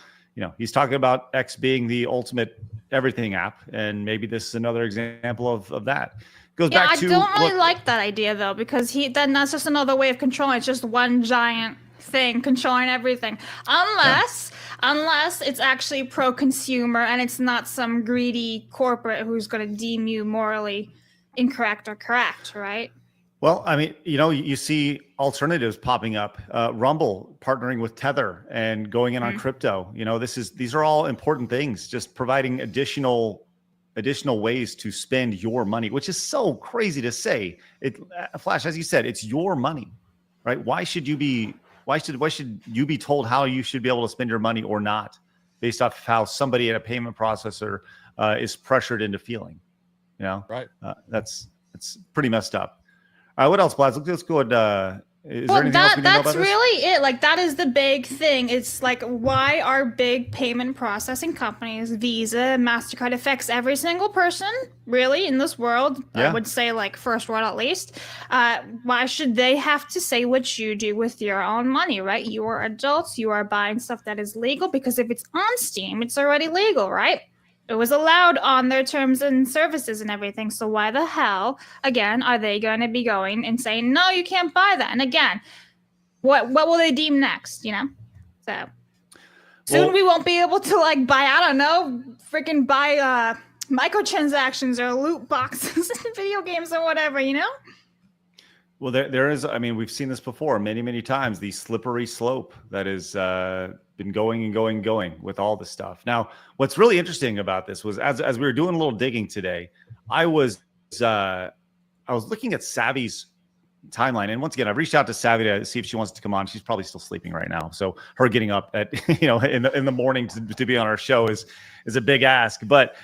he's talking about X being the ultimate everything app. And maybe this is another example of that. Goes back to, I don't really like that idea, though, because that's just another way of controlling. It's just one giant thing controlling everything. Unless it's actually pro-consumer and it's not some greedy corporate who's going to deem you morally incorrect or correct, right? Well, I mean, you see alternatives popping up. Rumble partnering with Tether and going in on crypto. These are all important things. Just providing additional ways to spend your money, which is so crazy to say. Flash, as you said, it's your money, right? Why should you be told how you should be able to spend your money or not, based off of how somebody at a payment processor is pressured into feeling? Right? That's pretty messed up. What else, Blaz? Let's go ahead. Is there anything else we need to know about that's this? really it. Like, that is the big thing. It's like, why are big payment processing companies, Visa, MasterCard, affects every single person, really, in this world? Yeah. I would say, like, first world at least. Why should they have to say what you do with your own money, right? You are adults. You are buying stuff that is legal, because if it's on Steam, it's already legal, right? It was allowed on their terms and services and everything. So why the hell, again, are they going to be going and saying, no, you can't buy that? And again, what will they deem next, So soon we won't be able to, like, buy, I don't know, freaking buy microtransactions or loot boxes in video games or whatever, Well, there is. I mean, we've seen this before many times. The slippery slope that has been going and going with all this stuff. Now, what's really interesting about this was as we were doing a little digging today, I was looking at Savvy's timeline, and once again, I've reached out to Savvy to see if she wants to come on. She's probably still sleeping right now, so her getting up at in the morning to be on our show is a big ask. But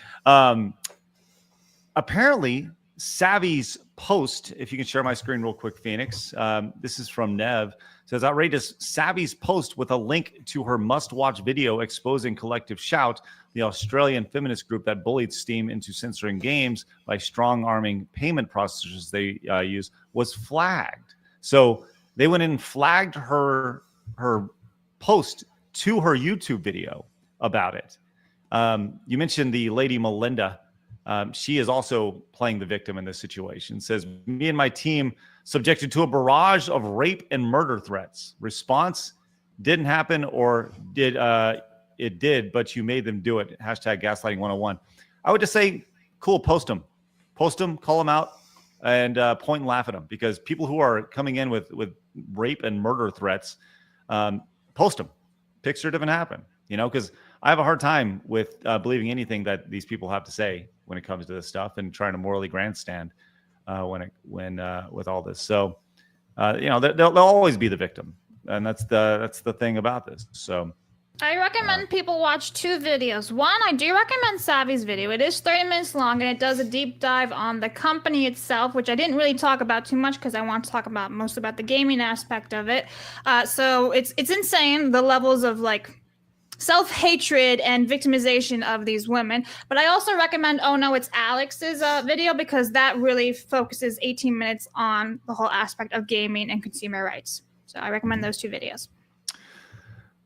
apparently, Savvy's post, if you can share my screen real quick, Phoenix. This is from Nev. Says outrageous. Savvy's post with a link to her must-watch video exposing Collective Shout, the Australian feminist group that bullied Steam into censoring games by strong-arming payment processors they use, was flagged. So they went in and flagged her post to her YouTube video about it. You mentioned the lady Melinda. She is also playing the victim in this situation. Says, me and my team subjected to a barrage of rape and murder threats. Response, didn't happen, or it did, but you made them do it. Hashtag gaslighting 101. I would just say, cool, post them, call them out, and point and laugh at them, because people who are coming in with rape and murder threats, post them. Picture it if it happened, because I have a hard time with believing anything that these people have to say when it comes to this stuff, and trying to morally grandstand with all this. So, they'll always be the victim, and that's the thing about this. So, I recommend people watch two videos. One, I do recommend Savvy's video. It is 30 minutes long, and it does a deep dive on the company itself, which I didn't really talk about too much because I want to talk most about the gaming aspect of it. So it's insane, the levels of self-hatred and victimization of these women. But I also recommend Oh No, It's Alex's video, because that really focuses 18 minutes on the whole aspect of gaming and consumer rights. So I recommend those two videos.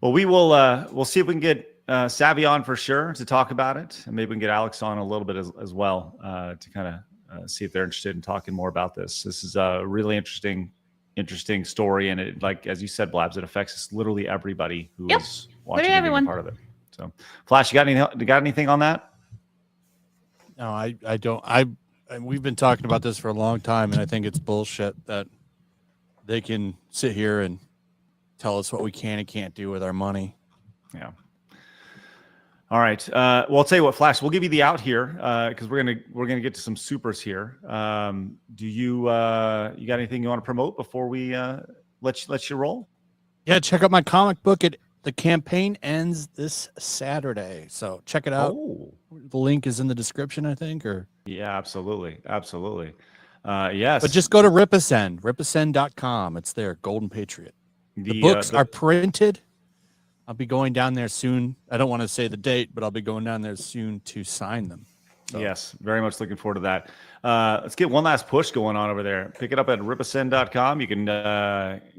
Well, we'll see if we can get Savvy on for sure to talk about it, and maybe we can get Alex on a little bit as well to kind of see if they're interested in talking more about this. This is a really interesting story, and it, as you said, Blabs, it affects literally everybody who is watching and part of it. So, Flash, you got anything on that? No, I don't. We've been talking about this for a long time, and I think it's bullshit that they can sit here and tell us what we can and can't do with our money. Yeah. All right. Well, I'll tell you what, Flash, we'll give you the out here because we're gonna get to some supers here. Do you got anything you want to promote before we let you roll? Yeah, check out my comic book. The campaign ends this Saturday, so check it out. Oh. The link is in the description, I think. Or yeah, absolutely. Yes. But just go to ripascend.com. It's there. Golden Patriot. The books are printed. I'll be going down there soon. I don't want to say the date, but I'll be going down there soon to sign them. So. Yes, very much looking forward to that. Let's get one last push going on over there. Pick it up at ripascend.com. You can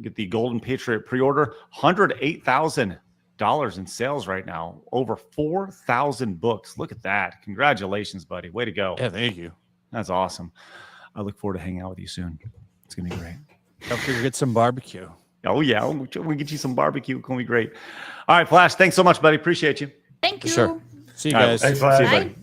get the Golden Patriot pre-order. $108,000 in sales right now. Over 4,000 books. Look at that. Congratulations, buddy. Way to go. Yeah, thank you. That's awesome. I look forward to hanging out with you soon. It's going to be great. Don't forget to get some barbecue. Oh, yeah. We'll get you some barbecue. It's going to be great. All right, Flash. Thanks so much, buddy. Appreciate you. Thank you. Sure. See you guys. Thanks, Flash. See you, buddy.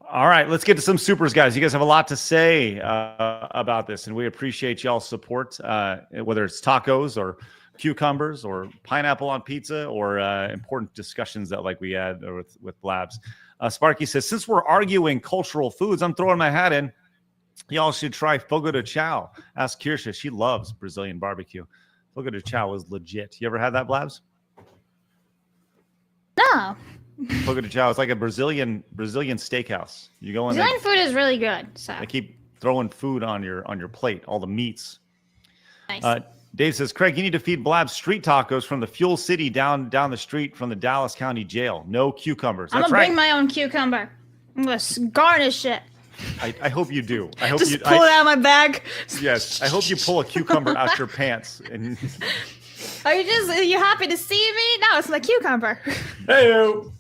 All right, let's get to some supers, guys. You guys have a lot to say about this, and we appreciate y'all's support, whether it's tacos or cucumbers or pineapple on pizza or important discussions that we had with Blabs. Sparky says, since we're arguing cultural foods, I'm throwing my hat in. Y'all should try fogo de chao. Ask Kirsche. She loves Brazilian barbecue. Fogo de chao is legit. You ever had that, Blabs? No. Fogo de chao. It's like a Brazilian steakhouse. You go in. Brazilian food is really good. So they keep throwing food on your plate, all the meats. Nice. Dave says, Craig, you need to feed Blabs street tacos from the Fuel City down the street from the Dallas County Jail. No cucumbers. I'm gonna bring my own cucumber. I'm gonna garnish it. I hope you do. I hope just pull it out of my bag. Yes, I hope you pull a cucumber out your pants. And are you happy to see me? No, it's my cucumber. Hey-o.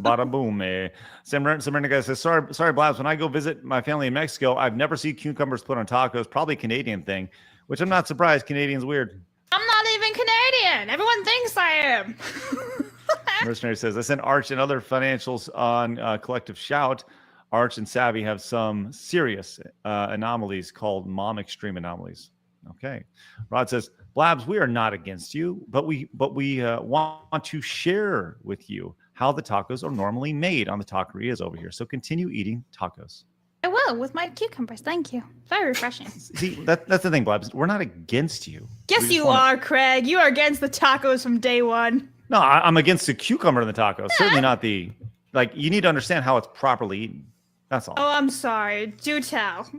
Bada boom, eh? Samrina guy says, sorry, Blabs. When I go visit my family in Mexico, I've never seen cucumbers put on tacos. Probably a Canadian thing, which I'm not surprised. Canadian's weird. I'm not even Canadian. Everyone thinks I am. Mercenary says, I sent Arch and other financials on Collective Shout. Arch and Savvy have some serious anomalies called mom extreme anomalies. Okay. Rod says, Blabs, we are not against you, but we want to share with you how the tacos are normally made on the taquerias over here. So continue eating tacos. I will, with my cucumbers. Thank you. Very refreshing. See, that's the thing, Blabs. We're not against you. Yes, you are, Craig. You are against the tacos from day one. No, I'm against the cucumber in the tacos. Certainly not the, you need to understand how it's properly eaten. That's all. Oh, I'm sorry. Do tell.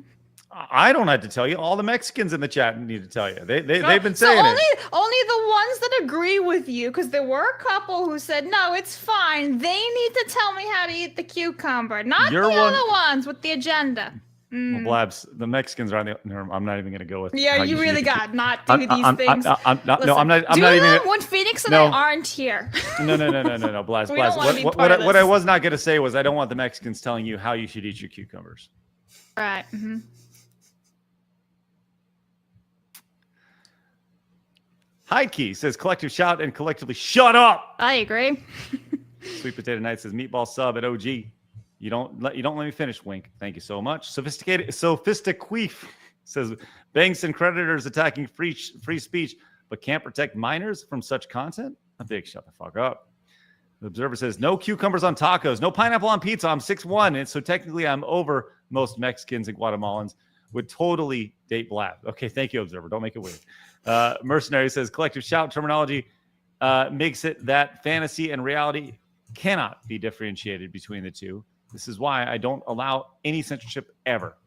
I don't have to tell you. All the Mexicans in the chat need to tell you. They've been saying it. Only the ones that agree with you, because there were a couple who said, no, it's fine. They need to tell me how to eat the cucumber, not the other ones with the agenda. Well, Blabs, the Mexicans are on the. I'm not even going to go with. Yeah, you really got not do these things. I'm not even. When Phoenix and I aren't here. No, Blabs. What I was not going to say was I don't want the Mexicans telling you how you should eat your cucumbers. Right. Mm-hmm. Hyde Key says collective shout and collectively shut up. I agree. Sweet Potato Knight says meatball sub at OG. You don't let me finish. Wink. Thank you so much. Sophistiqueef says banks and creditors attacking free speech, but can't protect minors from such content. A big shut the fuck up. The Observer says no cucumbers on tacos, no pineapple on pizza. I'm 6'1", and so technically I'm over most Mexicans and Guatemalans. Would totally date Blab. Okay, thank you, Observer. Don't make it weird. Mercenary says collective shout terminology makes it that fantasy and reality cannot be differentiated between the two. This is why I don't allow any censorship ever.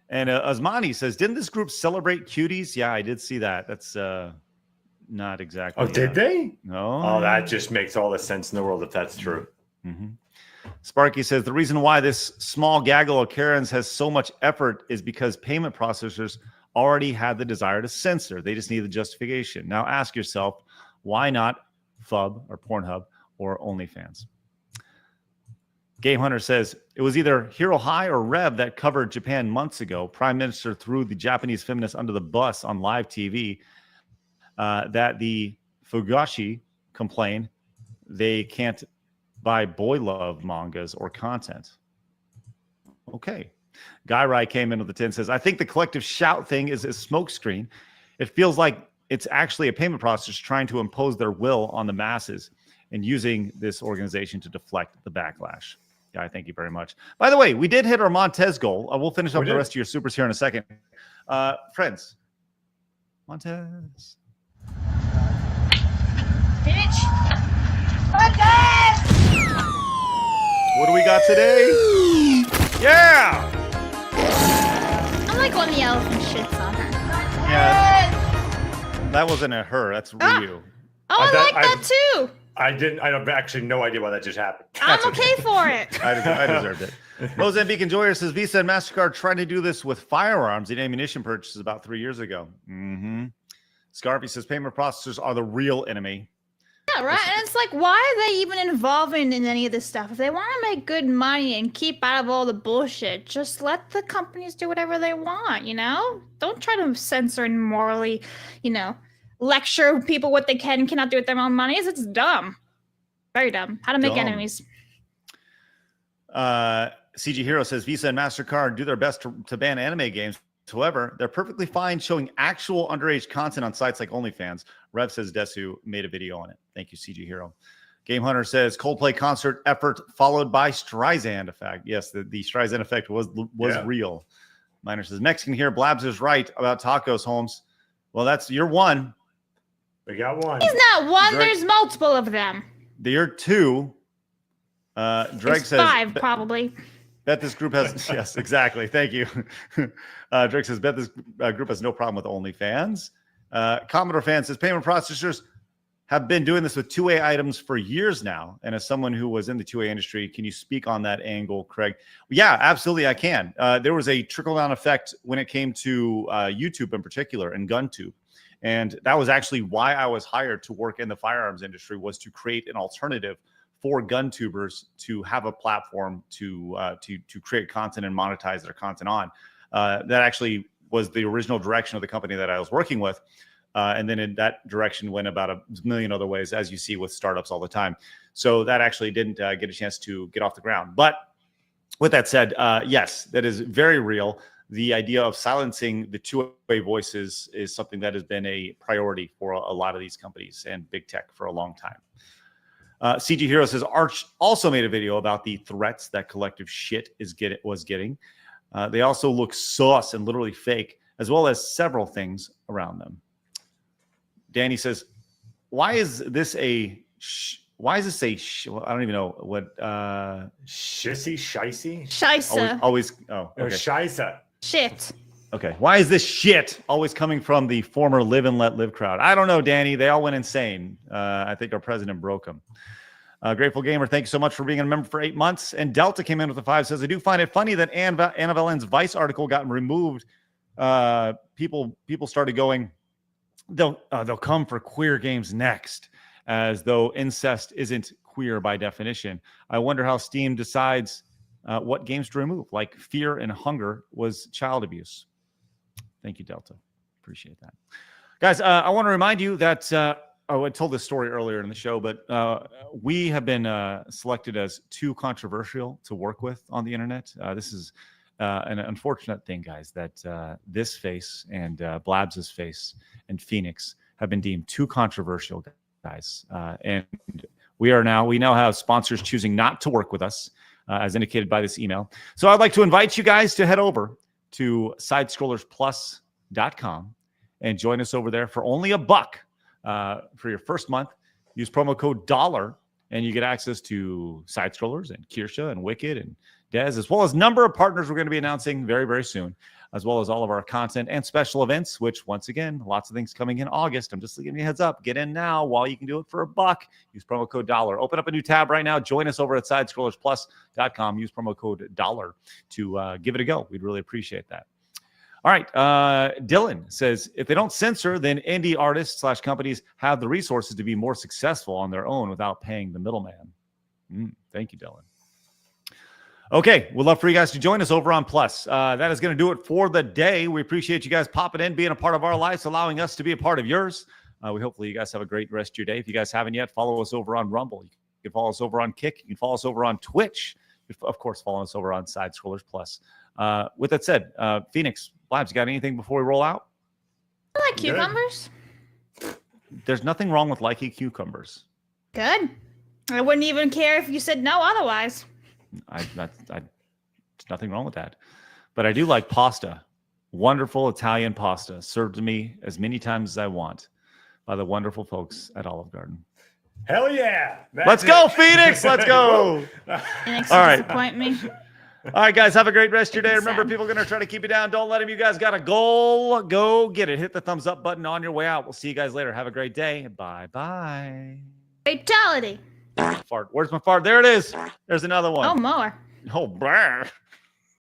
And Asmani says, didn't this group celebrate cuties? Yeah, I did see that. That's not exactly. Oh, did they? No. Oh, that just makes all the sense in the world if that's true. Mm-hmm. Sparky says the reason why this small gaggle of Karens has so much effort is because payment processors already had the desire to censor. They just need the justification. Now ask yourself, why not FUB or Pornhub or OnlyFans? Game Hunter says it was either Hero High or Rev that covered Japan months ago. Prime Minister threw the Japanese feminists under the bus on live TV that the Fugashi complain they can't buy boy love mangas or content. Okay. Guy Rai came in with the 10 says, I think the collective shout thing is a smokescreen. It feels like it's actually a payment processor trying to impose their will on the masses and using this organization to deflect the backlash. Guy, thank you very much. By the way, we did hit our Montez goal. We'll finish up the rest of your supers here in a second. Friends, Montez. Montez! What do we got today? Yeah! I like when the elephant shits on her. Yeah. That wasn't a her. That's Ryu. Oh, I like that too. I have actually no idea why that just happened. I'm okay for it. I deserved it. Mozambique Enjoyer says Visa and MasterCard tried to do this with firearms and ammunition purchases about 3 years ago. Mm-hmm. Scarpy says payment processors are the real enemy. Yeah, right. And it's like, why are they even involving in any of this stuff? If they want to make good money and keep out of all the bullshit, just let the companies do whatever they want, you know? Don't try to censor and morally, lecture people what they can and cannot do with their own money. It's dumb. Very dumb. How to make enemies. CG Hero says Visa and MasterCard do their best to ban anime games. However, they're perfectly fine showing actual underage content on sites like OnlyFans. Rev says Desu made a video on it. Thank you, CG Hero. Game Hunter says Coldplay concert effort followed by Streisand effect. Yes, the Streisand effect was real. Miner says Mexican here. Blabs is right about tacos, Holmes. Well, you're one. We got one. He's not one. There's multiple of them. You're two. Drake says 5 probably. Bet this group has yes, exactly. Thank you. Drake says bet this group has no problem with OnlyFans. Commodore Fan says payment processors have been doing this with 2A items for years now. And as someone who was in the 2A industry, can you speak on that angle, Craig? Yeah, absolutely, I can. There was a trickle-down effect when it came to YouTube in particular and GunTube. And that was actually why I was hired to work in the firearms industry, was to create an alternative for gun tubers to have a platform to create content and monetize their content on. That actually was the original direction of the company that I was working with. And then in that direction went about a million other ways, as you see with startups all the time. So that actually didn't get a chance to get off the ground. But with that said, yes, that is very real. the idea of silencing the two-way voices is something that has been a priority for a lot of these companies and big tech for a long time. CG Hero says Arch also made a video about the threats that collective shit was getting. They also look sus and literally fake, as well as several things around them. Danny says, why is this a I don't even know what shissy shicey Scheisse. Always oh okay. Scheisse. Shit. Okay. Why is this shit always coming from the former Live and Let Live crowd? I don't know, Danny. They all went insane. I think our president broke them. Grateful Gamer, thank you so much for being a member for 8 months. And Delta came in with a 5, says, I do find it funny that Anna Vallen's Vice article got removed. People started going, they'll come for queer games next, as though incest isn't queer by definition. I wonder how Steam decides what games to remove, like Fear and Hunger was child abuse. Thank you, Delta. Appreciate that. Guys, I want to remind you that I told this story earlier in the show, but we have been selected as too controversial to work with on the internet. This is an unfortunate thing, guys, that this face and Blabs' face and Phoenix have been deemed too controversial, guys. And we now have sponsors choosing not to work with us, as indicated by this email. So I'd like to invite you guys to head over to sidescrollersplus.com and join us over there for only $1 for your first month. Use promo code $, and you get access to Side Scrollers and Kirsche and Wicked and Dez, as well as a number of partners we're going to be announcing very, very soon, as well as all of our content and special events, which, once again, lots of things coming in August. I'm just giving you a heads up. Get in now while you can do it for $1. Use promo code $. Open up a new tab right now. Join us over at sidescrollersplus.com. Use promo code $, to give it a go. We'd really appreciate that. All right. Dylan says, if they don't censor, then indie artists / companies have the resources to be more successful on their own without paying the middleman. Thank you, Dylan. Okay, we'd love for you guys to join us over on Plus. That is going to do it for the day. We appreciate you guys popping in, being a part of our lives, allowing us to be a part of yours. Hopefully you guys have a great rest of your day. If you guys haven't yet, follow us over on Rumble. You can follow us over on Kick. You can follow us over on Twitch. Of course, follow us over on Side Scrollers Plus. With that said, Phoenix, Blabs, you got anything before we roll out? I like cucumbers. There's nothing wrong with liking cucumbers. Good. I wouldn't even care if you said no otherwise. There's nothing wrong with that. But I do like pasta. Wonderful Italian pasta served to me as many times as I want by the wonderful folks at Olive Garden. Hell yeah. Let's go, Phoenix. Let's go. Phoenix, all right. Disappoint me. All right, guys. Have a great rest of your day. Remember, people are going to try to keep you down. Don't let them. You guys got a goal. Go get it. Hit the thumbs up button on your way out. We'll see you guys later. Have a great day. Bye-bye. Fatality. Fart. Where's my fart? There it is. There's another one. Oh, more. Oh, brr.